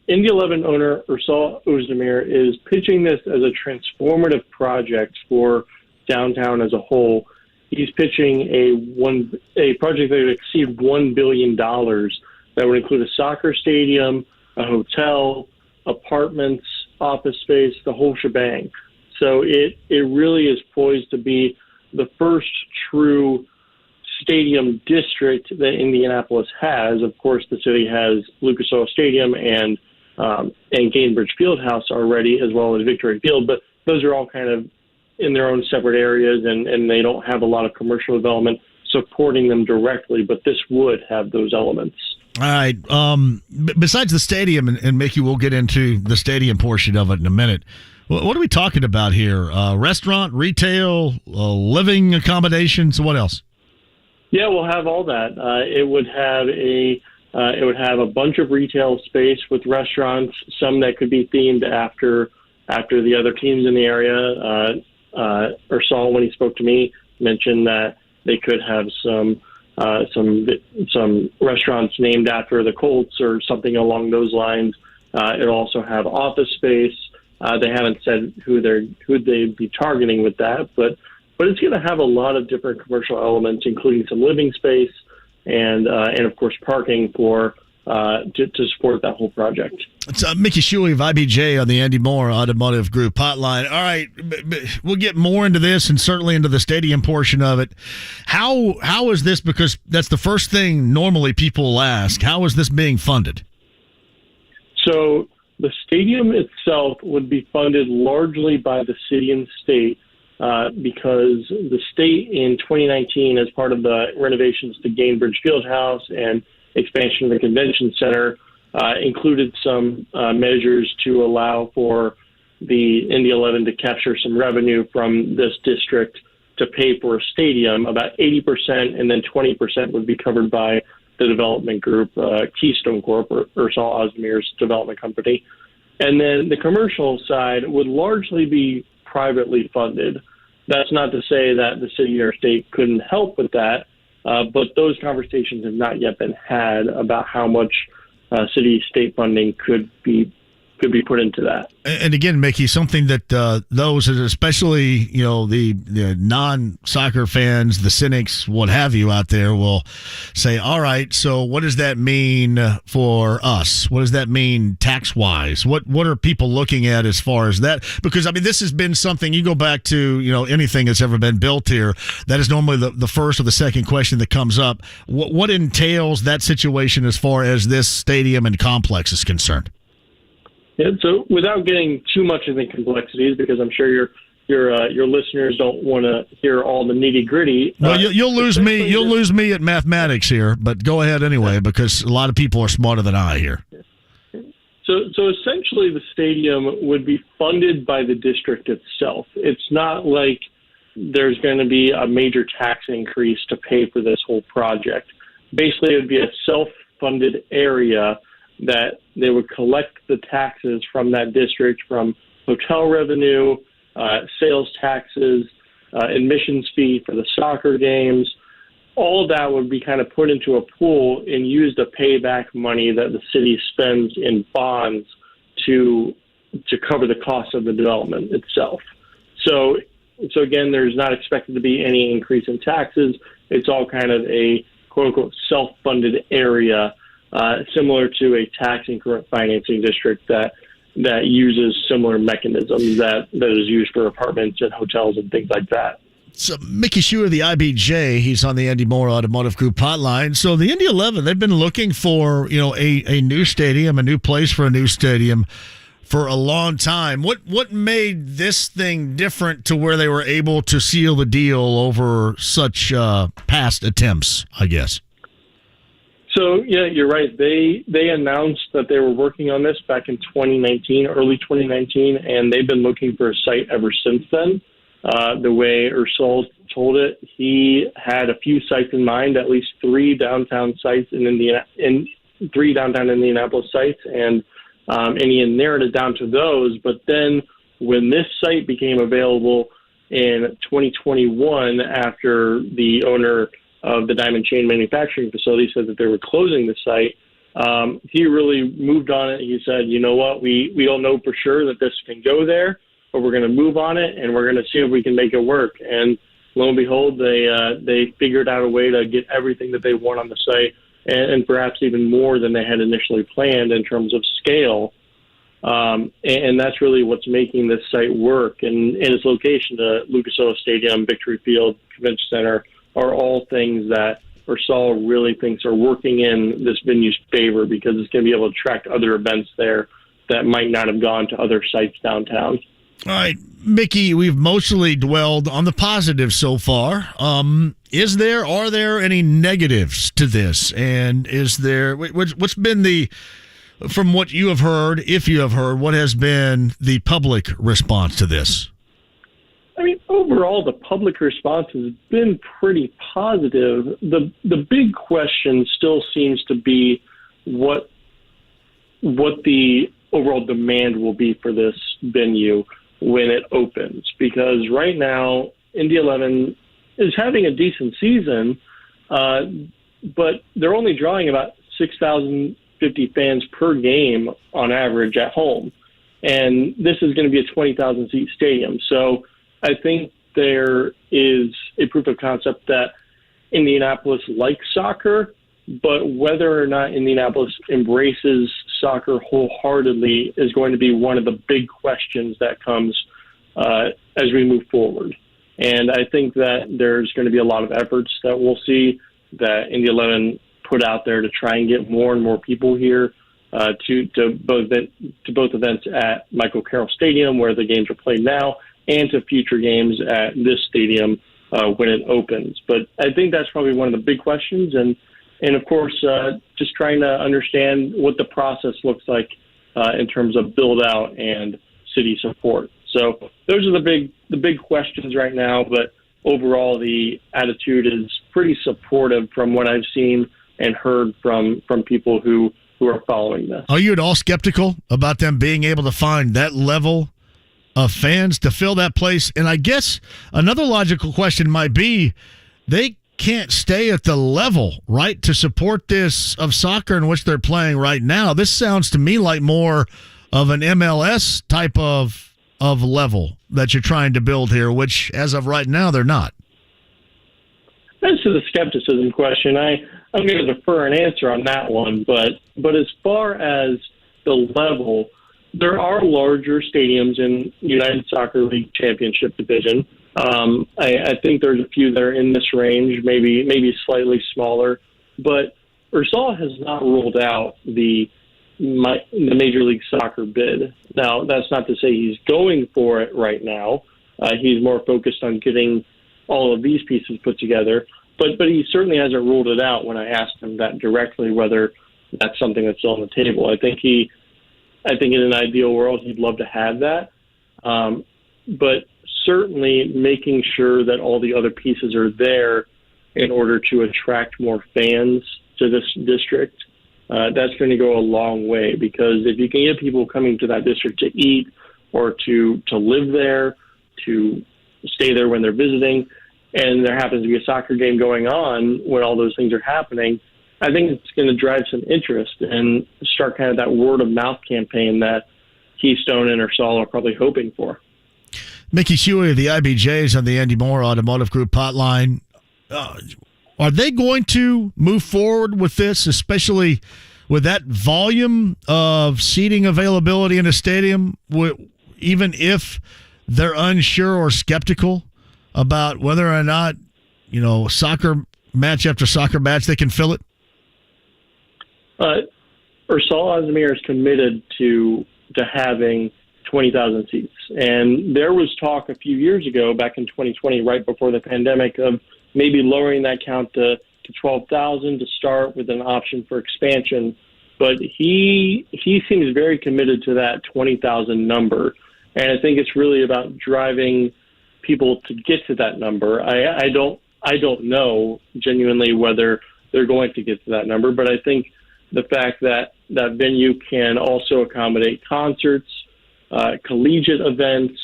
Indy 11 owner Ursal Özdemir is pitching this as a transformative project for downtown as a whole. He's pitching a project that would exceed $1 billion. That would include a soccer stadium, a hotel, apartments, office space, the whole shebang. So it really is poised to be the first true stadium district that Indianapolis has. Of course, the city has Lucas Oil Stadium and Gainbridge Fieldhouse already, as well as Victory Field, but those are all kind of in their own separate areas, and they don't have a lot of commercial development supporting them directly, but this would have those elements. All right. Besides the stadium, and Mickey, we'll get into the stadium portion of it in a minute. What are we talking about here? Restaurant, retail, living accommodations. What else? Yeah, we'll have all that. It would have a bunch of retail space with restaurants, some that could be themed after the other teams in the area. Ursal, when he spoke to me, mentioned that they could have some restaurants named after the Colts or something along those lines. It'll also have office space. They haven't said who they'd be targeting with that, but it's going to have a lot of different commercial elements, including some living space and of course parking for to support that whole project. It's Mickey Shuey of IBJ on the Andy Moore Automotive Group Hotline. All right, we'll get more into this and certainly into the stadium portion of it. How is this, because that's the first thing normally people will ask, how is this being funded? So the stadium itself would be funded largely by the city and state because the state in 2019, as part of the renovations to Gainbridge Fieldhouse and expansion of the convention center, included some measures to allow for the Indy 11 to capture some revenue from this district to pay for a stadium. About 80% and then 20% would be covered by the development group, Keystone Corp, or Ursal Özdemir's development company. And then the commercial side would largely be privately funded. That's not to say that the city or state couldn't help with that, but those conversations have not yet been had about how much city-state funding could be put into that. And again, Mickey, something that those, especially the non-soccer fans, the cynics, what have you out there, will say, all right, so what does that mean for us? What does that mean tax-wise? What are people looking at as far as that? Because, I mean, this has been something, you go back to, anything that's ever been built here, that is normally the first or the second question that comes up. What entails that situation as far as this stadium and complex is concerned? Yeah, so without getting too much into complexities, because I'm sure your listeners don't want to hear all the nitty gritty. Well, you'll lose me. You'll lose me at mathematics here, but go ahead anyway, because a lot of people are smarter than I here. So essentially, the stadium would be funded by the district itself. It's not like there's going to be a major tax increase to pay for this whole project. Basically, it would be a self-funded area that they would collect the taxes from that district, from hotel revenue, sales taxes, admissions fee for the soccer games. All of that would be kind of put into a pool and used to pay back money that the city spends in bonds to cover the cost of the development itself. So again, there's not expected to be any increase in taxes. It's all kind of a quote-unquote self-funded area, similar to a tax increment financing district that uses similar mechanisms that is used for apartments and hotels and things like that. So Mickey Shuey of the IBJ, he's on the Andy Moore Automotive Group hotline. So the Indy 11, they've been looking for a new stadium, a new place for a new stadium for a long time. What made this thing different to where they were able to seal the deal over such past attempts, I guess? So, yeah, you're right. They announced that they were working on this back in 2019, early 2019, and they've been looking for a site ever since then. The way Ursul told it, he had a few sites in mind, at least three downtown sites three downtown Indianapolis sites, and he narrowed it down to those. But then when this site became available in 2021, after the owner of the Diamond Chain Manufacturing Facility said that they were closing the site, he really moved on it. He said, you know what, we don't know for sure that this can go there, but we're going to move on it, and we're going to see if we can make it work. And lo and behold, they figured out a way to get everything that they want on the site, and perhaps even more than they had initially planned in terms of scale. And that's really what's making this site work. And its location, the Lucas Oil Stadium, Victory Field, Convention Center, are all things that Ursul really thinks are working in this venue's favor, because it's going to be able to attract other events there that might not have gone to other sites downtown. All right, Mickey, we've mostly dwelled on the positive so far. Are there any negatives to this? And is there, what's been from what you have heard, if you have heard, what has been the public response to this? I mean, overall, the public response has been pretty positive. The big question still seems to be what the overall demand will be for this venue when it opens. Because right now, Indy 11 is having a decent season, but they're only drawing about 6,050 fans per game on average at home. And this is going to be a 20,000-seat stadium. So I think there is a proof of concept that Indianapolis likes soccer, but whether or not Indianapolis embraces soccer wholeheartedly is going to be one of the big questions that comes as we move forward. And I think that there's going to be a lot of efforts that we'll see that Indy 11 put out there to try and get more and more people here to both events at Michael Carroll Stadium, where the games are played now, and to future games at this stadium when it opens. But I think that's probably one of the big questions. And of course, just trying to understand what the process looks like in terms of build out and city support. So those are the big questions right now. But overall, the attitude is pretty supportive from what I've seen and heard from people who are following this. Are you at all skeptical about them being able to find that level of fans to fill that place? And I guess another logical question might be, they can't stay at the level, right, to support this of soccer in which they're playing right now. This sounds to me like more of an MLS type of level that you're trying to build here, which as of right now, they're not. As to the skepticism question, I'm going to defer an answer on that one. But as far as the level, there are larger stadiums in United Soccer League Championship Division. I think there's a few that are in this range, maybe slightly smaller. But Ursul has not ruled out the Major League Soccer bid. Now, that's not to say he's going for it right now. He's more focused on getting all of these pieces put together. But he certainly hasn't ruled it out when I asked him that directly, whether that's something that's on the table. I think in an ideal world, he'd love to have that. But certainly making sure that all the other pieces are there in order to attract more fans to this district, that's going to go a long way. Because if you can get people coming to that district to eat or to live there, to stay there when they're visiting, and there happens to be a soccer game going on when all those things are happening, I think it's going to drive some interest and start kind of that word-of-mouth campaign that Keystone and Ursul are probably hoping for. Mickey Shuey of the IBJs on the Andy Moore Automotive Group hotline. Are they going to move forward with this, especially with that volume of seating availability in a stadium, even if they're unsure or skeptical about whether or not, soccer match after soccer match, they can fill it? Ursul Ozmir is committed to to having 20,000 seats. And there was talk a few years ago, back in 2020, right before the pandemic, of maybe lowering that count to 12,000 to start with an option for expansion. But he seems very committed to that 20,000 number. And I think it's really about driving people to get to that number. I don't know genuinely whether they're going to get to that number, but I think the fact that that venue can also accommodate concerts, collegiate events,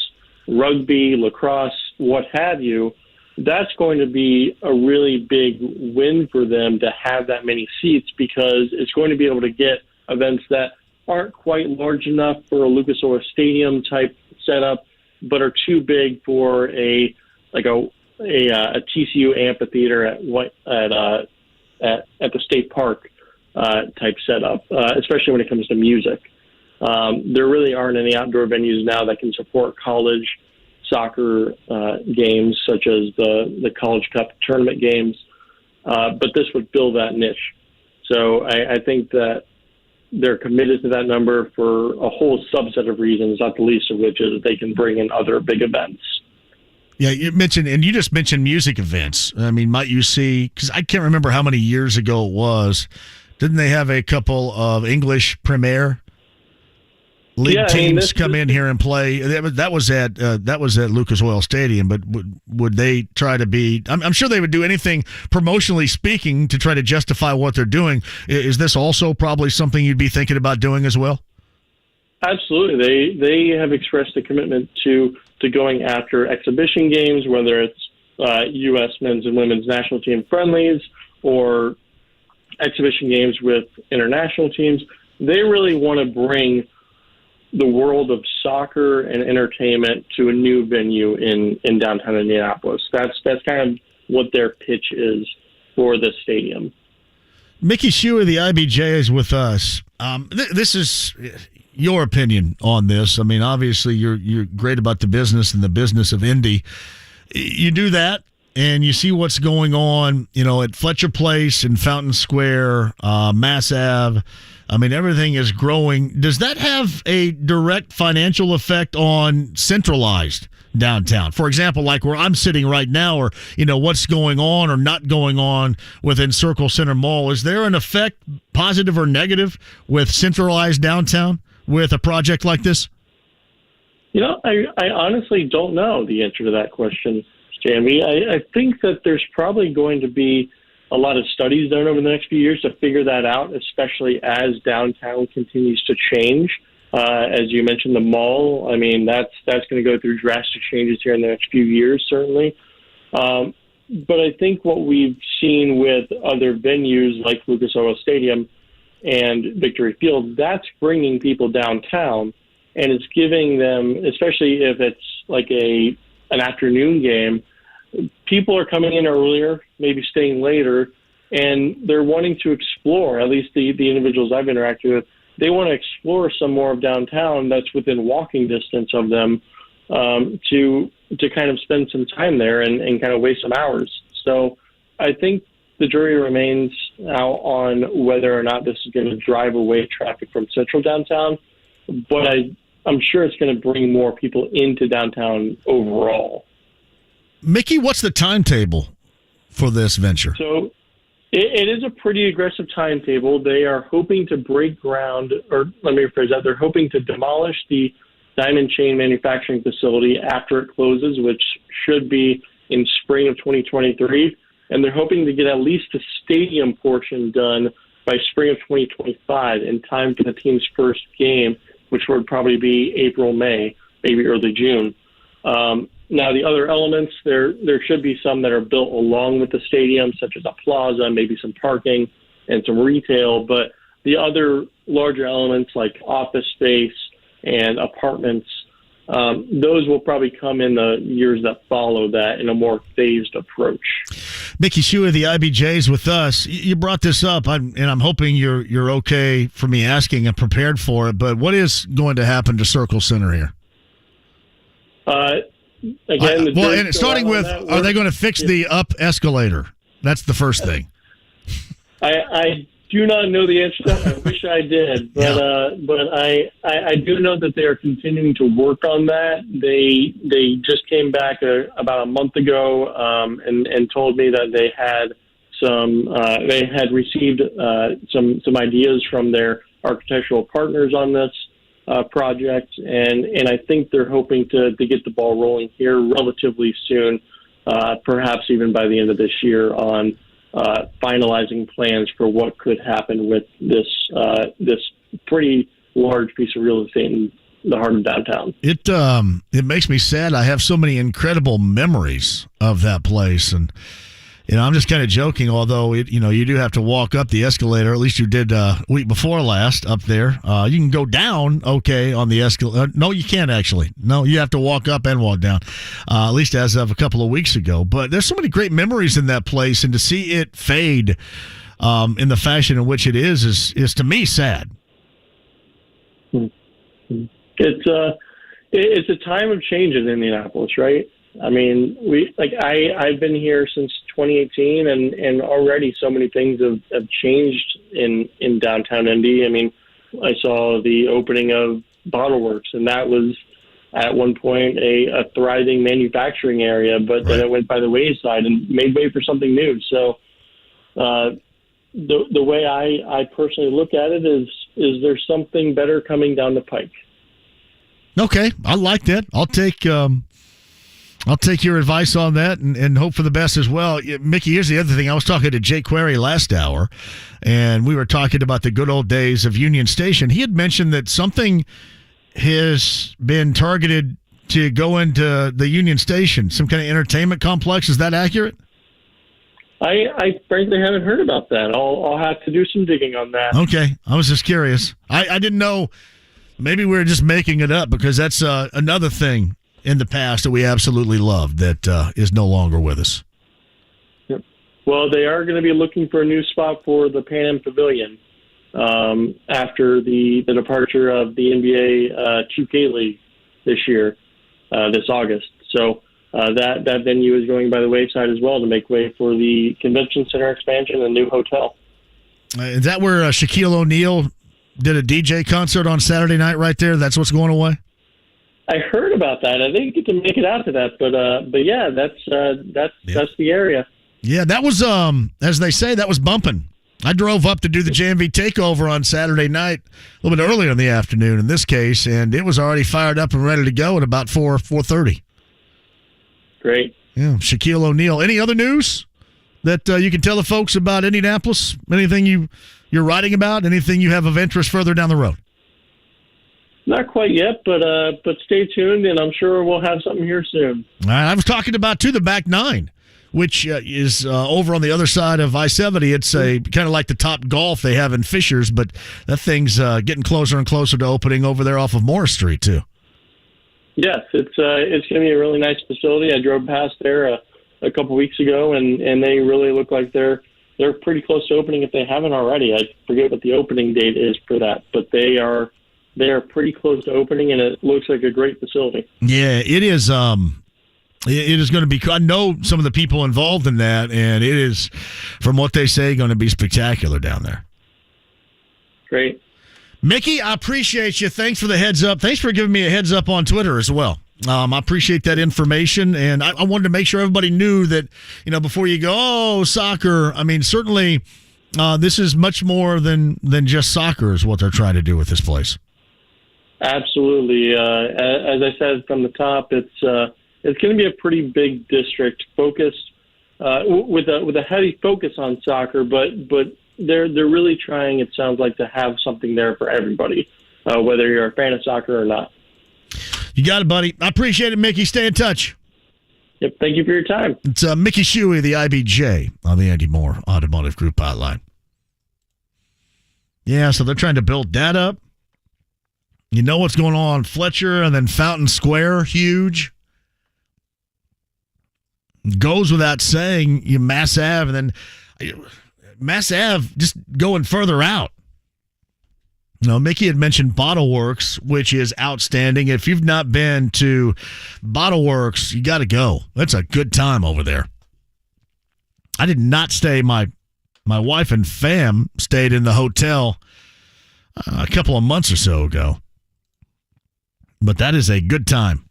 rugby, lacrosse, what have you, that's going to be a really big win for them to have that many seats, because it's going to be able to get events that aren't quite large enough for a Lucas Oil Stadium type setup, but are too big for a TCU amphitheater at the state park type setup, especially when it comes to music. There really aren't any outdoor venues now that can support college soccer games, such as the College Cup tournament games, but this would fill that niche. So I think that they're committed to that number for a whole subset of reasons, not the least of which is that they can bring in other big events. Yeah, you just mentioned music events. I mean, might you see, because I can't remember how many years ago it was, didn't they have a couple of English Premier League teams come in here and play? That was at Lucas Oil Stadium, but would they try to be, I'm sure they would do anything promotionally speaking to try to justify what they're doing. Is this also probably something you'd be thinking about doing as well? Absolutely. They have expressed a commitment to going after exhibition games, whether it's U.S. men's and women's national team friendlies or exhibition games with international teams. They really want to bring the world of soccer and entertainment to a new venue in downtown Indianapolis. That's kind of what their pitch is for the stadium. Mickey Shuey, the IBJ, is with us. This is your opinion on this. I mean, obviously you're great about the business and the business of Indy. You do that, and you see what's going on, at Fletcher Place and Fountain Square, Mass Ave. I mean, everything is growing. Does that have a direct financial effect on centralized downtown? For example, like where I'm sitting right now, or, what's going on or not going on within Circle Center Mall. Is there an effect, positive or negative, with centralized downtown with a project like this? I honestly don't know the answer to that question, JMV. I think that there's probably going to be a lot of studies done over the next few years to figure that out, especially as downtown continues to change. As you mentioned, the mall, I mean, that's going to go through drastic changes here in the next few years, certainly. But I think what we've seen with other venues like Lucas Oil Stadium and Victory Field, that's bringing people downtown, and it's giving them, especially if it's like an afternoon game, people are coming in earlier, maybe staying later, and they're wanting to explore, at least the individuals I've interacted with, they want to explore some more of downtown that's within walking distance of them, to kind of spend some time there and kind of waste some hours. So I think the jury remains out on whether or not this is going to drive away traffic from central downtown, but I'm sure it's going to bring more people into downtown overall. Mickey, what's the timetable for this venture? So it is a pretty aggressive timetable. They are hoping to break ground, or let me rephrase that, they're hoping to demolish the diamond chain manufacturing facility after it closes, which should be in spring of 2023. And they're hoping to get at least the stadium portion done by spring of 2025 in time for the team's first game, which would probably be April, May, maybe early June. Now, the other elements, there should be some that are built along with the stadium, such as a plaza, maybe some parking and some retail. But the other larger elements like office space and apartments, those will probably come in the years that follow that in a more phased approach. Mickey Shuey, the IBJ's with us. You brought this up, and I'm hoping you're okay for me asking and prepared for it, but what is going to happen to Circle Center here? Again, and starting with, are they going to fix the up escalator? That's the first thing. I do not know the answer to that. I wish wish I did, but I do know that they are continuing to work on that. They just came back about a month ago and told me that they had received some ideas from their architectural partners on this project, and I think they're hoping to get the ball rolling here relatively soon, perhaps even by the end of this year, on finalizing plans for what could happen with this pretty large piece of real estate in the heart of downtown. It makes me sad. I have so many incredible memories of that place, and I'm just kind of joking. Although you do have to walk up the escalator. At least you did week before last up there. You can go down on the escalator. No, you can't actually. No, you have to walk up and walk down. At least as of a couple of weeks ago. But there's so many great memories in that place, and to see it fade in the fashion in which it is to me sad. It's a time of change in Indianapolis, right? I mean, I've been here since 2018, and already so many things have changed in downtown Indy. I mean, I saw the opening of Bottle Works, and that was at one point a thriving manufacturing area, but then it went by the wayside and made way for something new. So the way I personally look at it is there something better coming down the pike? Okay, I like that. I'll take your advice on that and hope for the best as well. Mickey, here's the other thing. I was talking to Jake Query last hour, and we were talking about the good old days of Union Station. He had mentioned that something has been targeted to go into the Union Station, some kind of entertainment complex. Is that accurate? I frankly haven't heard about that. I'll have to do some digging on that. Okay. I was just curious. I didn't know. Maybe we were just making it up, because that's another thing in the past that we absolutely loved that is no longer with us. Yep. Well, they are going to be looking for a new spot for the Pan Am Pavilion after the departure of the NBA 2K League this year, this August. So that venue is going by the wayside as well to make way for the convention center expansion and new hotel. Is that where Shaquille O'Neal did a DJ concert on Saturday night right there? That's what's going away? I heard about that. I didn't get to make it out to that, but yeah, that's the area. Yeah, that was as they say, that was bumping. I drove up to do the JMV takeover on Saturday night, a little bit earlier in the afternoon in this case, and it was already fired up and ready to go at about 4:30. Great. Yeah, Shaquille O'Neal. Any other news that you can tell the folks about Indianapolis? Anything you're writing about? Anything you have of interest further down the road? Not quite yet, but stay tuned, and I'm sure we'll have something here soon. I was talking about, too, the back nine, which is over on the other side of I-70. It's kind of like the Top Golf they have in Fishers, but that thing's getting closer and closer to opening over there off of Morris Street, too. Yes, it's going to be a really nice facility. I drove past there a couple weeks ago, and they really look like they're pretty close to opening if they haven't already. I forget what the opening date is for that, but they are pretty close to opening, and it looks like a great facility. Yeah, it is. It is going to be. I know some of the people involved in that, and it is, from what they say, going to be spectacular down there. Great. Mickey, I appreciate you. Thanks for the heads up. Thanks for giving me a heads up on Twitter as well. I appreciate that information, and I wanted to make sure everybody knew that, before you go, oh, soccer. I mean, certainly this is much more than just soccer is what they're trying to do with this place. Absolutely. As I said from the top, it's going to be a pretty big district focused with a heavy focus on soccer, but they're really trying, it sounds like, to have something there for everybody, whether you're a fan of soccer or not. You got it, buddy. I appreciate it, Mickey. Stay in touch. Yep. Thank you for your time. It's Mickey Shuey, the IBJ on the Andy Moore Automotive Group hotline. Yeah, so they're trying to build that up. You know what's going on, Fletcher, and then Fountain Square, huge. Goes without saying, Mass Ave, and then Mass Ave just going further out. Mickey had mentioned Bottle Works, which is outstanding. If you've not been to Bottle Works, you got to go. That's a good time over there. I did not stay. My wife and fam stayed in the hotel a couple of months or so ago. But that is a good time.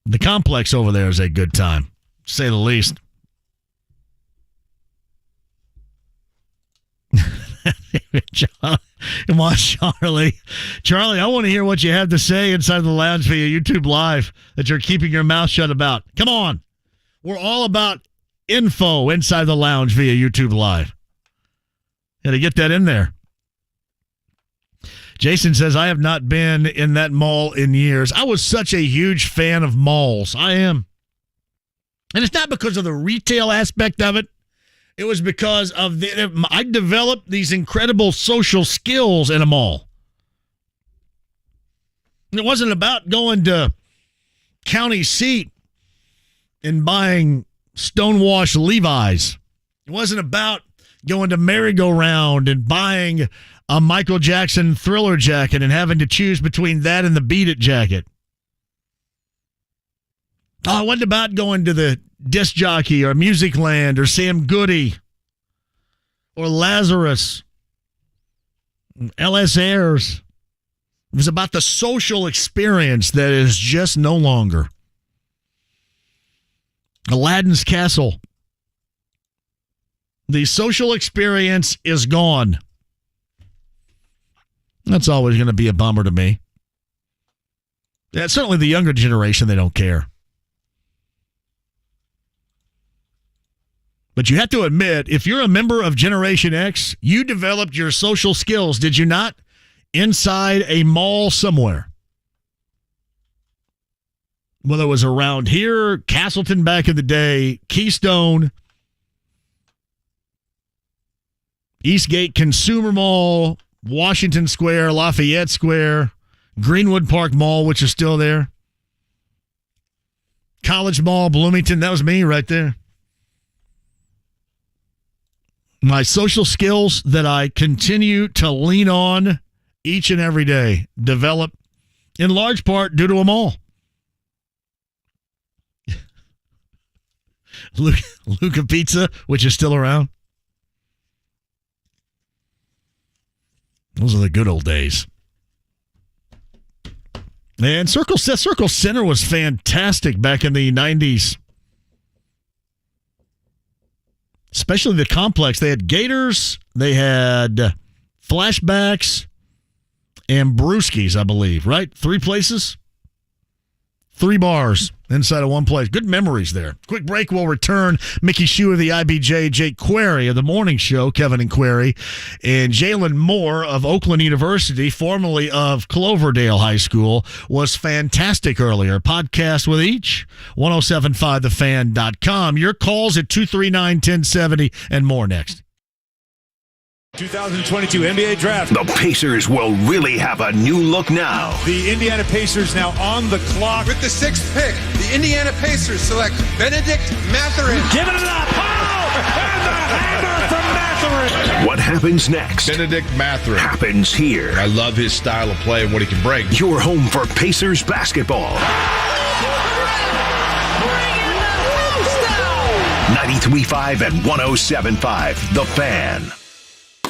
The complex over there is a good time, to say the least. Come on, Charlie. Charlie, I want to hear what you have to say inside the lounge via YouTube Live that you're keeping your mouth shut about. Come on. We're all about info inside the lounge via YouTube Live. Got to get that in there. Jason says, I have not been in that mall in years. I was such a huge fan of malls. I am. And it's not because of the retail aspect of it. It was because of I developed these incredible social skills in a mall. It wasn't about going to county seat and buying stonewashed Levi's. It wasn't about going to merry-go-round and buying a Michael Jackson Thriller jacket and having to choose between that and the Beat It jacket. Oh, it wasn't about going to the Disc Jockey or Music Land or Sam Goody or Lazarus, LS Airs. It was about the social experience that is just no longer. Aladdin's Castle. The social experience is gone. That's always going to be a bummer to me. Yeah, certainly the younger generation, they don't care. But you have to admit, if you're a member of Generation X, you developed your social skills, did you not? Inside a mall somewhere. Whether it was around here, Castleton back in the day, Keystone, Eastgate Consumer Mall, Washington Square, Lafayette Square, Greenwood Park Mall, which is still there, College Mall, Bloomington. That was me right there. My social skills that I continue to lean on each and every day develop in large part due to a mall. Luca Pizza, which is still around. Those are the good old days. And Circle Center was fantastic back in the 90s. Especially the complex. They had Gators, they had Flashbacks, and Brewskis, I believe, right? 3 places? 3 bars inside of one place. Good memories there. Quick break. We'll return. Mickey Shuey of the IBJ, Jake Query of the morning show, Kevin and Query, and Jalen Moore of Oakland University, formerly of Cloverdale High School, was fantastic earlier. Podcast with each. 1075thefan.com. Your calls at 239-1070 and more next. 2022 NBA Draft. The Pacers will really have a new look now. The Indiana Pacers now on the clock. With the 6th pick, the Indiana Pacers select Bennedict Mathurin. Giving it up. Oh! And the hammer from Mathurin. What happens next? Bennedict Mathurin. Happens here. I love his style of play and what he can bring. Your home for Pacers basketball. 93.5 and 107.5. The Fan.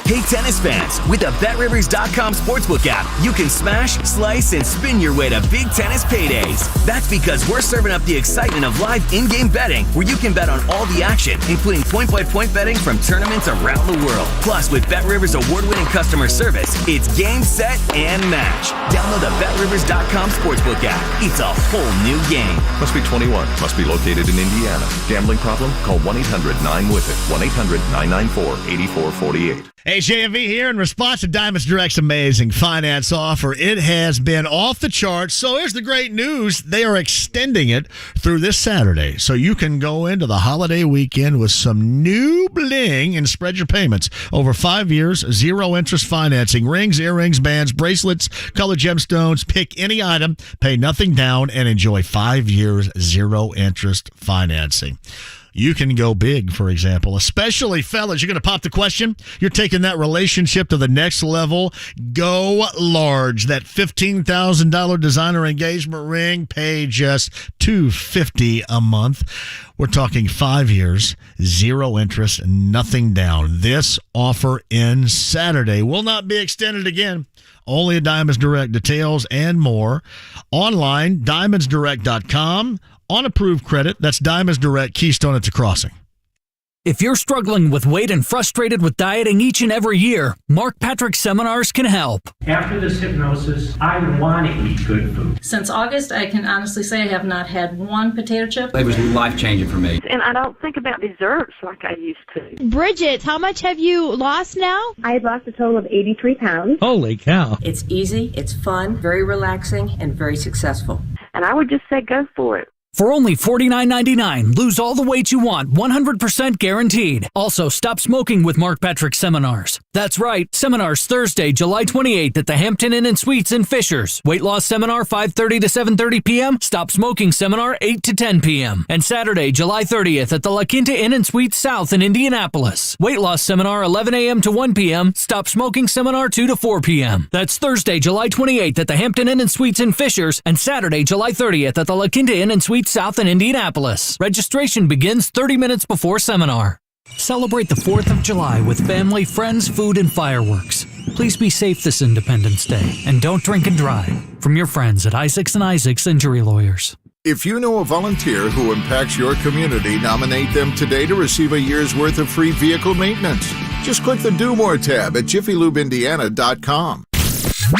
Hey, tennis fans, with the BetRivers.com Sportsbook app, you can smash, slice, and spin your way to big tennis paydays. That's because we're serving up the excitement of live in-game betting, where you can bet on all the action, including point-by-point betting from tournaments around the world. Plus, with BetRivers' award-winning customer service, it's game, set, and match. Download the BetRivers.com Sportsbook app. It's a whole new game. Must be 21. Must be located in Indiana. Gambling problem? Call 1-800-9-WITH-IT. 1-800-994-8448. Hey, JMV here in response to Diamonds Direct's amazing finance offer. It has been off the charts. So here's the great news. They are extending it through this Saturday. So you can go into the holiday weekend with some new bling and spread your payments over 5 years, 0 interest financing, rings, earrings, bands, bracelets, colored gemstones. Pick any item, pay nothing down, and enjoy 5 years, 0 interest financing. you can go big, for example. Especially, fellas, you're going to pop the question. You're taking that relationship to the next level. Go large. That $15,000 designer engagement ring, pay just $250 a month. We're talking 5 years, 0 interest, nothing down. This offer ends Saturday. Will not be extended again. Only at Diamonds Direct. Details and more. Online, diamondsdirect.com. On approved credit, that's Diamonds Direct, Keystone at the Crossing. If you're struggling with weight and frustrated with dieting each and every year, Mark Patrick Seminars can help. After this hypnosis, I want to eat good food. Since August, I can honestly say I have not had one potato chip. It was life-changing for me. And I don't think about desserts like I used to. Bridget, how much have you lost now? I've lost a total of 83 pounds. Holy cow. It's easy, it's fun, very relaxing, and very successful. And I would just say go for it. For only $49.99, lose all the weight you want, 100% guaranteed. Also, stop smoking with Mark Patrick Seminars. That's right, seminars Thursday, July 28th at the Hampton Inn and Suites in Fishers. Weight loss seminar 5:30 to 7:30 p.m. Stop smoking seminar 8 to 10 p.m. And Saturday, July 30th at the La Quinta Inn and Suites South in Indianapolis. Weight loss seminar 11 a.m. to 1 p.m. Stop smoking seminar 2 to 4 p.m. That's Thursday, July 28th at the Hampton Inn and Suites in Fishers, and Saturday, July 30th at the La Quinta Inn and Suites South in Indianapolis. Registration begins 30 minutes before seminar. Celebrate the 4th of July with family, friends, food, and fireworks. Please be safe this Independence Day, and don't drink and drive. From your friends at Isaacs and Isaacs Injury Lawyers. If you know a volunteer who impacts your community, nominate them today to receive a year's worth of free vehicle maintenance. Just click the Do More tab at JiffyLubeIndiana.com.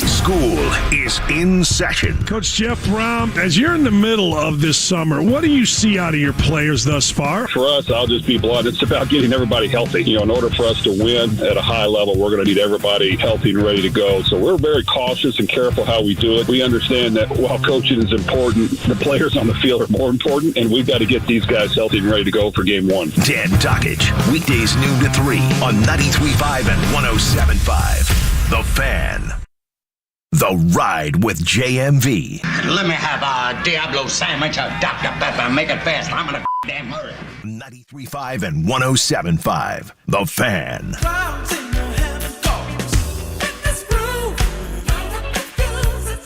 School is in session. Coach Jeff Brown, as you're in the middle of this summer, what do you see out of your players thus far? For us, I'll just be blunt. It's about getting everybody healthy. You know, in order for us to win at a high level, we're going to need everybody healthy and ready to go. So we're very cautious and careful how we do it. We understand that while coaching is important, the players on the field are more important, and we've got to get these guys healthy and ready to go for game one. Dan Dockage, weekdays noon to 3 on 93.5 and 107.5. The Fan. The Ride with JMV. Let me have a Diablo sandwich, a Dr. Pepper, make it fast. I'm in a damn hurry. 93.5 and 107.5. The Fan.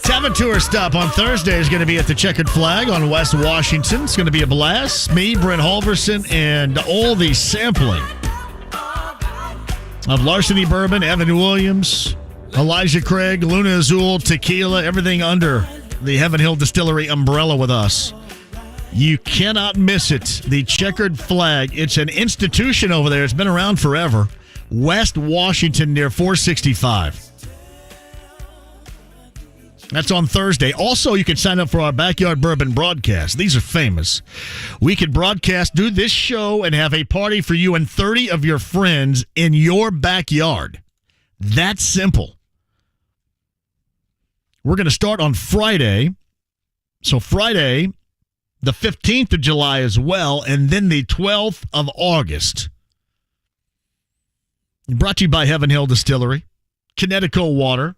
Tavern Tour stop on Thursday is going to be at the Checkered Flag on West Washington. It's going to be a blast. Me, Brent Halverson, and all the sampling of Larceny Bourbon, Evan Williams, Elijah Craig, Luna Azul, Tequila, everything under the Heaven Hill Distillery umbrella with us. You cannot miss it. The Checkered Flag. It's an institution over there. It's been around forever. West Washington near 465. That's on Thursday. Also, you can sign up for our Backyard Bourbon Broadcast. These are famous. We could broadcast, do this show, and have a party for you and 30 of your friends in your backyard. That's simple. We're going to start on Friday. So Friday, the 15th of July as well, and then the 12th of August. Brought to you by Heaven Hill Distillery, Connecticut Water.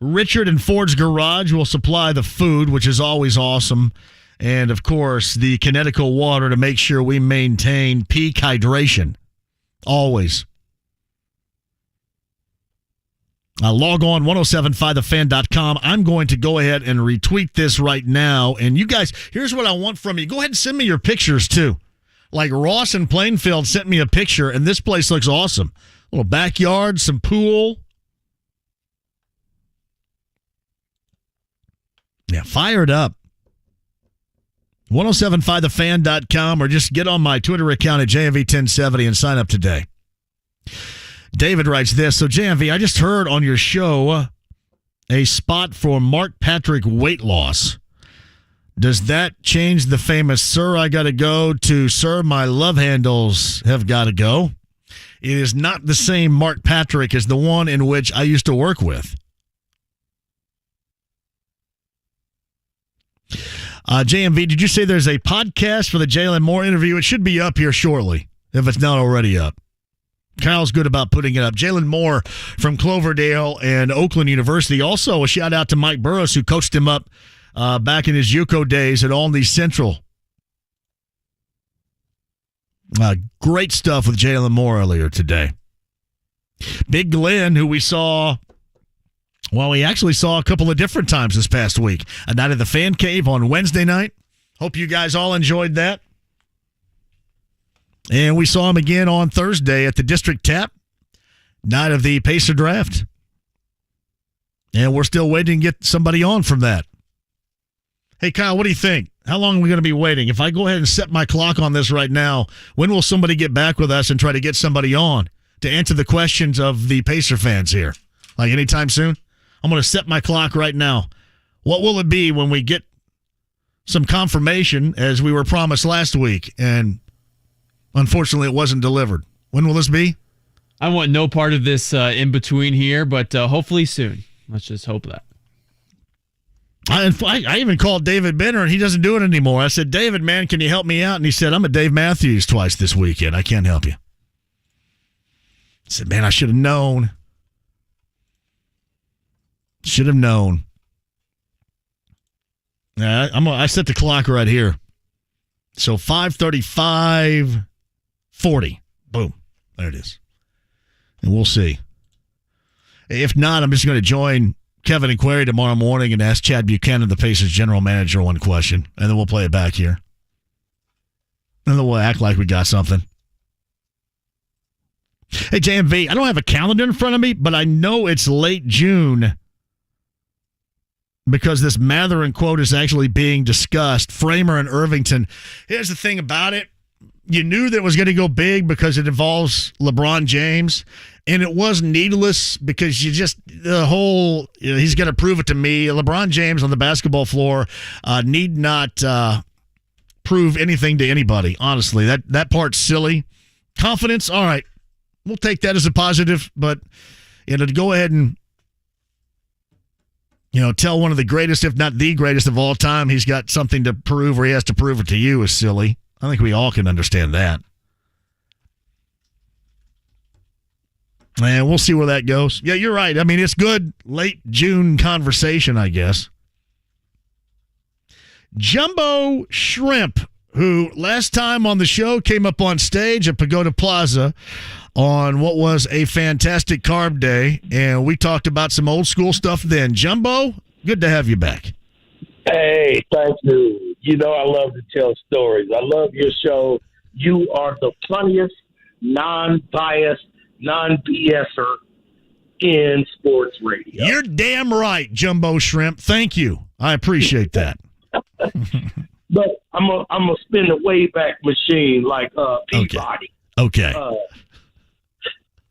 Richard and Ford's Garage will supply the food, which is always awesome. And, of course, the Connecticut Water to make sure we maintain peak hydration. Always. Log on 1075thefan.com. I'm going to go ahead and retweet this right now. And you guys, here's what I want from you. Go ahead and send me your pictures, too. Like Ross in Plainfield sent me a picture, and this place looks awesome. A little backyard, some pool. Yeah, fired up. 1075thefan.com, or just get on my Twitter account at JMV1070 and sign up today. David writes this. So, JMV, I just heard on your show a spot for Mark Patrick weight loss. Does that change the famous "Sir, I gotta go" to "Sir, my love handles have gotta go"? It is not the same Mark Patrick as the one in which I used to work with. JMV, did you say there's a podcast for the Jalen Moore interview? It should be up here shortly, if it's not already up. Kyle's good about putting it up. Jalen Moore from Cloverdale and Oakland University. Also, a shout-out to Mike Burrows, who coached him up back in his JUCO days at Olney Central. Great stuff with Jalen Moore earlier today. Big Glenn, who we saw, well, we actually saw a couple of different times this past week. A night at the Fan Cave on Wednesday night. Hope you guys all enjoyed that. And we saw him again on Thursday at the District Tap, night of the Pacer Draft. And we're still waiting to get somebody on from that. Hey, Kyle, what do you think? How long are we going to be waiting? If I go ahead and set my clock on this right now, when will somebody get back with us and try to get somebody on to answer the questions of the Pacer fans here? Like anytime soon? I'm going to set my clock right now. What will it be when we get some confirmation, as we were promised last week, and unfortunately it wasn't delivered? When will this be? I want no part of this in between here, but hopefully soon. Let's just hope that. I even called David Benner, and he doesn't do it anymore. I said, David, man, can you help me out? And he said, I'm at Dave Matthews twice this weekend. I can't help you. I said, man, I should have known. Should have known. I set the clock right here. So 5:35:40. Boom. There it is. And we'll see. If not, I'm just going to join Kevin and Query tomorrow morning and ask Chad Buchanan, the Pacers general manager, one question, and then we'll play it back here. And then we'll act like we got something. Hey, JMV, I don't have a calendar in front of me, but I know it's late June because this Mathurin quote is actually being discussed. Framer and Irvington. Here's the thing about it. You knew that it was going to go big because it involves LeBron James, and it was needless because he's going to prove it to me. LeBron James on the basketball floor need not prove anything to anybody, honestly. That part's silly. Confidence, all right, we'll take that as a positive, but to go ahead and tell one of the greatest, if not the greatest of all time, he's got something to prove or he has to prove it to you is silly. I think we all can understand that. And we'll see where that goes. Yeah, you're right. I mean, it's good late June conversation, I guess. Jumbo Shrimp, who last time on the show came up on stage at Pagoda Plaza on what was a fantastic carb day, and we talked about some old school stuff then. Jumbo, good to have you back. Hey, thank you. You know I love to tell stories. I love your show. You are the funniest, non-biased, non-BSer in sports radio. You're damn right, Jumbo Shrimp. Thank you. I appreciate that. But I'm gonna spin the Wayback Machine like Peabody. Okay.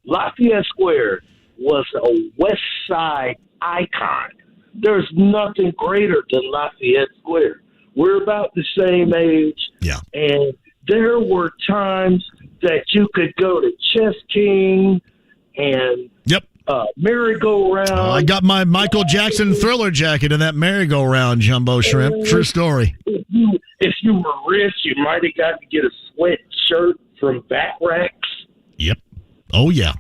Lafayette Square was a West Side icon. There's nothing greater than Lafayette Square. We're about the same age. Yeah. And there were times that you could go to Chess King and merry-go-round. I got my Michael Jackson Thriller jacket in that merry-go-round, Jumbo Shrimp. True story. If you were rich, you might have got to get a sweatshirt from Back Racks. Yep. Oh, yeah.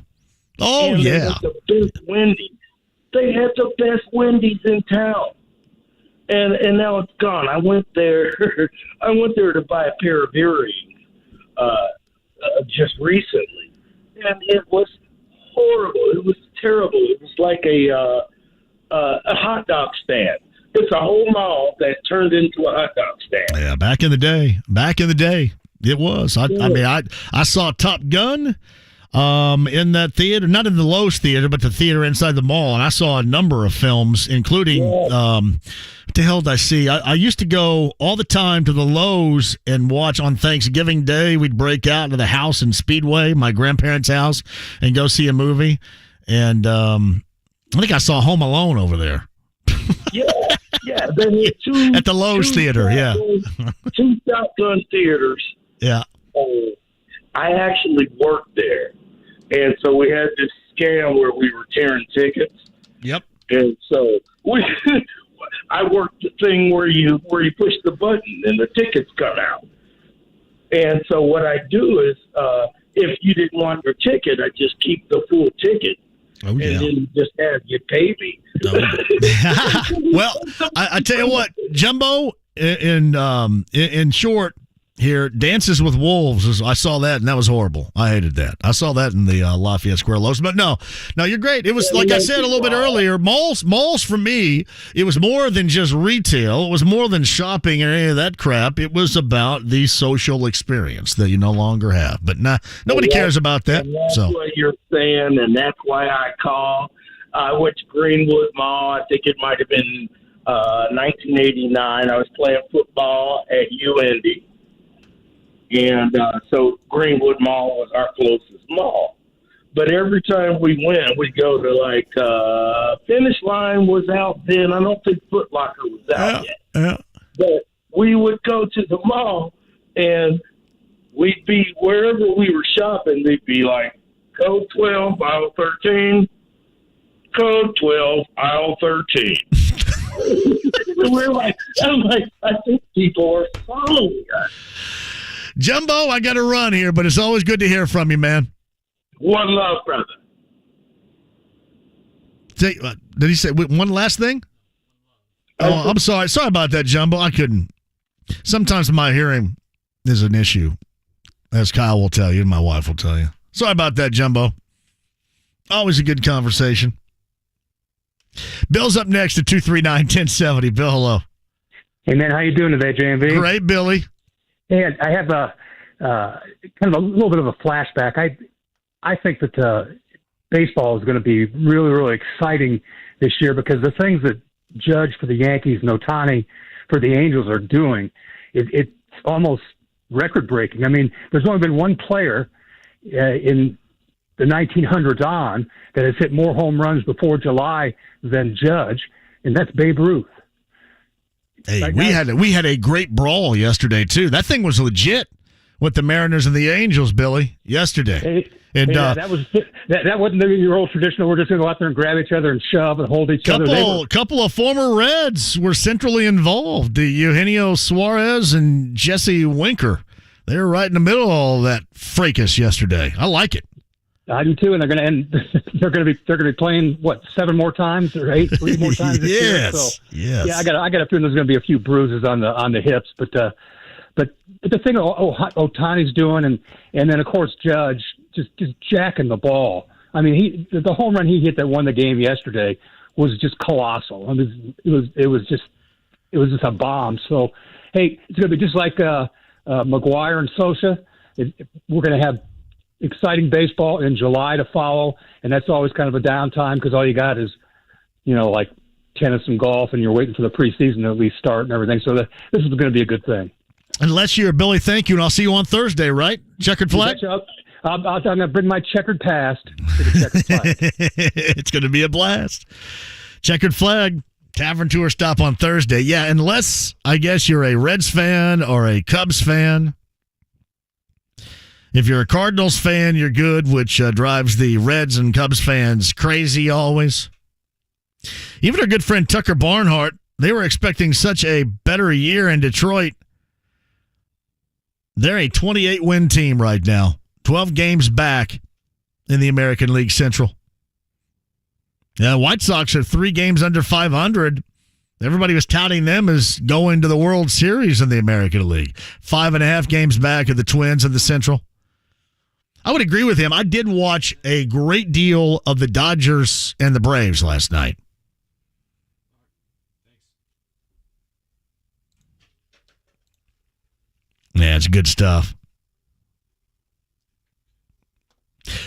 Oh, and yeah. They had the best Wendy's. They had the best Wendy's in town. And now it's gone. I went there to buy a pair of earrings just recently, and it was horrible. It was terrible. It was like a hot dog stand. It's a whole mall that turned into a hot dog stand. Yeah, back in the day, it was. I mean, I saw Top Gun in that theater, not in the Lowe's theater, but the theater inside the mall, and I saw a number of films, including what the hell did I see? I used to go all the time to the Lowe's and watch on Thanksgiving Day. We'd break out to the house in Speedway, my grandparents' house, and go see a movie. And I think I saw Home Alone over there. Yeah. They had two at the Lowe's theater. Yeah, two shotgun theaters. Yeah. I actually worked there, and so we had this scam where we were tearing tickets. Yep. And so I worked the thing where you push the button and the tickets come out. And so what I do is, if you didn't want your ticket, I just keep the full ticket. Oh, yeah. And then just have you pay me. Well, I tell you what, Jumbo, in short, here. Dances with Wolves. I saw that, and that was horrible. I hated that. I saw that in the Lafayette Square Lows. But no, you're great. It was, like I said a little bit earlier, malls for me, it was more than just retail. It was more than shopping or any of that crap. It was about the social experience that you no longer have. But nobody cares about that. That's what you're saying, and that's why I call. I went to Greenwood Mall. I think it might have been 1989. I was playing football at UND. And so Greenwood Mall was our closest mall. But every time we went, we'd go to Finish Line was out then. I don't think Foot Locker was out yet. Yeah. But we would go to the mall, and we'd be, wherever we were shopping, they'd be like, code 12, aisle 13, code 12, aisle 13. I'm like, I think people are following us. Jumbo, I got to run here, but it's always good to hear from you, man. One love, brother. Did he say one last thing? Oh, I'm sorry. Sorry about that, Jumbo. I couldn't. Sometimes my hearing is an issue, as Kyle will tell you and my wife will tell you. Sorry about that, Jumbo. Always a good conversation. Bill's up next at 239-1070. Bill, hello. Hey, man, how you doing today, JMV? Great, Billy. Hey, I have kind of a little bit of a flashback. I think that baseball is going to be really, really exciting this year because the things that Judge for the Yankees and Ohtani for the Angels are doing, it's almost record-breaking. I mean, there's only been one player in the 1900s on that has hit more home runs before July than Judge, and that's Babe Ruth. Hey, we had a great brawl yesterday too. That thing was legit with the Mariners and the Angels, Billy, yesterday. That wasn't your old traditional. We're just going to go out there and grab each other and shove and hold each other. Couple of former Reds were centrally involved. The Eugenio Suarez and Jesse Winker. They were right in the middle of all that fracas yesterday. I like it. I do too, and they're going to be playing 7 more times or 3 more times this year. So, yes. Yeah, I got a feeling there's going to be a few bruises on the hips, but the thing Ohtani's doing, and then of course Judge just jacking the ball. I mean, the home run he hit that won the game yesterday was just colossal. I mean, it was just a bomb. So hey, it's going to be just like McGuire and Sosa. We're going to have exciting baseball in July to follow, and that's always kind of a downtime because all you got is, like tennis and golf, and you're waiting for the preseason to at least start and everything. So this is going to be a good thing. Unless you're Billy, thank you, and I'll see you on Thursday, right? Checkered flag? I'm going to bring my checkered past to the checkered flag. It's going to be a blast. Checkered flag, tavern tour stop on Thursday. Yeah, unless, I guess, you're a Reds fan or a Cubs fan. If you're a Cardinals fan, you're good, which drives the Reds and Cubs fans crazy always. Even our good friend Tucker Barnhart, they were expecting such a better year in Detroit. They're a 28-win team right now, 12 games back in the American League Central. Yeah, White Sox are 3 games under 500. Everybody was touting them as going to the World Series in the American League. 5.5 games back of the Twins in the Central. I would agree with him. I did watch a great deal of the Dodgers and the Braves last night. Yeah, it's good stuff.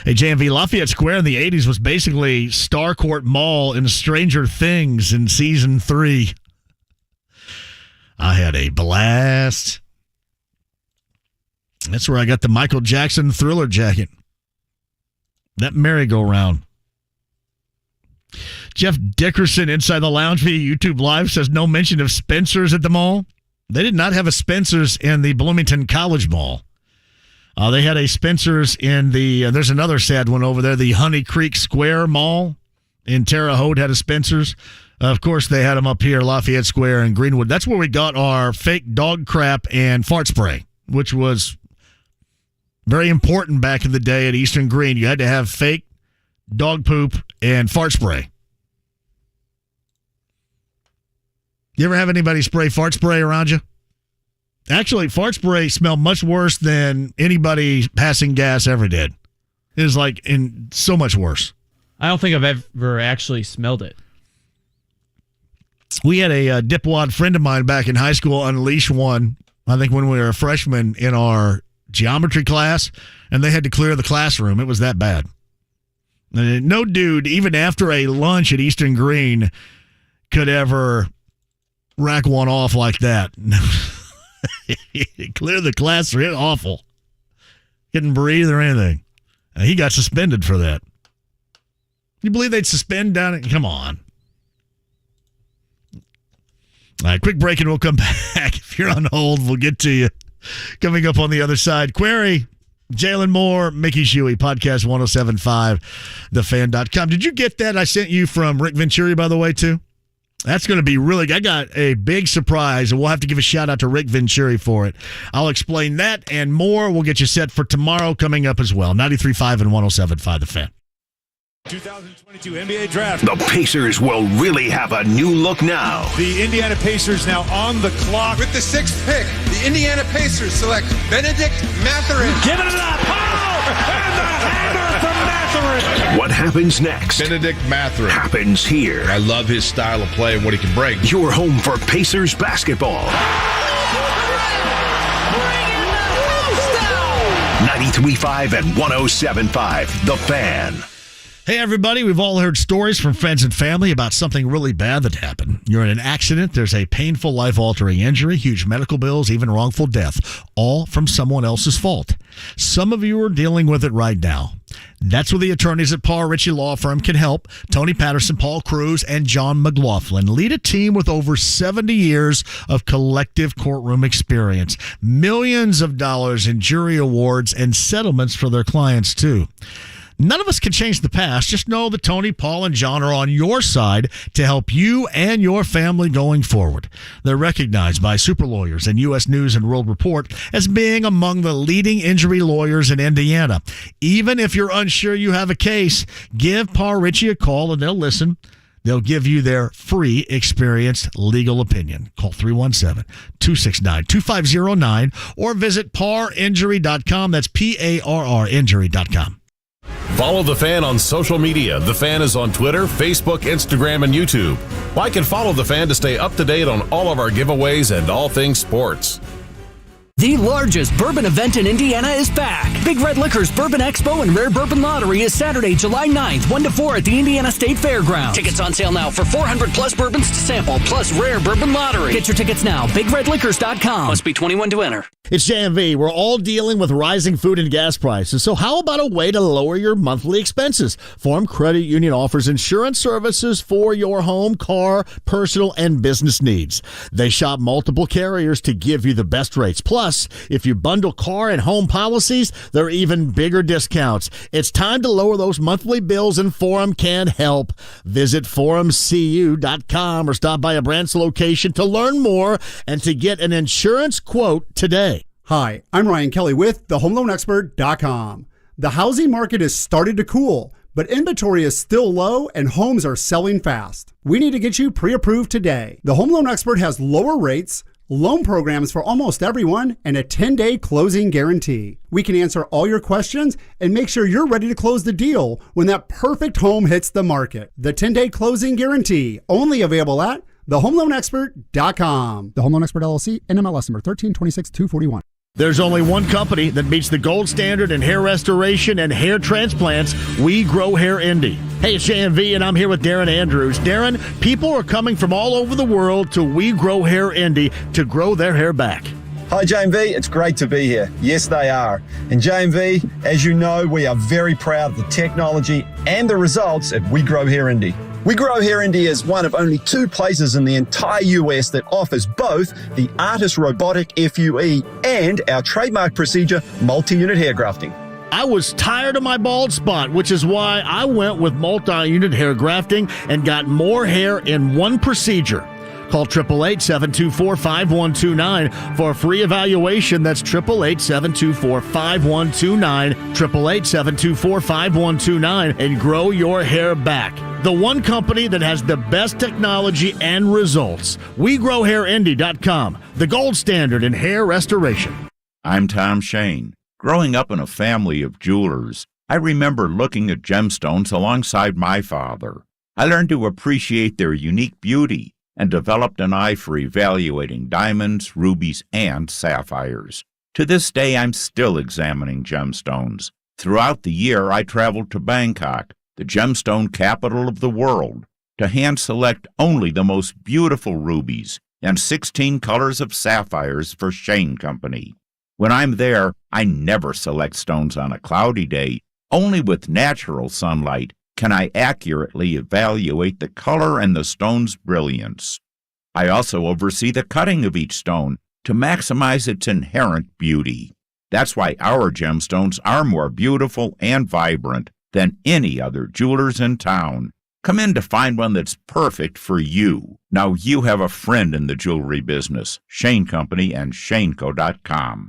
Hey, JMV, Lafayette Square in the 80s was basically Starcourt Mall in Stranger Things in season 3. I had a blast. That's where I got the Michael Jackson Thriller jacket. That merry-go-round. Jeff Dickerson inside the lounge via YouTube Live says no mention of Spencer's at the mall. They did not have a Spencer's in the Bloomington College Mall. They had a Spencer's in there's another sad one over there, the Honey Creek Square Mall in Terre Haute had a Spencer's. Of course, they had them up here, Lafayette Square and Greenwood. That's where we got our fake dog crap and fart spray, which was very important back in the day at Eastern Green. You had to have fake dog poop and fart spray. You ever have anybody spray fart spray around you? Actually, fart spray smelled much worse than anybody passing gas ever did. It was so much worse. I don't think I've ever actually smelled it. We had a dipwad friend of mine back in high school unleash one, I think when we were a freshman in our geometry class, and they had to clear the classroom. It was that bad. And no dude, even after a lunch at Eastern Green, could ever rack one off like that. Clear the classroom. It's awful. Couldn't breathe or anything. He got suspended for that. You believe they'd suspend down it? Come on. All right, quick break and we'll come back. If you're on hold, we'll get to you. Coming up on the other side, Query, Jalen Moore, Mickey Shuey, podcast 1075, thefan.com. Did you get that I sent you from Rick Venturi, by the way, too? That's going to be really good. I got a big surprise, and we'll have to give a shout-out to Rick Venturi for it. I'll explain that and more. We'll get you set for tomorrow coming up as well. 93.5 and 107.5, The Fan. 2022 NBA Draft. The Pacers will really have a new look now. The Indiana Pacers now on the clock. With the 6th pick, the Indiana Pacers select Bennedict Mathurin. Giving it up. Oh! And the hammer from Mathurin. What happens next? Bennedict Mathurin happens here. I love his style of play and what he can bring. Your home for Pacers basketball. 93.5 and 107.5, The Fan. Hey, everybody. We've all heard stories from friends and family about something really bad that happened. You're in an accident. There's a painful, life-altering injury, huge medical bills, even wrongful death, all from someone else's fault. Some of you are dealing with it right now. That's where the attorneys at Paul Ritchie Law Firm can help. Tony Patterson, Paul Cruz, and John McLaughlin lead a team with over 70 years of collective courtroom experience, millions of dollars in jury awards, and settlements for their clients, too. None of us can change the past. Just know that Tony, Paul, and John are on your side to help you and your family going forward. They're recognized by Super Lawyers and U.S. News and World Report as being among the leading injury lawyers in Indiana. Even if you're unsure you have a case, give Paul Ritchie a call and they'll listen. They'll give you their free experienced legal opinion. Call 317-269-2509 or visit parinjury.com. That's P-A-R-R injury.com. Follow The Fan on social media. The Fan is on Twitter, Facebook, Instagram, and YouTube. Like and follow The Fan to stay up to date on all of our giveaways and all things sports. The largest bourbon event in Indiana is back. Big Red Liquor's Bourbon Expo and Rare Bourbon Lottery is Saturday, July 9th, 1 to 4 at the Indiana State Fairgrounds. Tickets on sale now for 400 plus bourbons to sample, plus Rare Bourbon Lottery. Get your tickets now, BigRedLiquors.com. Must be 21 to enter. It's JMV. We're all dealing with rising food and gas prices, so how about a way to lower your monthly expenses? Farm Credit Union offers insurance services for your home, car, personal, and business needs. They shop multiple carriers to give you the best rates. Plus, if you bundle car and home policies, there are even bigger discounts. It's time to lower those monthly bills, and Forum can help. Visit forumcu.com or stop by a branch location to learn more and to get an insurance quote today. Hi, I'm Ryan Kelly with thehomeloanexpert.com. The housing market has started to cool, but inventory is still low and homes are selling fast. We need to get you pre-approved today. The Home Loan Expert has lower rates, loan programs for almost everyone, and a 10-day closing guarantee. We can answer all your questions and make sure you're ready to close the deal when that perfect home hits the market. The 10-day closing guarantee, only available at thehomeloanexpert.com. The Home Loan Expert LLC, NMLS number 1326241. There's only one company that meets the gold standard in hair restoration and hair transplants. We Grow Hair Indy. Hey, it's JMV, and I'm here with Darren Andrews. Darren, people are coming from all over the world to We Grow Hair Indy to grow their hair back. Hi, JMV. It's great to be here. Yes, they are. And JMV, as you know, we are very proud of the technology and the results at We Grow Hair Indy. We Grow Hair Indy is one of only 2 places in the entire US that offers both the Artist Robotic FUE and our trademark procedure, multi-unit hair grafting. I was tired of my bald spot, which is why I went with multi-unit hair grafting and got more hair in one procedure. Call 888-724-5129 for a free evaluation. That's 888-724-5129, 888-724-5129, and grow your hair back. The one company that has the best technology and results. WeGrowHairIndy.com, the gold standard in hair restoration. I'm Tom Shane. Growing up in a family of jewelers, I remember looking at gemstones alongside my father. I learned to appreciate their unique beauty and developed an eye for evaluating diamonds, rubies, and sapphires. To this day, I'm still examining gemstones. Throughout the year, I traveled to Bangkok, the gemstone capital of the world, to hand-select only the most beautiful rubies and 16 colors of sapphires for Shane Company. When I'm there, I never select stones on a cloudy day. Only with natural sunlight can I accurately evaluate the color and the stone's brilliance. I also oversee the cutting of each stone to maximize its inherent beauty. That's why our gemstones are more beautiful and vibrant than any other jewelers in town. Come in to find one that's perfect for you. Now you have a friend in the jewelry business. Shane Company and ShaneCo.com.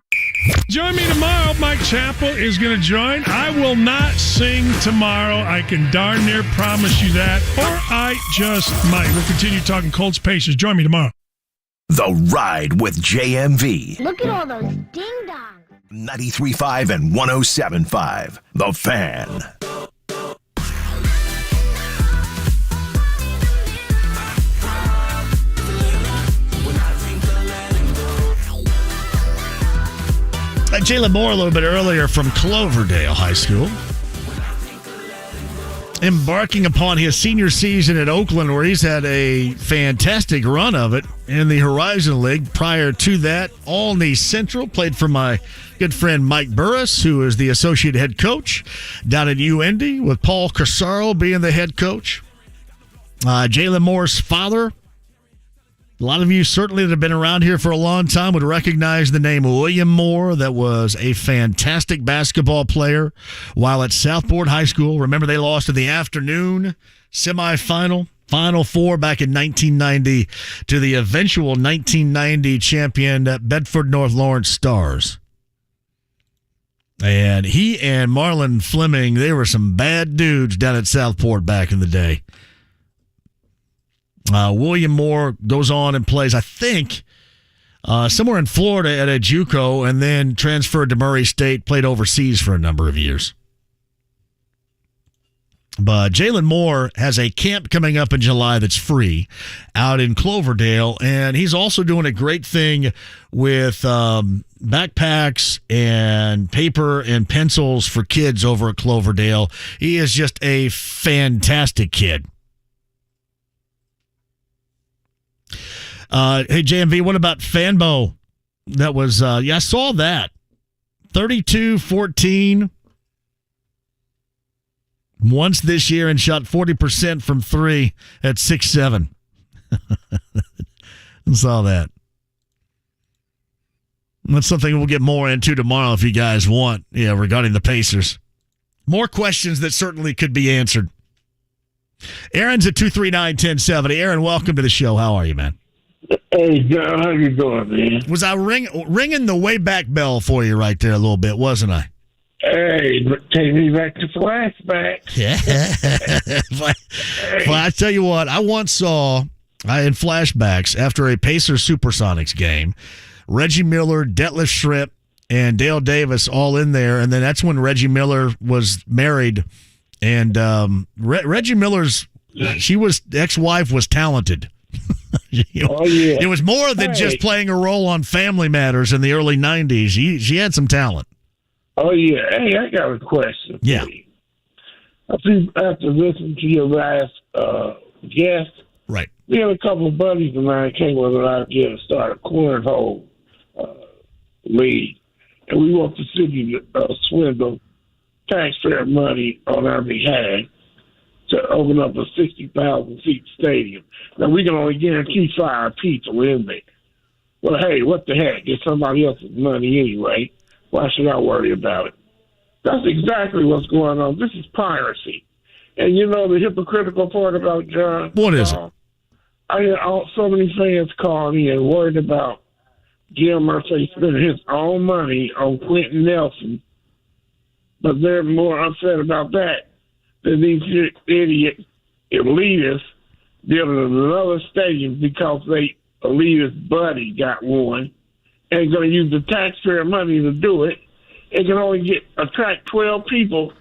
Join me tomorrow. Mike Chappell is going to join. I will not sing tomorrow. I can darn near promise you that. Or I just might. We'll continue talking Colts Pacers. Join me tomorrow. The Ride with JMV. Look at all those ding-dongs. 93.5 and 107.5. The Fan. Jalen Moore a little bit earlier from Cloverdale High School, embarking upon his senior season at Oakland, where he's had a fantastic run of it in the Horizon League. Prior to that, Olney Central, played for my good friend Mike Burris, who is the associate head coach down at UIndy, with Paul Corsaro being the head coach. Jalen Moore's father, a lot of you certainly that have been around here for a long time would recognize the name William Moore. That was a fantastic basketball player while at Southport High School. Remember, they lost in the afternoon semifinal, Final Four back in 1990 to the eventual 1990 champion Bedford North Lawrence Stars. And he and Marlon Fleming, they were some bad dudes down at Southport back in the day. William Moore goes on and plays, I think, somewhere in Florida at a JUCO, and then transferred to Murray State, played overseas for a number of years. But Jalen Moore has a camp coming up in July that's free out in Cloverdale, and he's also doing a great thing with backpacks and paper and pencils for kids over at Cloverdale. He is just a fantastic kid. Hey, JMV, what about Fanbo? That was, I saw that. 32-14 once this year and shot 40% from three at 6'7". I saw that. That's something we'll get more into tomorrow if you guys want, regarding the Pacers. More questions that certainly could be answered. Aaron's at 239-1070. Aaron, welcome to the show. How are you, man? Hey, John, how you doing, man? Was I ringing the way back bell for you right there a little bit, wasn't I? Hey, take me back to flashbacks. Yeah. Well, I tell you what, I once saw, in flashbacks, after a Pacers Supersonics game, Reggie Miller, Detlef Schrempf, and Dale Davis all in there, and then that's when Reggie Miller was married, and Reggie Miller's ex-wife was talented. Oh, yeah. It was more than just playing a role on Family Matters in the early 90s. She had some talent. Oh, yeah. Hey, I got a question. Yeah. I think after listening to your last guest, right, we had a couple of buddies of mine came with an idea to start a cornhole league. And we want the city to swindle taxpayer money on our behalf to open up a 60,000-seat stadium. Now, we can only guarantee 5 people in there. Well, hey, what the heck? It's somebody else's money anyway. Why should I worry about it? That's exactly what's going on. This is piracy. And you know the hypocritical part about John? What is it? I had so many fans calling in worried about Jim Murphy spending his own money on Quentin Nelson, but they're more upset about that than these idiot elitists building another stadium because they elitist buddy got one and going to use the taxpayer money to do it. It can only attract 12 people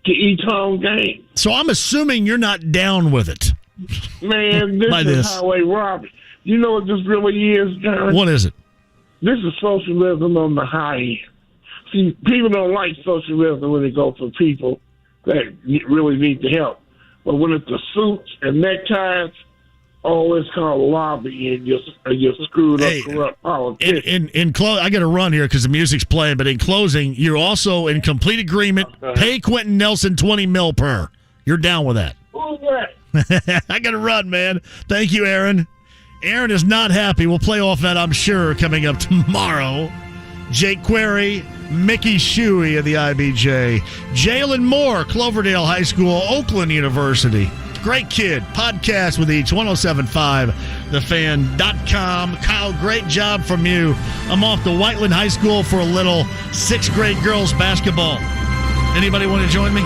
to each home game. So I'm assuming you're not down with it. Man, this is highway robbery. You know what this really is, John? What is it? This is socialism on the high end. See, people don't like socialism when they go for people that really need the help. But when it's the suits and neckties, it's called lobbying. You're screwed up, corrupt politics. In I got to run here because the music's playing. But in closing, you're also in complete agreement. Pay Quentin Nelson $20 million per. You're down with that? Who's that? I got to run, man. Thank you, Aaron. Aaron is not happy. We'll play off that, I'm sure, coming up tomorrow. Jake Query, Mickey Shuey of the IBJ. Jalen Moore, Cloverdale High School, Oakland University. Great kid. Podcast with each. 1075 thefan.com. Kyle, great job from you. I'm off to Whiteland High School for a little 6th grade girls basketball. Anybody want to join me?